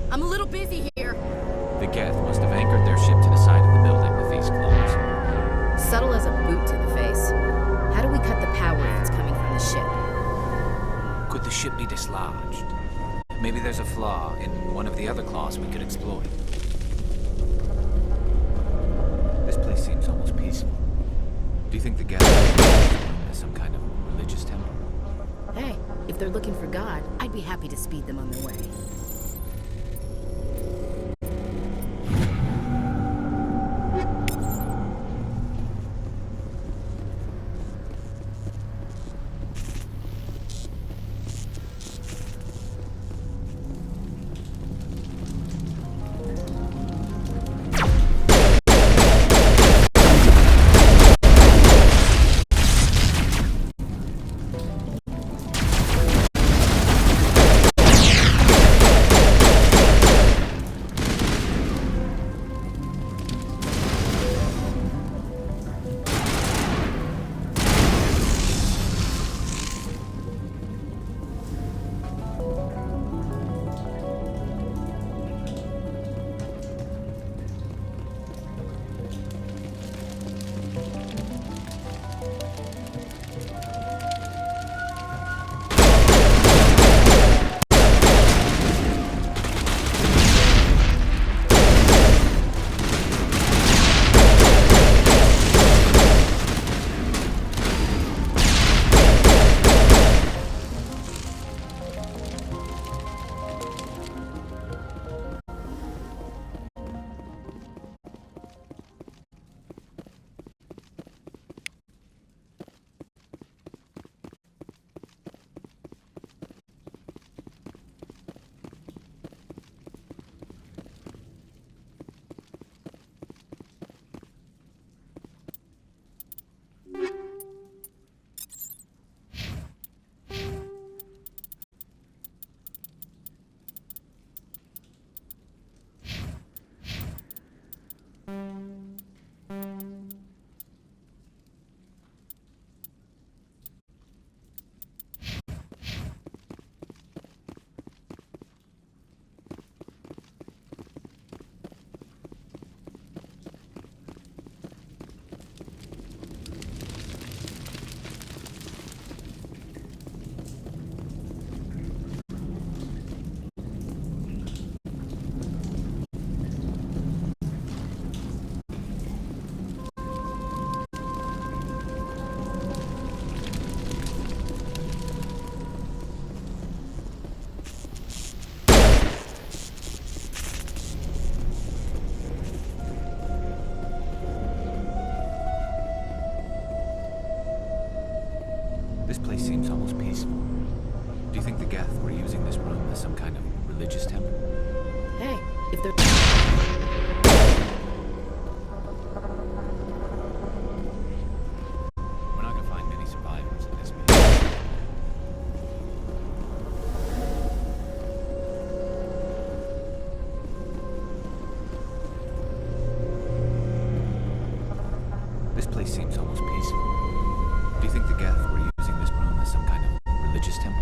I'm a little busy here. The Geth must have anchored their ship to the side of the building with these claws. Subtle as a boot to the face. How do we cut the power if it's coming from the ship? Could the ship be dislodged? Maybe there's a flaw in one of the other claws we could exploit. This place seems almost peaceful. Do you think the Geth is some kind of religious temple? Hey, if they're looking for God, I'd be happy to speed them on their way. This place seems almost peaceful. Do you think the Geth were using this room as some kind of religious temple? Hey, if they're... We're not gonna find many survivors in this meeting. This place seems almost peaceful. Do you think the Geth were using this room as some kind of religious temple?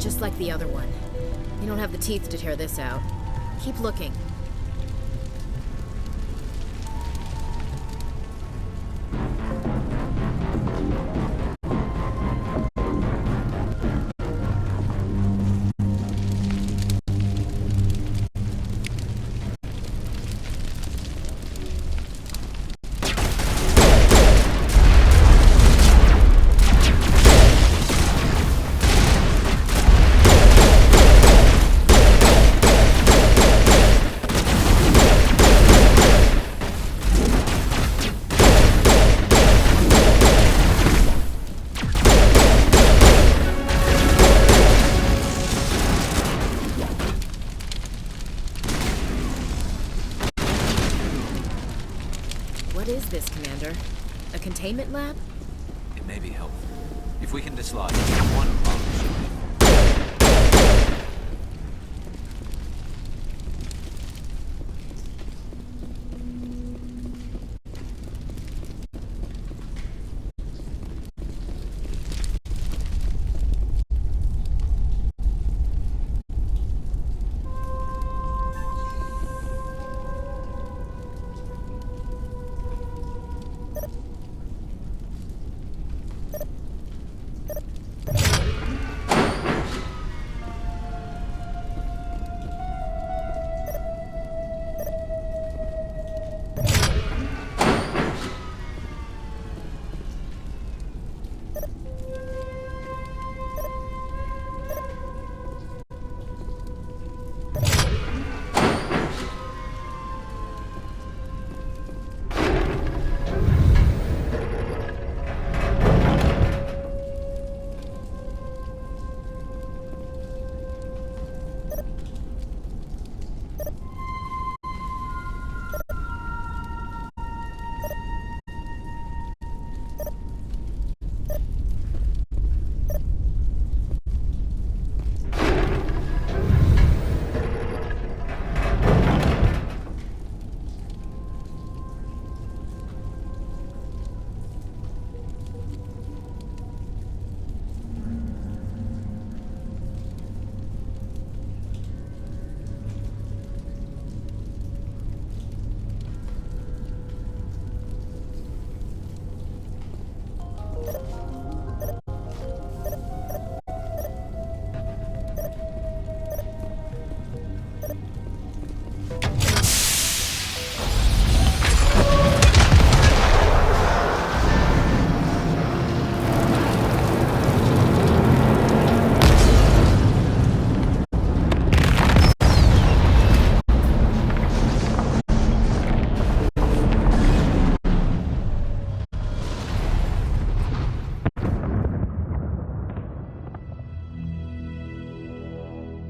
Just like the other one. You don't have the teeth to tear this out. Keep looking. What is this, Commander? A containment lab? It may be helpful. If we can dislodge one problem,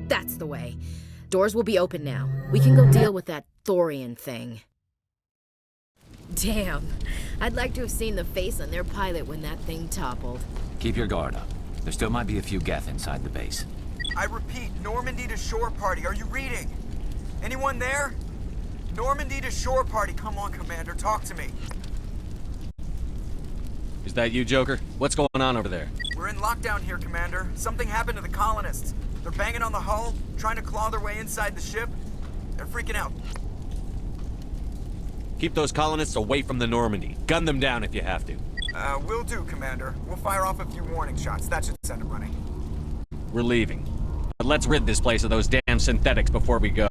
That's the way. Doors will be open now. We can go deal with that Thorian thing. Damn. I'd like to have seen the face on their pilot when that thing toppled. keep your guard up. There still might be a few Geth inside the base. I repeat, Normandy to shore party. Are you reading? Anyone there? Normandy to shore party. Come on, Commander. Talk to me. Is that you, Joker? What's going on over there? We're in lockdown here, Commander. Something happened to the colonists. They're banging on the hull, trying to claw their way inside the ship. They're freaking out. Keep those colonists away from the Normandy. Gun them down if you have to. Will do, Commander. We'll fire off a few warning shots. That should send them running. We're leaving. But let's rid this place of those damn synthetics before we go.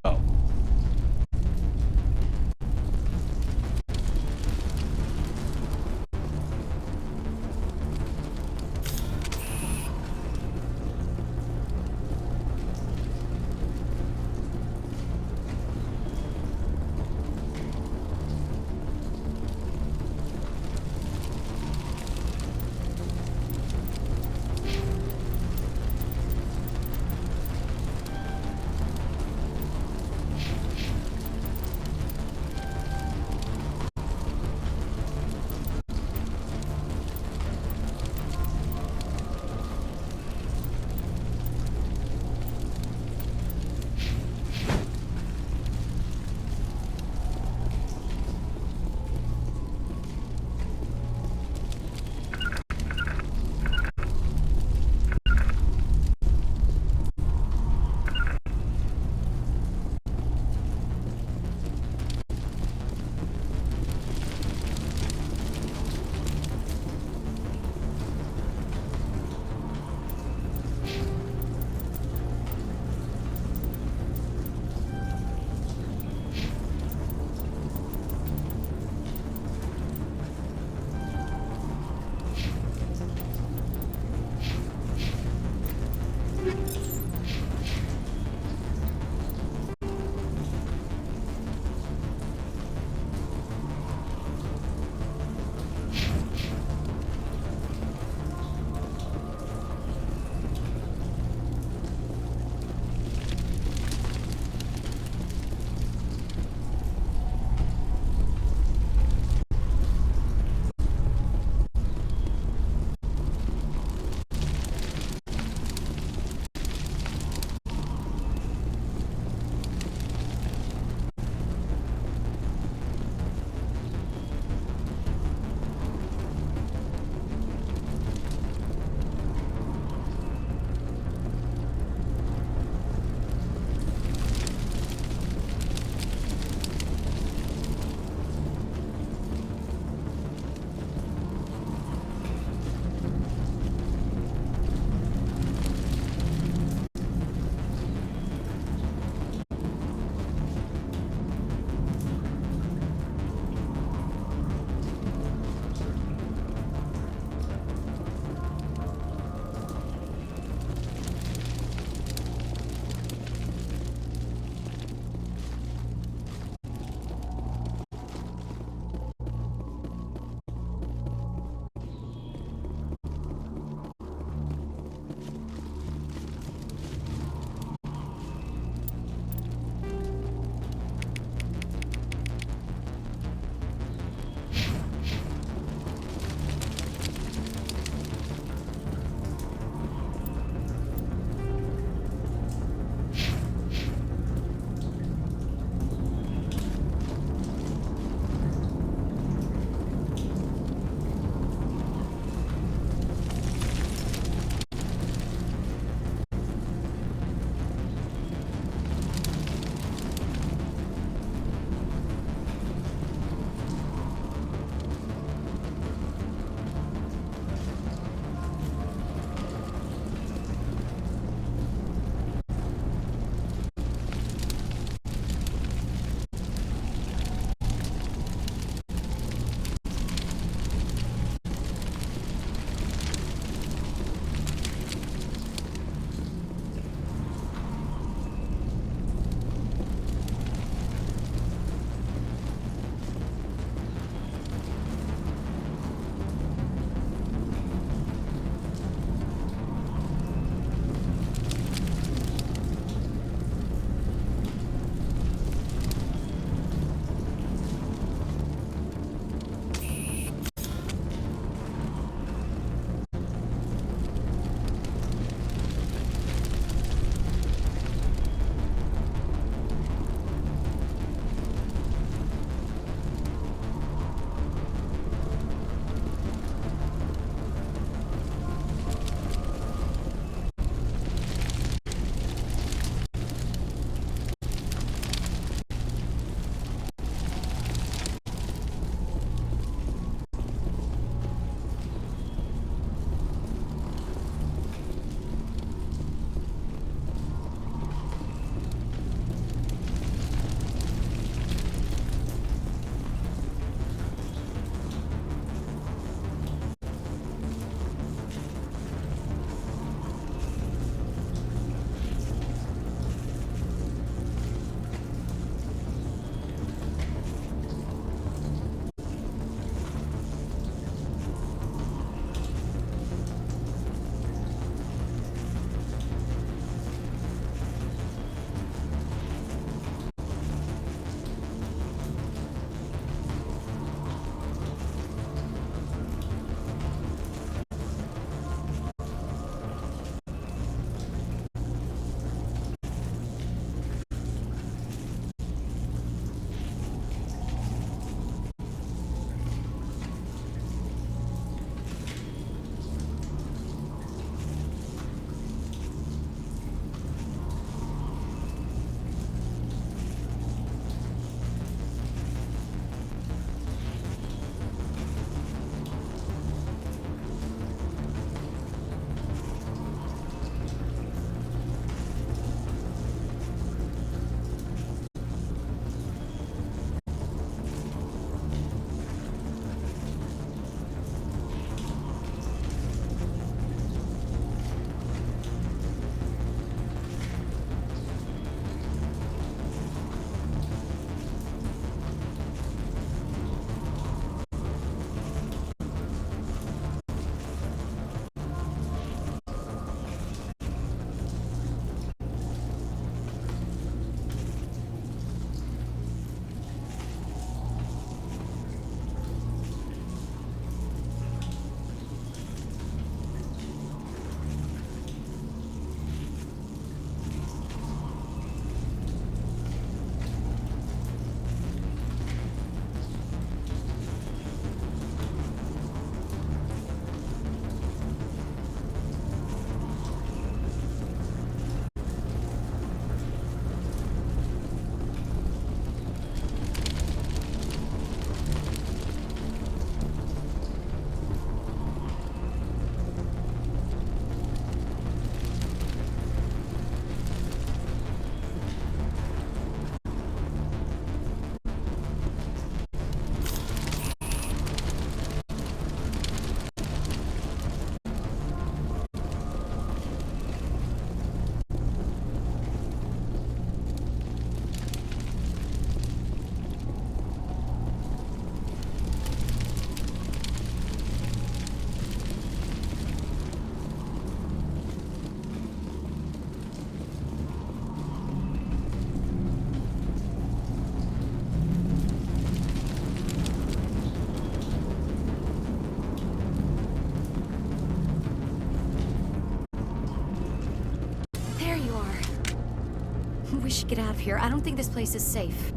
should get out of here. I don't think this place is safe.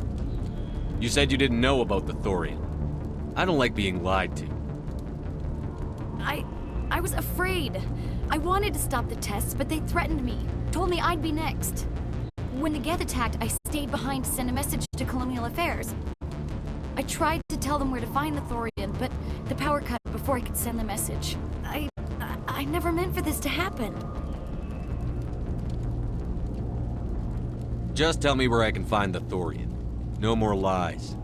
You said you didn't know about the Thorian. I don't like being lied to. I was afraid. I wanted to stop the tests, but they threatened me. Told me I'd be next. When the Geth attacked, I stayed behind to send a message to Colonial Affairs. I tried to tell them where to find the Thorian, but the power cut before I could send the message. I never meant for this to happen. Just tell me where I can find the Thorian. No more lies.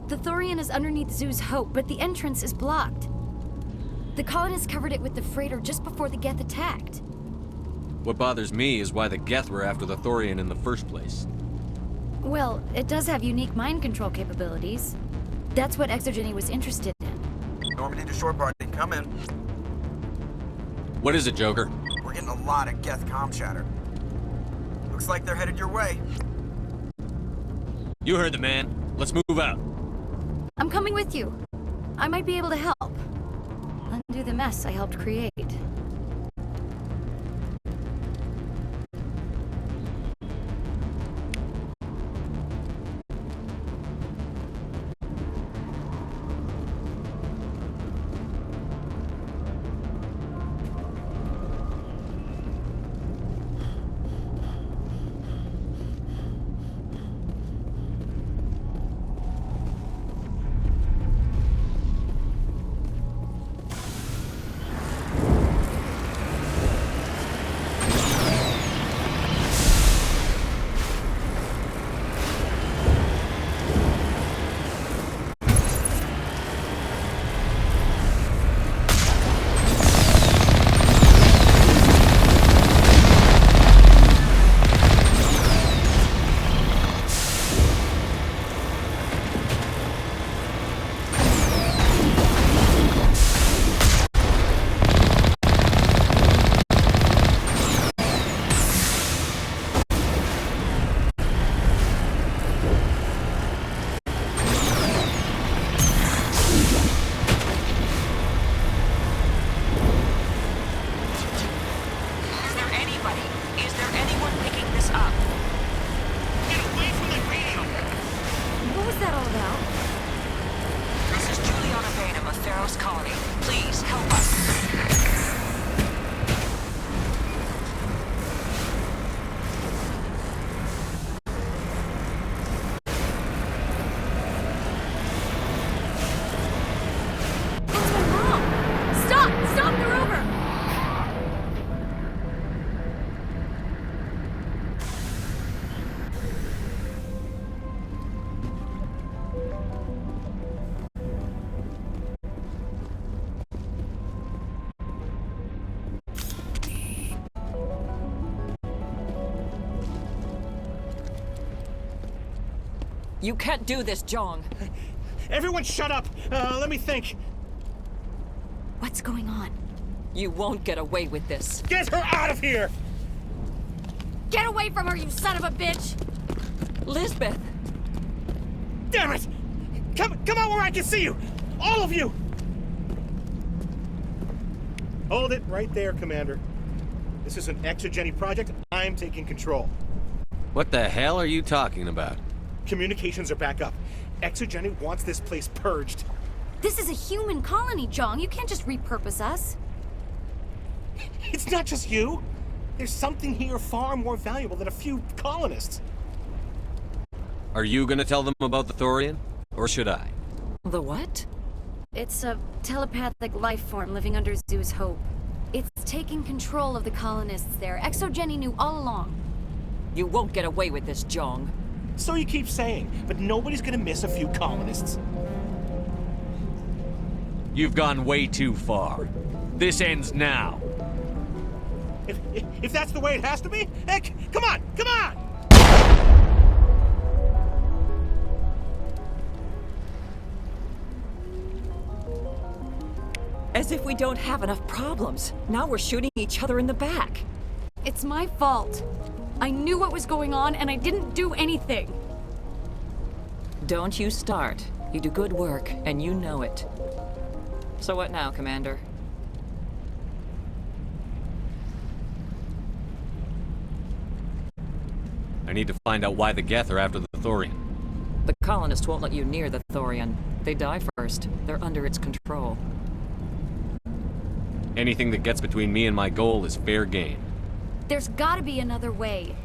The Thorian is underneath Zoo's Hope, but the entrance is blocked. The colonists covered it with the freighter just before the Geth attacked. What bothers me is why the Geth were after the Thorian in the first place. Well, it does have unique mind control capabilities. That's what Exogeny was interested in. Normandy to shore party, come in. What is it, Joker? We're getting a lot of Geth comm chatter. Looks like they're headed your way. You heard the man. Let's move out. I'm coming with you. I might be able to help. Undo the mess I helped create. You can't do this, Jong. Everyone shut up! Let me think. What's going on? You won't get away with this. Get her out of here! Get away from her, you son of a bitch! Lisbeth! Damn it! Come out where I can see you! All of you! Hold it right there, Commander. This is an Exogeny project. I'm taking control. What the hell are you talking about? Communications are back up. Exogeny wants this place purged. This is a human colony, Jong. You can't just repurpose us. It's not just you. There's something here far more valuable than a few colonists. Are you gonna tell them about the Thorian? Or should I? The what? It's a telepathic life form living under Zoo's Hope. It's taking control of the colonists there. Exogeny knew all along. You won't get away with this, Jong. So you keep saying, but nobody's gonna miss a few colonists. You've gone way too far. This ends now. If that's the way it has to be, heck, come on! As if we don't have enough problems. Now we're shooting each other in the back. It's my fault. I knew what was going on, and I didn't do anything. Don't you start. You do good work, and you know it. So what now, Commander? I need to find out why the Geth are after the Thorian. The colonists won't let you near the Thorian. They die first. They're under its control. Anything that gets between me and my goal is fair game. There's gotta be another way.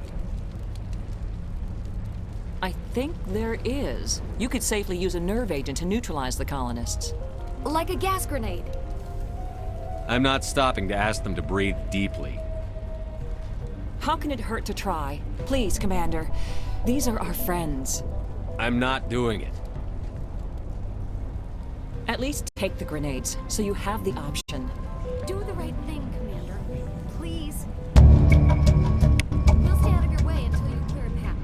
I think there is. You could safely use a nerve agent to neutralize the colonists. Like a gas grenade. I'm not stopping to ask them to breathe deeply. How can it hurt to try? Please, Commander. These are our friends. I'm not doing it. At least take the grenades, so you have the option. Do the right thing, Commander. Please. We'll stay out of your way until you clear a path.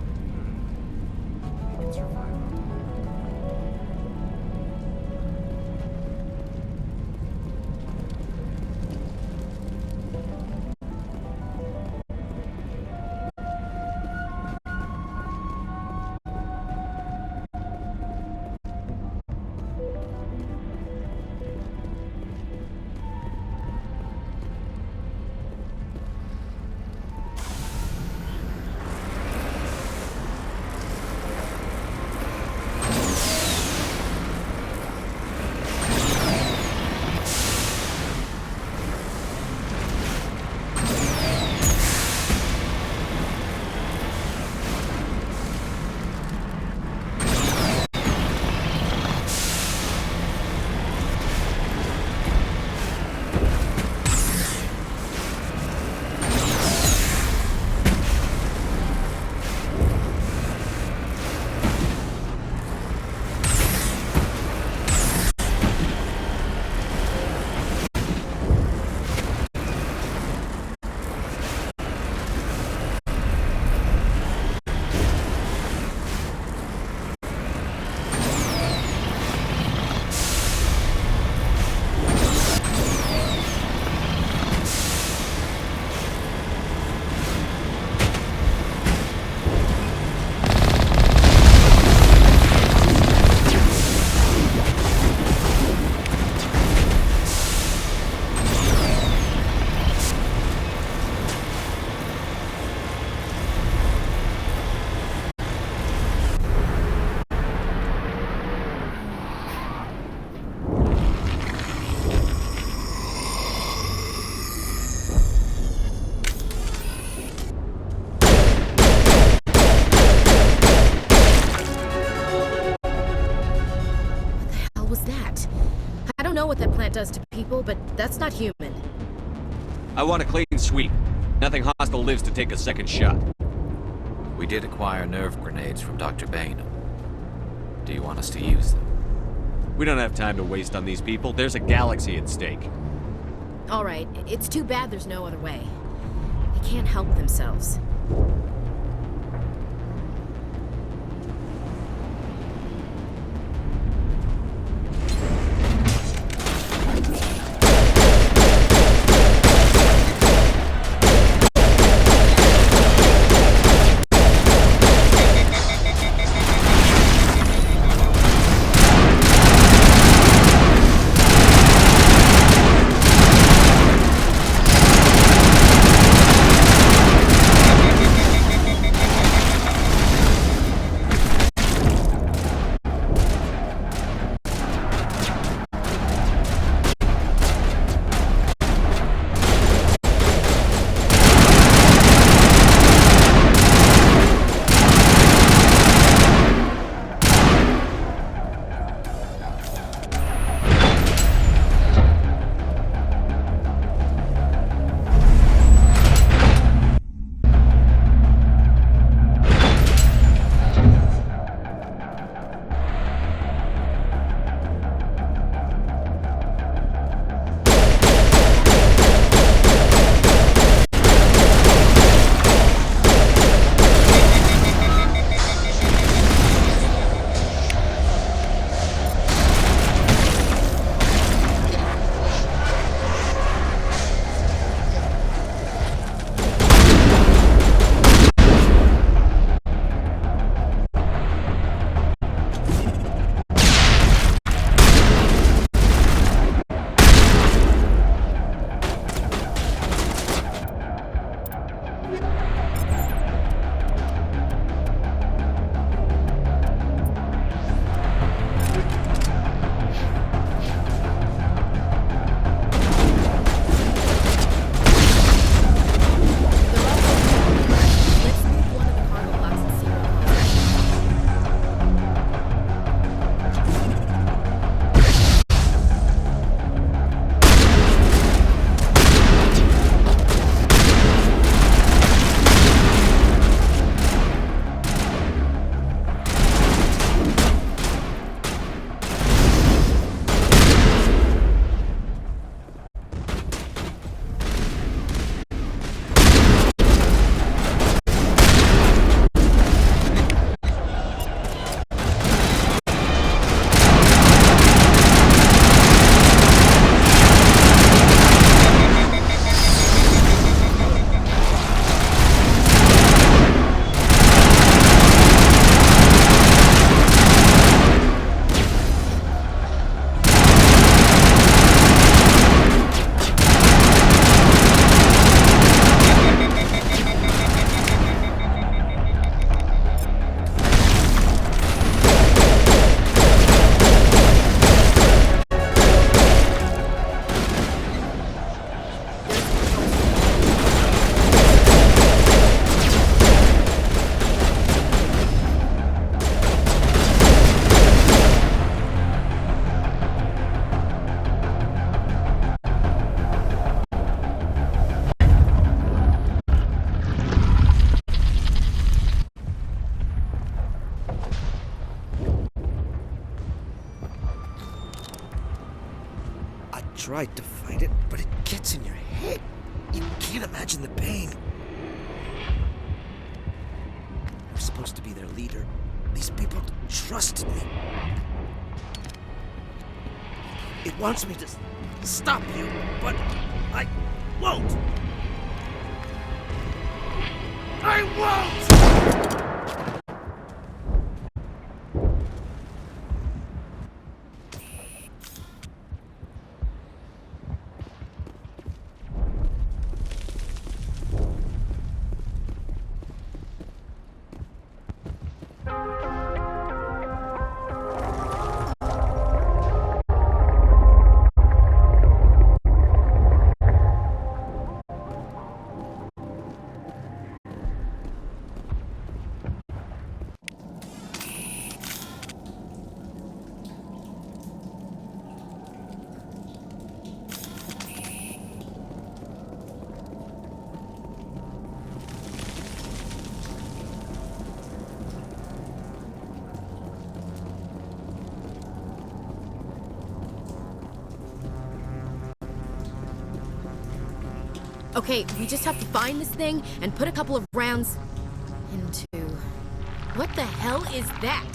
What that plant does to people, but that's not human. I want a clean sweep. Nothing hostile lives to take a second shot. We did acquire nerve grenades from Dr. Bainham. Do you want us to use them? We don't have time to waste on these people. There's a galaxy at stake. All right, it's too bad there's no other way. They can't help themselves. tried to fight it, but it gets in your head. You can't imagine the pain. I'm supposed to be their leader. These people trusted me. It wants me to stop you, but I won't. I won't! Okay, we just have to find this thing and put a couple of rounds into... What the hell is that?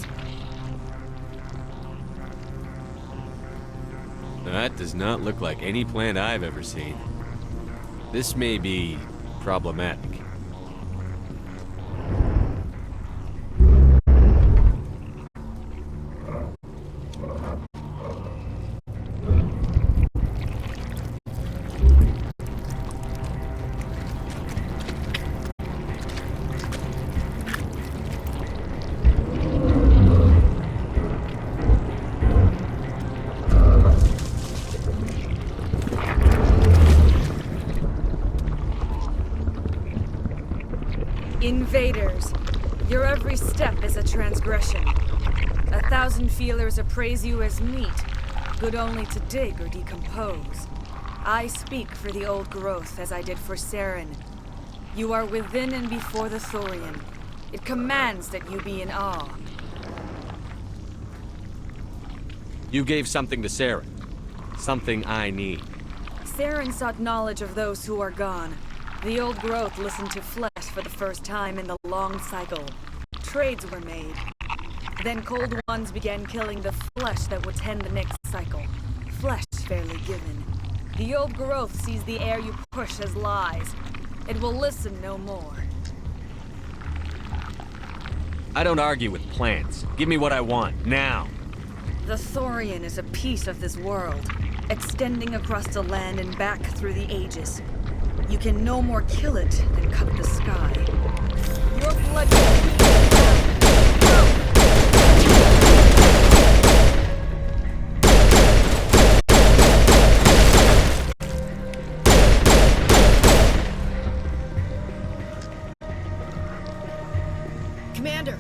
That does not look like any plant I've ever seen. This may be problematic. Invaders, your every step is a transgression. 1,000 feelers appraise you as meat, good only to dig or decompose. I speak for the old growth as I did for Saren. You are within and before the Thorian. It commands that you be in awe. You gave something to Saren. Something I need. Saren sought knowledge of those who are gone. The old growth listened to flesh for the first time in the long cycle. Trades were made. Then cold ones began killing the flesh that would tend the next cycle. Flesh fairly given. The old growth sees the air you push as lies. It will listen no more. I don't argue with plants. Give me what I want, now. The Thorian is a piece of this world, extending across the land and back through the ages. You can no more kill it than cut the sky. Your blood Commander!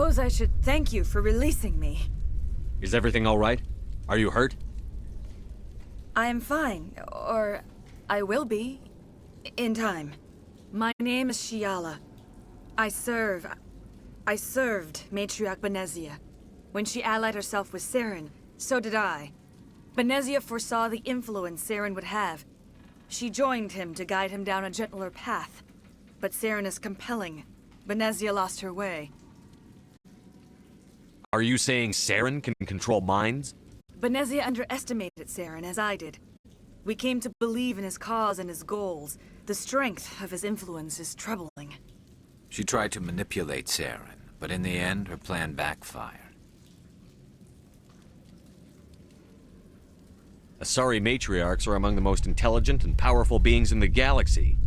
suppose I should thank you for releasing me. Is everything all right? Are you hurt? I am fine, or I will be, in time. My name is Shiala. I served Matriarch Benezia. When she allied herself with Saren, so did I. Benezia foresaw the influence Saren would have. She joined him to guide him down a gentler path. But Saren is compelling. Benezia lost her way. Are you saying Saren can control minds? Benezia underestimated Saren, as I did. We came to believe in his cause and his goals. The strength of his influence is troubling. She tried to manipulate Saren, but in the end, her plan backfired. Asari matriarchs are among the most intelligent and powerful beings in the galaxy.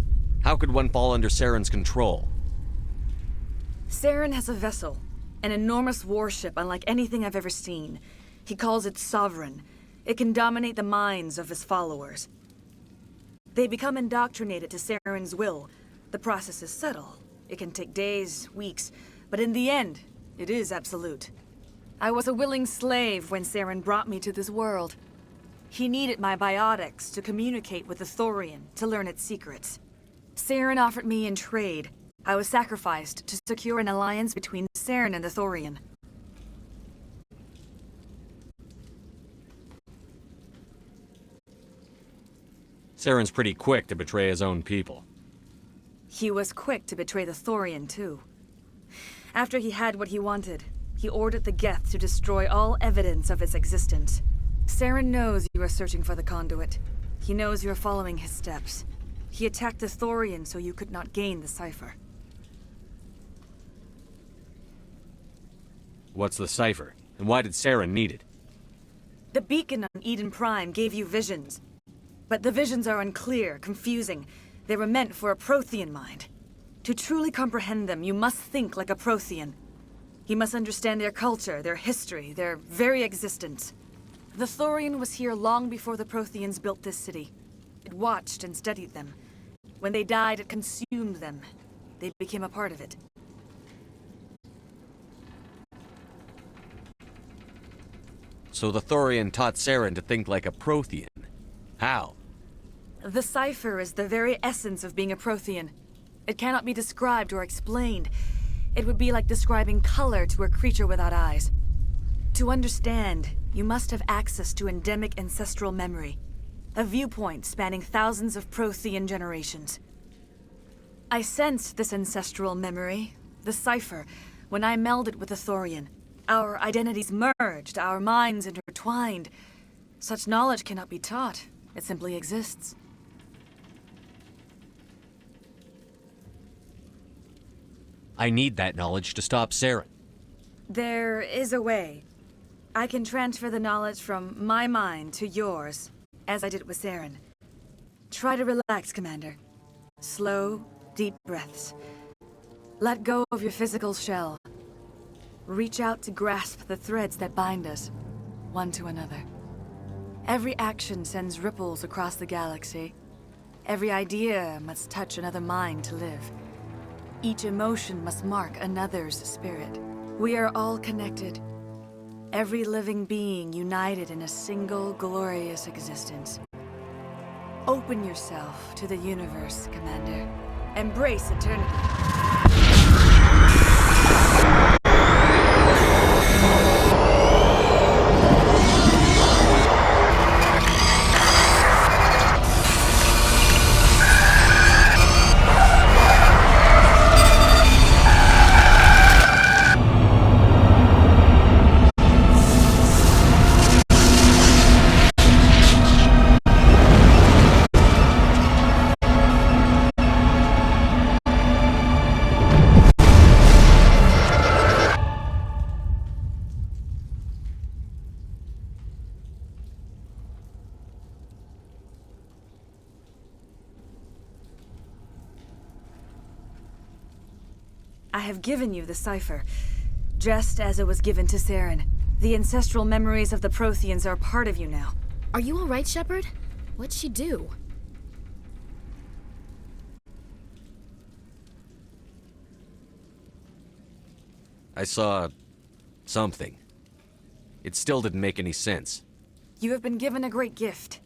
How could one fall under Saren's control? Saren has a vessel, an enormous warship unlike anything I've ever seen. He calls it Sovereign. It can dominate the minds of his followers. They become indoctrinated to Saren's will. The process is subtle. It can take days, weeks, but in the end, it is absolute. I was a willing slave when Saren brought me to this world. He needed my biotics to communicate with the Thorian, to learn its secrets. Saren offered me in trade. I was sacrificed to secure an alliance between Saren and the Thorian. Saren's pretty quick to betray his own people. He was quick to betray the Thorian, too. After he had what he wanted, he ordered the Geth to destroy all evidence of its existence. Saren knows you are searching for the conduit. He knows you are following his steps. He attacked the Thorian so you could not gain the cipher. What's the cipher? And why did Saren need it? The beacon on Eden Prime gave you visions. But the visions are unclear, confusing. They were meant for a Prothean mind. To truly comprehend them, you must think like a Prothean. You must understand their culture, their history, their very existence. The Thorian was here long before the Protheans built this city. It watched and studied them. When they died, it consumed them. They became a part of it. So the Thorian taught Saren to think like a Prothean. How? The cipher is the very essence of being a Prothean. It cannot be described or explained. It would be like describing color to a creature without eyes. To understand, you must have access to endemic ancestral memory. A viewpoint spanning thousands of Prothean generations. I sensed this ancestral memory, the cipher, when I melded with the Thorian. Our identities merged, our minds intertwined. Such knowledge cannot be taught. It simply exists. I need that knowledge to stop Saren. There is a way. I can transfer the knowledge from my mind to yours, as I did with Saren. Try to relax, Commander. Slow, deep breaths. Let go of your physical shell. Reach out to grasp the threads that bind us, one to another. Every action sends ripples across the galaxy. Every idea must touch another mind to live. Each emotion must mark another's spirit. We are all connected. Every living being united in a single glorious existence. Open yourself to the universe, Commander. Embrace eternity. I have given you the cipher, just as it was given to Saren. The ancestral memories of the Protheans are a part of you now. Are you all right, Shepard? What'd she do? I saw... something. It still didn't make any sense. You have been given a great gift.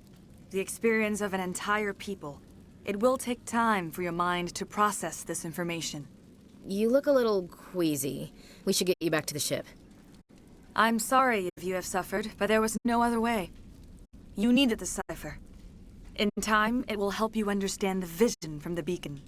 The experience of an entire people. It will take time for your mind to process this information. You look a little queasy. We should get you back to the ship. I'm sorry if you have suffered, but there was no other way. You needed the cipher. In time, it will help you understand the vision from the beacon.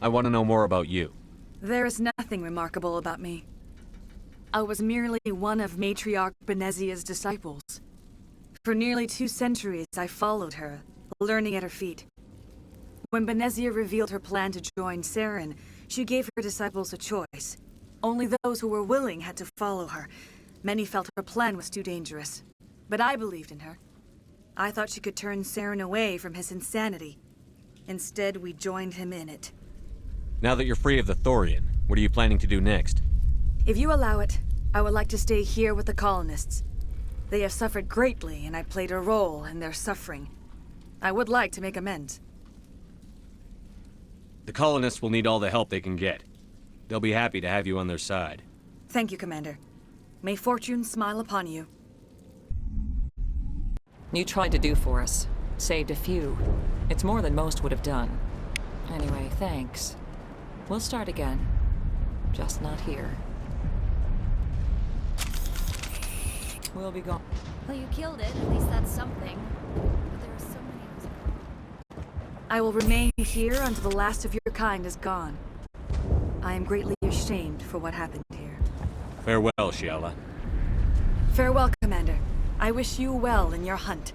I want to know more about you. There is nothing remarkable about me. I was merely one of Matriarch Benezia's disciples. For nearly 2 centuries, I followed her, learning at her feet. When Benezia revealed her plan to join Saren, she gave her disciples a choice. Only those who were willing had to follow her. Many felt her plan was too dangerous. But I believed in her. I thought she could turn Saren away from his insanity. Instead, we joined him in it. Now that you're free of the Thorian, what are you planning to do next? If you allow it, I would like to stay here with the colonists. They have suffered greatly, and I played a role in their suffering. I would like to make amends. The colonists will need all the help they can get. They'll be happy to have you on their side. Thank you, Commander. May fortune smile upon you. You tried to do for us. Saved a few. It's more than most would have done. Anyway, thanks. We'll start again. Just not here. We'll be gone. Well, you killed it. At least that's something. But there are so many... I will remain here until the last of your kind is gone. I am greatly ashamed for what happened here. Farewell, Shiala. Farewell, Commander. I wish you well in your hunt.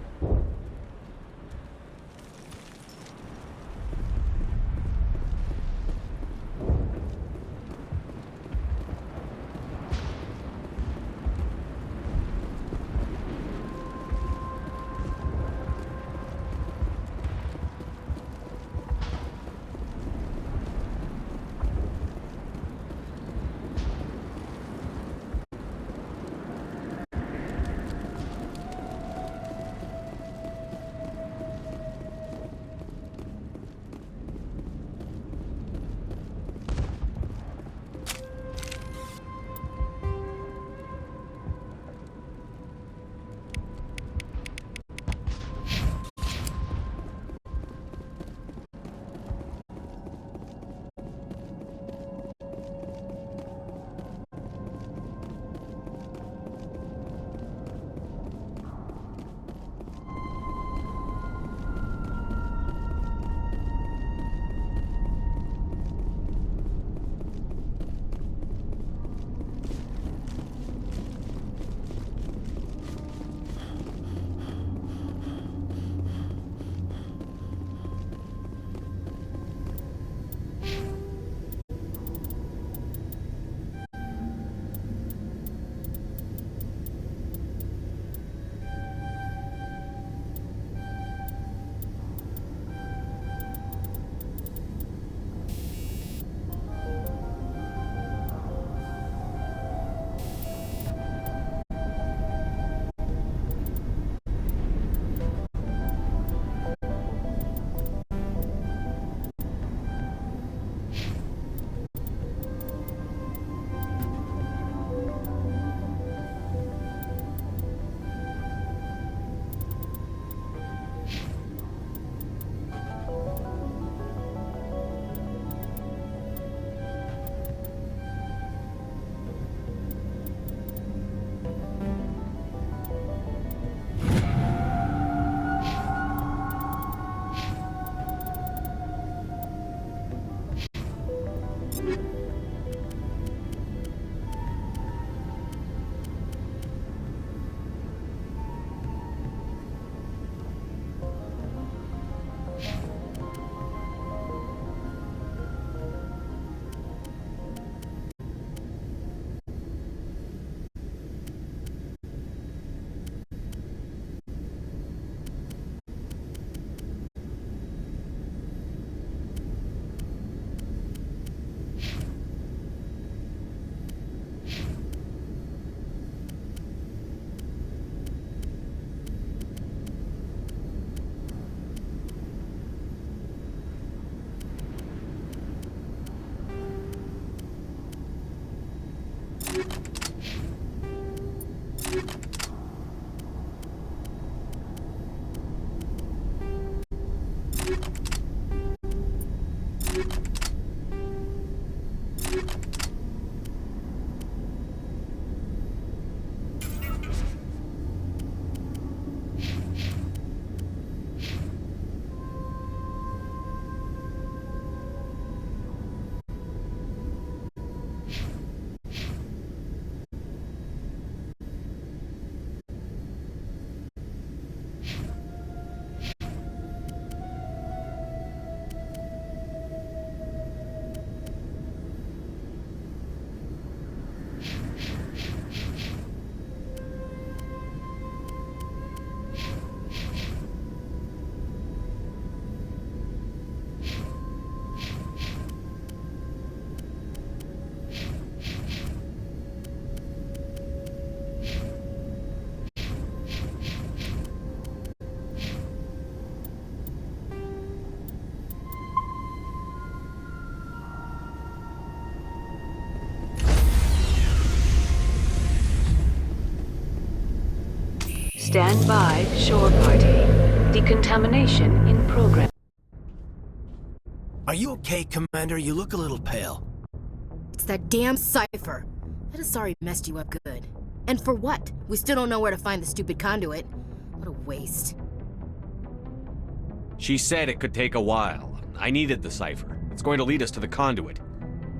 Stand by, shore party. Decontamination in progress. Are you okay, Commander? You look a little pale. It's that damn cipher. That Asari messed you up good. And for what? We still don't know where to find the stupid conduit. What a waste. She said it could take a while. I needed the cipher. It's going to lead us to the conduit.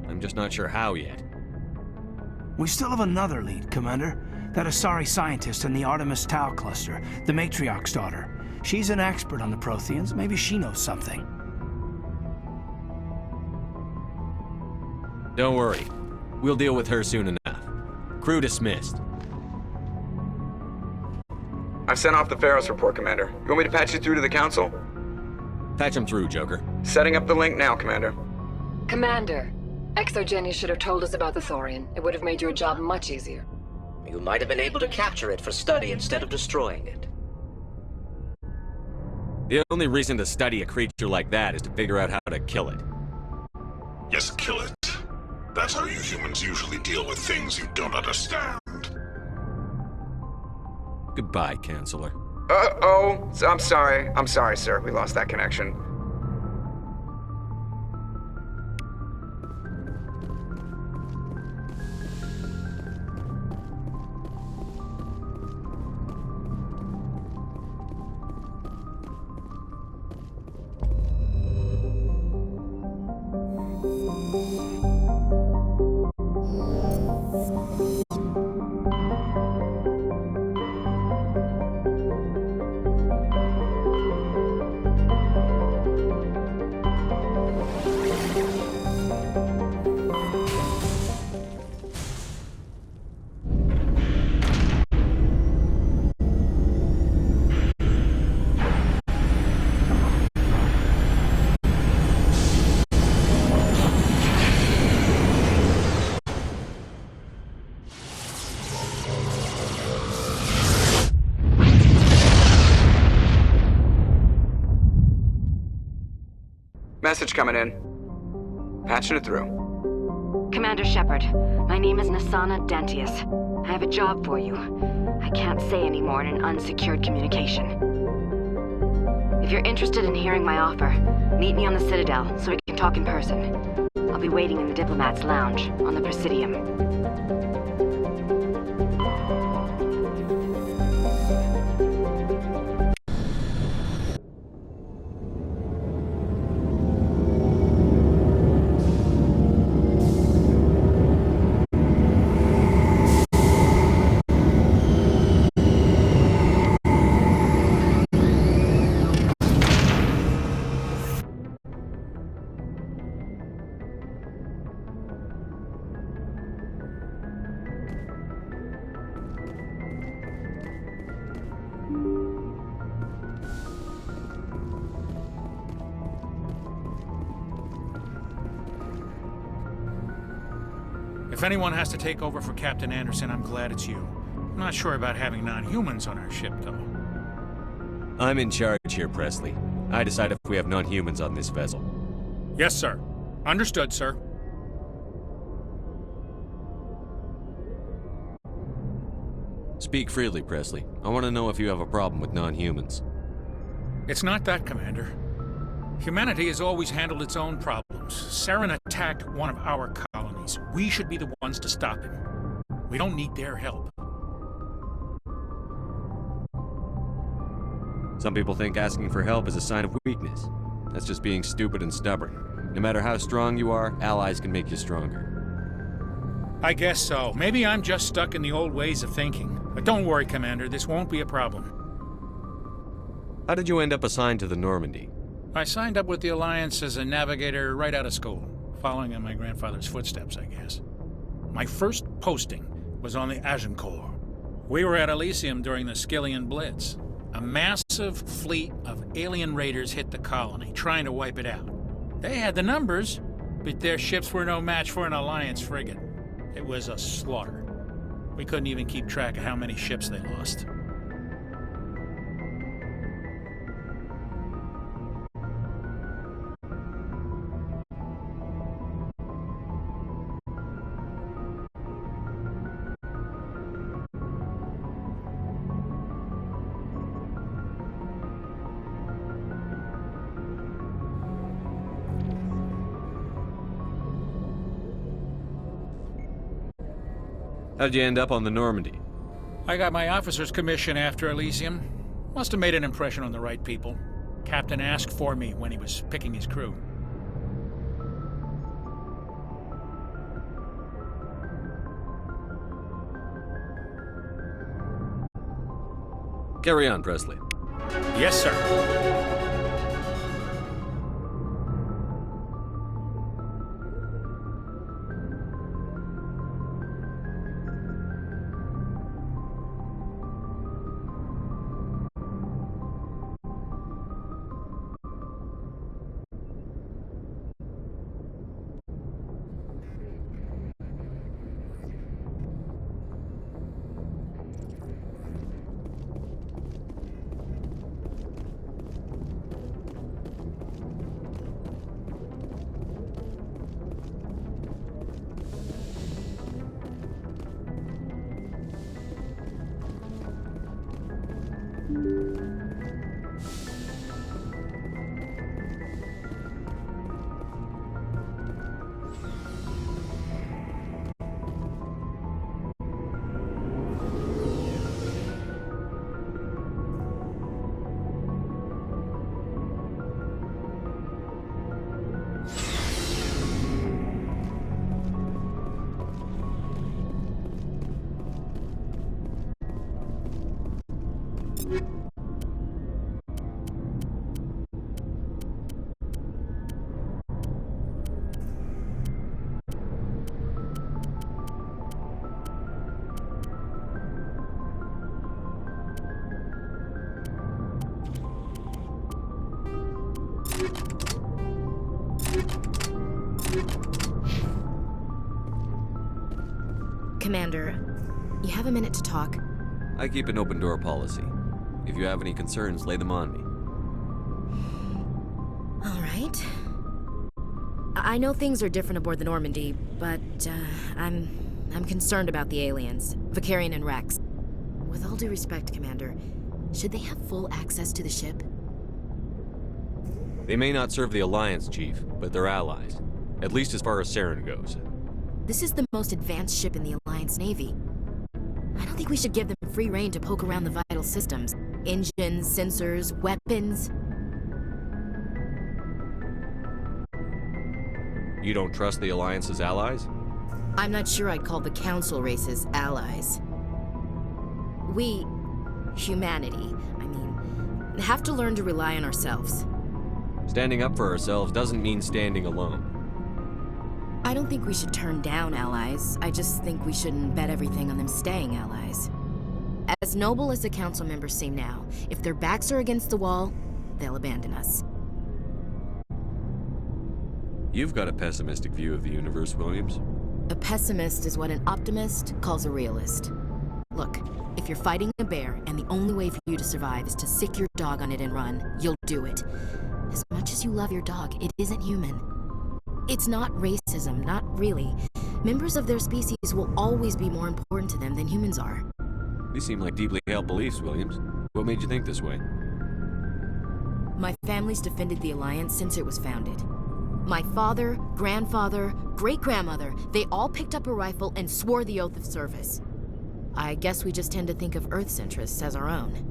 I'm just not sure how yet. We still have another lead, Commander. That Asari scientist in the Artemis Tau cluster, the Matriarch's daughter. She's an expert on the Protheans. Maybe she knows something. Don't worry. We'll deal with her soon enough. Crew dismissed. I've sent off the Pharos report, Commander. You want me to patch you through to the Council? Patch him through, Joker. Setting up the link now, Commander. Commander, ExoGeni should have told us about the Thorian. It would have made your job much easier. You might have been able to capture it for study instead of destroying it. The only reason to study a creature like that is to figure out how to kill it. Yes, kill it. That's how you humans usually deal with things you don't understand. Goodbye, Counselor. Uh-oh. I'm sorry. I'm sorry, sir. We lost that connection. Message coming in. Patching it through. Commander Shepard, my name is Nasana Dantius. I have a job for you. I can't say any more in an unsecured communication. If you're interested in hearing my offer, meet me on the Citadel so we can talk in person. I'll be waiting in the Diplomat's Lounge on the Presidium. If anyone has to take over for Captain Anderson, I'm glad it's you. I'm not sure about having non-humans on our ship, though. I'm in charge here, Presley. I decide if we have non-humans on this vessel. Yes, sir. Understood, sir. Speak freely, Presley. I want to know if you have a problem with non-humans. It's not that, Commander. Humanity has always handled its own problems. Saren attacked one of our colonies. We should be the ones to stop him. We don't need their help. Some people think asking for help is a sign of weakness. That's just being stupid and stubborn. No matter how strong you are, allies can make you stronger. I guess so. Maybe I'm just stuck in the old ways of thinking. But don't worry, Commander. This won't be a problem. How did you end up assigned to the Normandy? I signed up with the Alliance as a navigator right out of school, following in my grandfather's footsteps, I guess. My first posting was on the Agincourt. We were at Elysium during the Skillian Blitz. A massive fleet of alien raiders hit the colony, trying to wipe it out. They had the numbers, but their ships were no match for an Alliance frigate. It was a slaughter. We couldn't even keep track of how many ships they lost. How'd you end up on the Normandy? I got my officer's commission after Elysium. Must have made an impression on the right people. Captain asked for me when he was picking his crew. Carry on, Presley. Yes, sir. Commander, you have a minute to talk? I keep an open door policy. If you have any concerns, lay them on me. All right. I know things are different aboard the Normandy, but I'm concerned about the aliens, Vicarian and Rex. With all due respect, Commander, should they have full access to the ship? They may not serve the Alliance, Chief, but they're allies. At least as far as Saren goes. This is the most advanced ship in the Alliance Navy. I don't think we should give them free rein to poke around the vital systems. Engines, sensors, weapons. You don't trust the Alliance's allies? I'm not sure I'd call the Council races allies. We, humanity, have to learn to rely on ourselves. Standing up for ourselves doesn't mean standing alone. I don't think we should turn down allies. I just think we shouldn't bet everything on them staying allies. As noble as the Council members seem now, if their backs are against the wall, they'll abandon us. You've got a pessimistic view of the universe, Williams. A pessimist is what an optimist calls a realist. Look, if you're fighting a bear and the only way for you to survive is to sick your dog on it and run, you'll do it. As much as you love your dog, it isn't human. It's not racism, not really. Members of their species will always be more important to them than humans are. These seem like deeply held beliefs, Williams. What made you think this way? My family's defended the Alliance since it was founded. My father, grandfather, great-grandmother, they all picked up a rifle and swore the oath of service. I guess we just tend to think of Earth's interests as our own.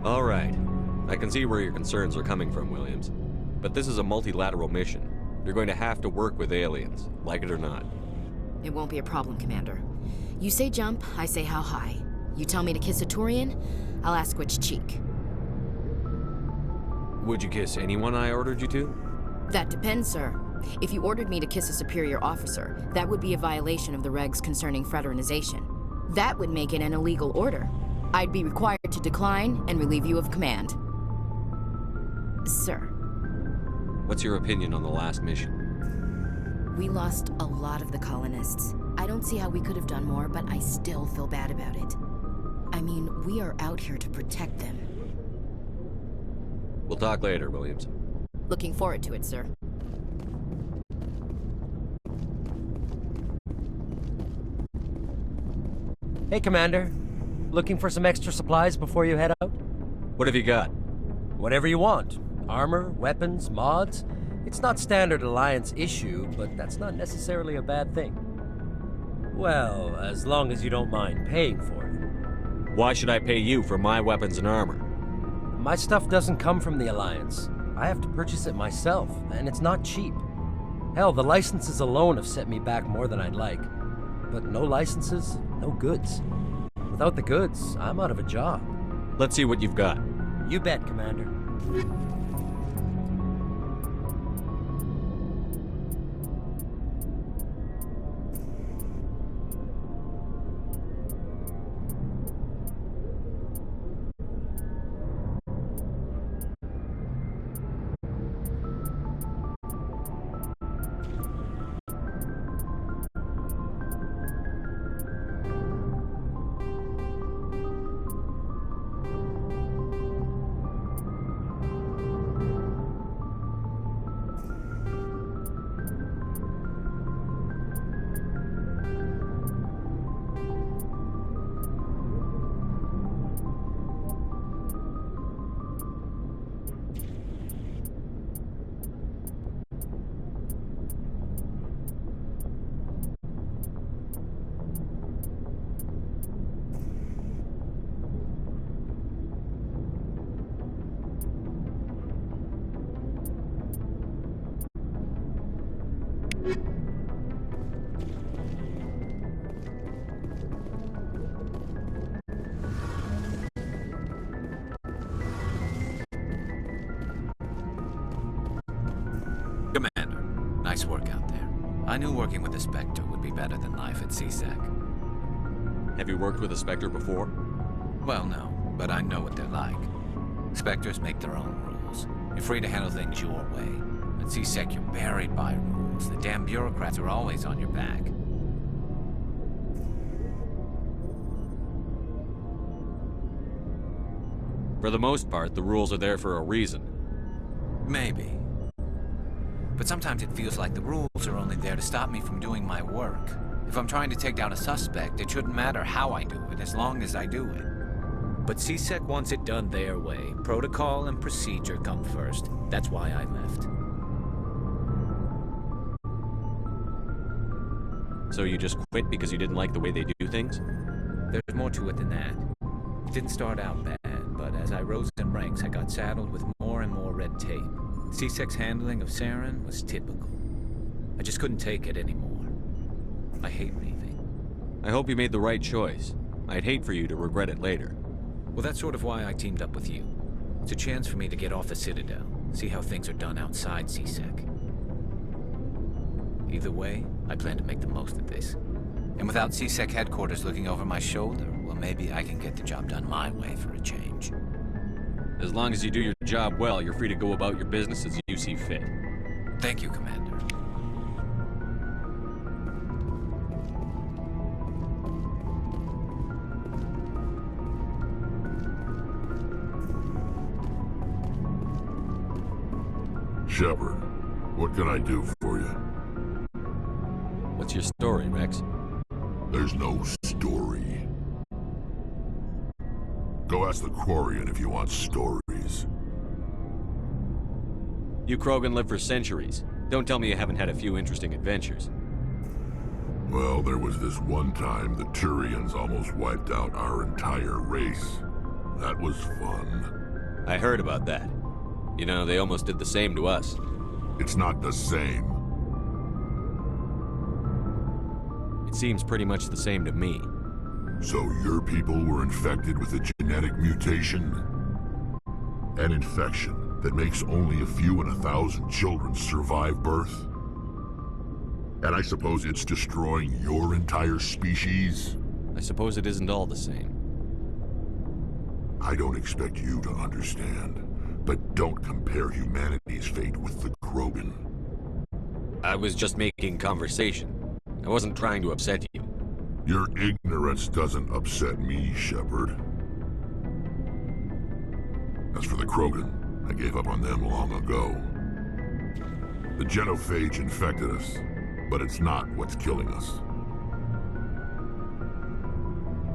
All right. I can see where your concerns are coming from, Williams. But this is a multilateral mission. You're going to have to work with aliens, like it or not. It won't be a problem, Commander. You say jump, I say how high. You tell me to kiss a Turian, I'll ask which cheek. Would you kiss anyone I ordered you to? That depends, sir. If you ordered me to kiss a superior officer, that would be a violation of the regs concerning fraternization. That would make it an illegal order. I'd be required to decline and relieve you of command. Sir. What's your opinion on the last mission? We lost a lot of the colonists. I don't see how we could have done more, but I still feel bad about it. I mean, we are out here to protect them. We'll talk later, Williams. Looking forward to it, sir. Hey, Commander. Looking for some extra supplies before you head out? What have you got? Whatever you want. Armor, weapons, mods. It's not standard Alliance issue, but that's not necessarily a bad thing. Well, as long as you don't mind paying for it. Why should I pay you for my weapons and armor? My stuff doesn't come from the Alliance. I have to purchase it myself, and it's not cheap. Hell, the licenses alone have set me back more than I'd like. But no licenses, no goods. Without the goods, I'm out of a job. Let's see what you've got. You bet, Commander. Commander, nice work out there. I knew working with the Spectre would be better than life at CSEC. Have you worked with a Spectre before? Well, no, but I know what they're like. Spectres make their own rules. You're free to handle things your way. At CSEC, you're buried by rules. The damn bureaucrats are always on your back. For the most part, the rules are there for a reason. Maybe. But sometimes it feels like the rules are only there to stop me from doing my work. If I'm trying to take down a suspect, it shouldn't matter how I do it, as long as I do it. But CSEC wants it done their way. Protocol and procedure come first. That's why I left. So you just quit because you didn't like the way they do things? There's more to it than that. It didn't start out bad, but as I rose in ranks, I got saddled with more and more red tape. CSEC's handling of Saren was typical. I just couldn't take it anymore. I hate leaving. I hope you made the right choice. I'd hate for you to regret it later. Well, that's sort of why I teamed up with you. It's a chance for me to get off the Citadel, see how things are done outside CSEC. Either way, I plan to make the most of this. And without CSEC headquarters looking over my shoulder, well, maybe I can get the job done my way for a change. As long as you do your job well, you're free to go about your business as you see fit. Thank you, Commander. Shepard, what can I do for you? What's your story, Rex? There's no story. Go ask the Quarian if you want stories. You Krogan live for centuries. Don't tell me you haven't had a few interesting adventures. Well, there was this one time the Turians almost wiped out our entire race. That was fun. I heard about that. You know, they almost did the same to us. It's not the same. It seems pretty much the same to me. So your people were infected with a genetic mutation? An infection that makes only a few in 1,000 children survive birth? And I suppose it's destroying your entire species? I suppose it isn't all the same. I don't expect you to understand, but don't compare humanity's fate with the Krogan. I was just making conversation. I wasn't trying to upset you. Your ignorance doesn't upset me, Shepard. As for the Krogan, I gave up on them long ago. The genophage infected us, but it's not what's killing us.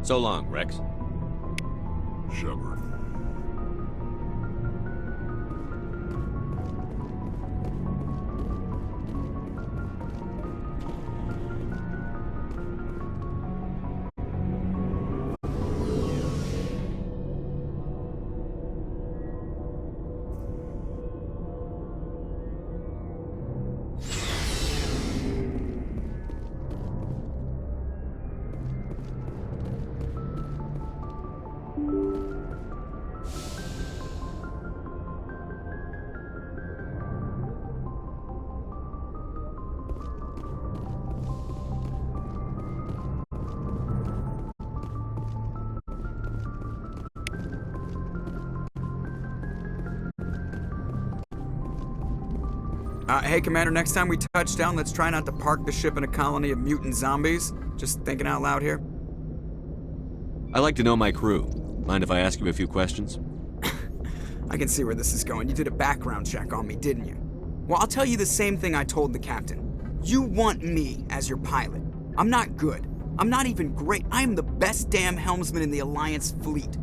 So long, Rex. Shepard. Hey, Commander, next time we touch down, let's try not to park the ship in a colony of mutant zombies. Just thinking out loud here. I like to know my crew. Mind if I ask you a few questions? I can see where this is going. You did a background check on me, didn't you? Well, I'll tell you the same thing I told the captain. You want me as your pilot. I'm not good. I'm not even great. I am the best damn helmsman in the Alliance fleet.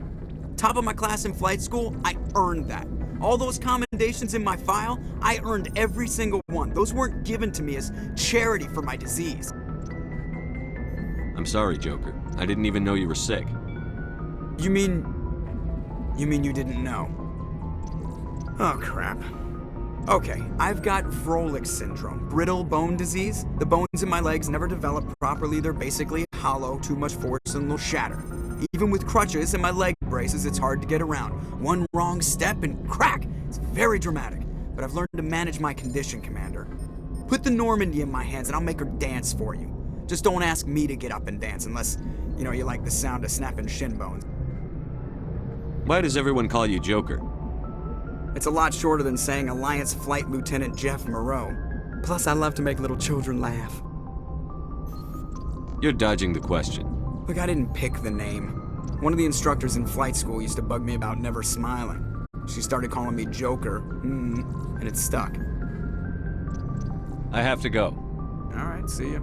Top of my class in flight school, I earned that. All those commendations in my file, I earned every single one. Those weren't given to me as charity for my disease. I'm sorry, Joker. I didn't even know you were sick. You mean you didn't know? Oh, crap. Okay, I've got Froelich syndrome, brittle bone disease. The bones in my legs never develop properly. They're basically hollow, too much force and they'll shatter. Even with crutches and my leg braces, it's hard to get around. One wrong step and crack! It's very dramatic, but I've learned to manage my condition, Commander. Put the Normandy in my hands and I'll make her dance for you. Just don't ask me to get up and dance unless, you like the sound of snapping shin bones. Why does everyone call you Joker? It's a lot shorter than saying Alliance Flight Lieutenant Jeff Moreau. Plus, I love to make little children laugh. You're dodging the question. Look, I didn't pick the name. One of the instructors in flight school used to bug me about never smiling. She started calling me Joker, and it stuck. I have to go. All right, see ya.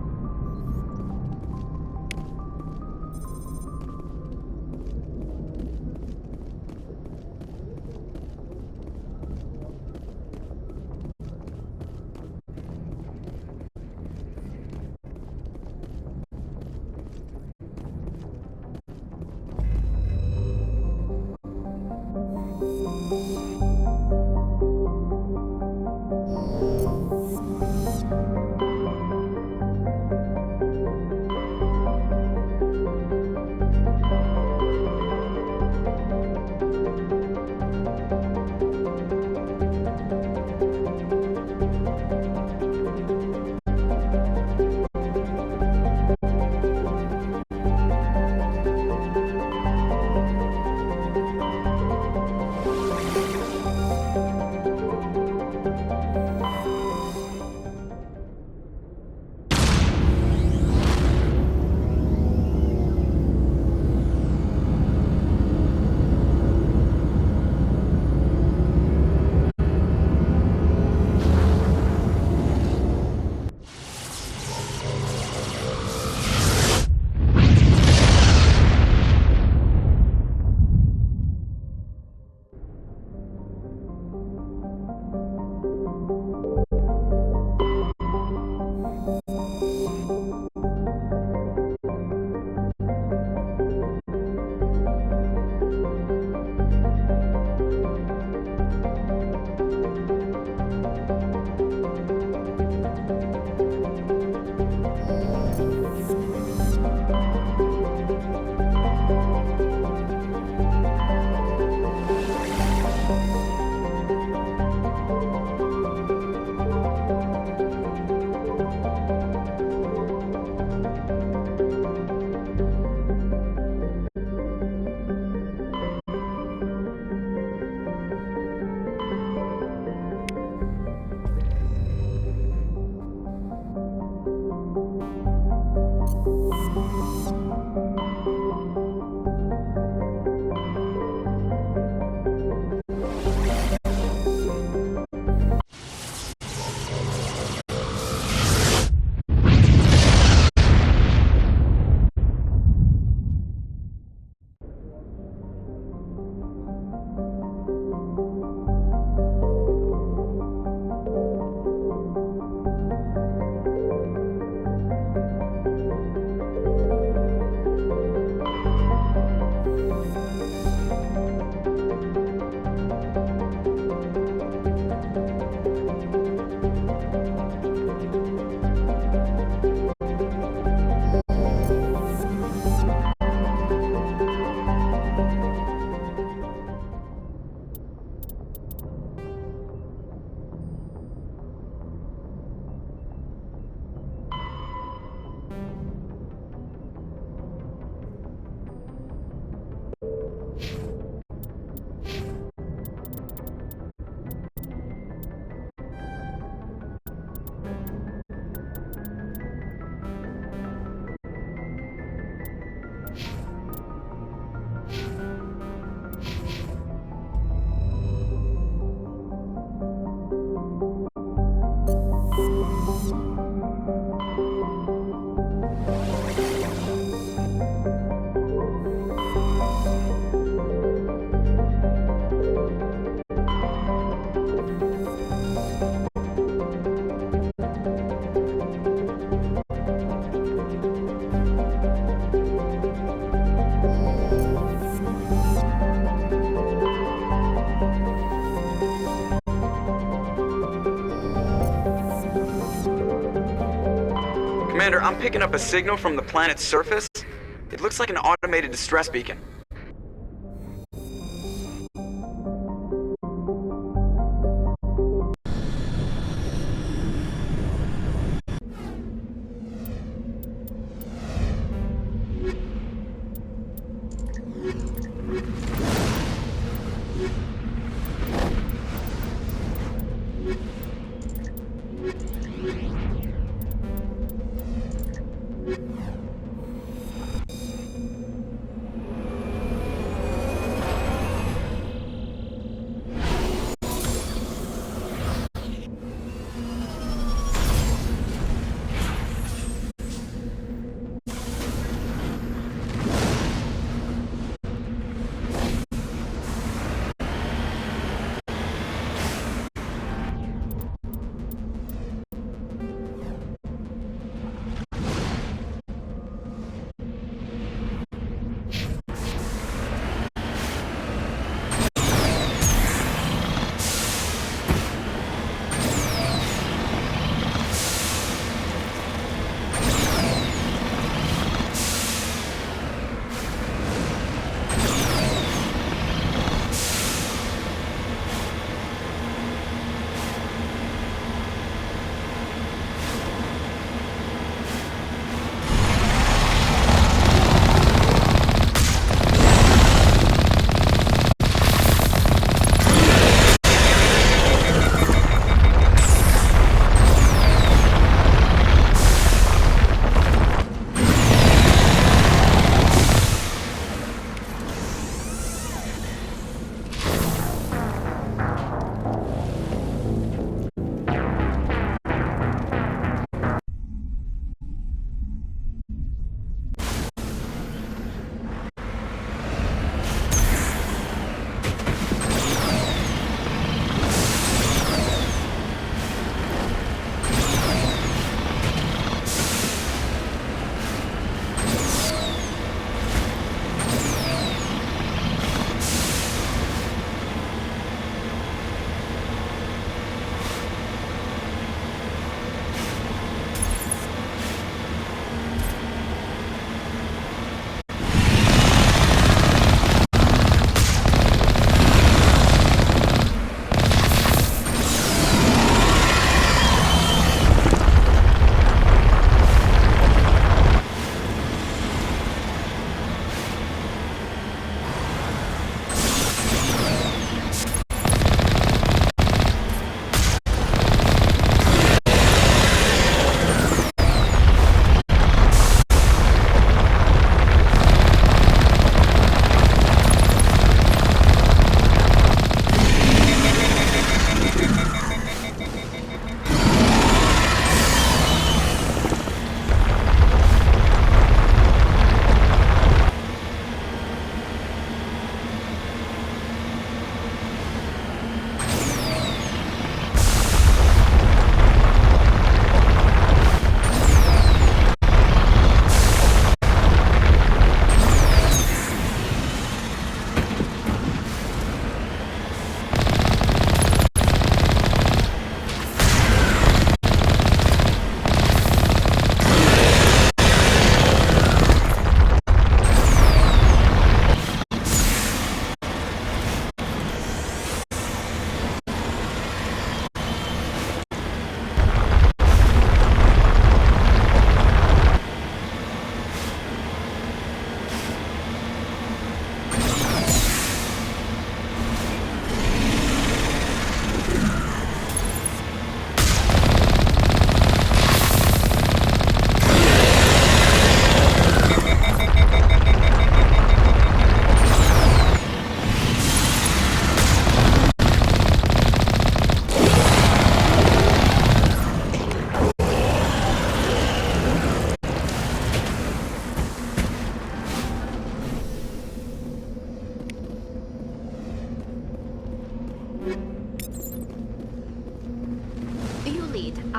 Commander, I'm picking up a signal from the planet's surface. It looks like an automated distress beacon.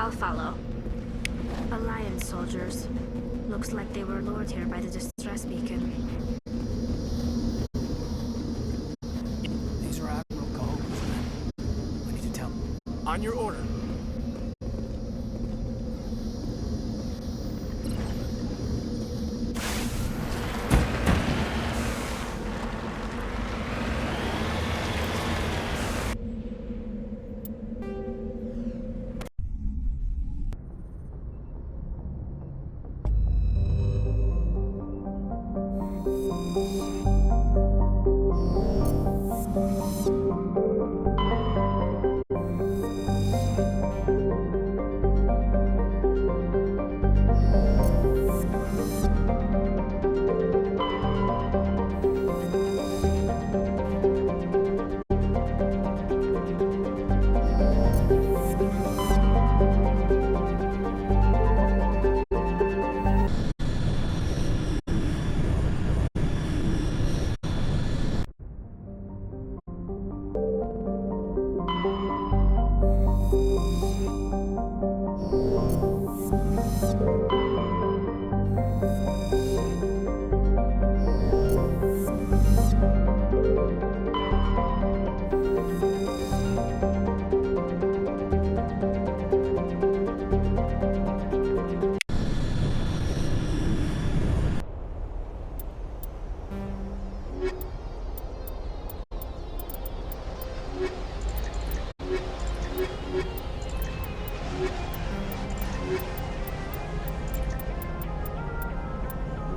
I'll follow. Alliance soldiers. Looks like they were lured here by the distress beacon. These are Admiral Cahoon's men. We need to tell them. On your order.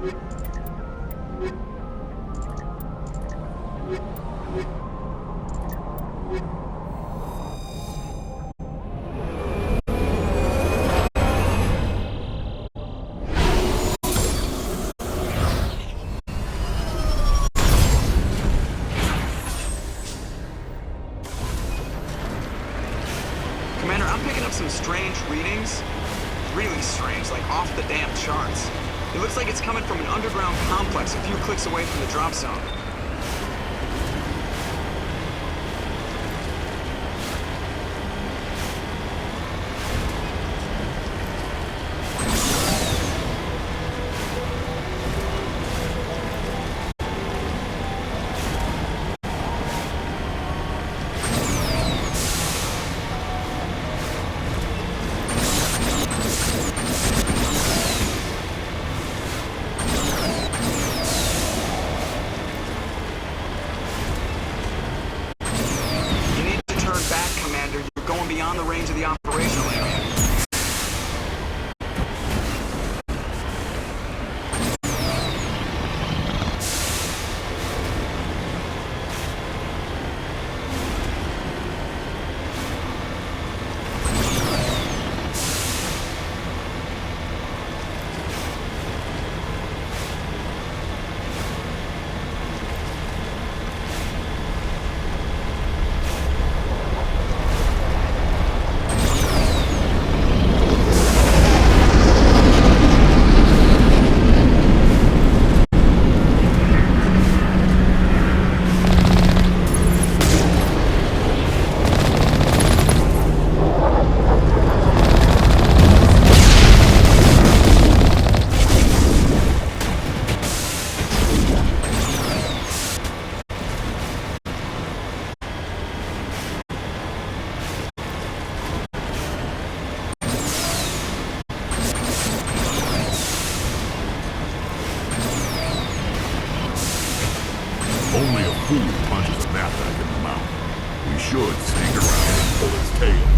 Commander, I'm picking up some strange readings. Really strange, like off the damn charts. It looks like it's coming from an underground complex a few clicks away from the drop zone. Beyond the range of the operational area. Only a fool punches a map back in the mouth. We should sneak around and pull its tail.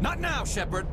Not now, Shepard!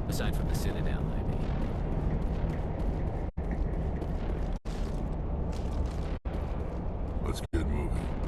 Aside from the Citadel, I mean. Let's get moving.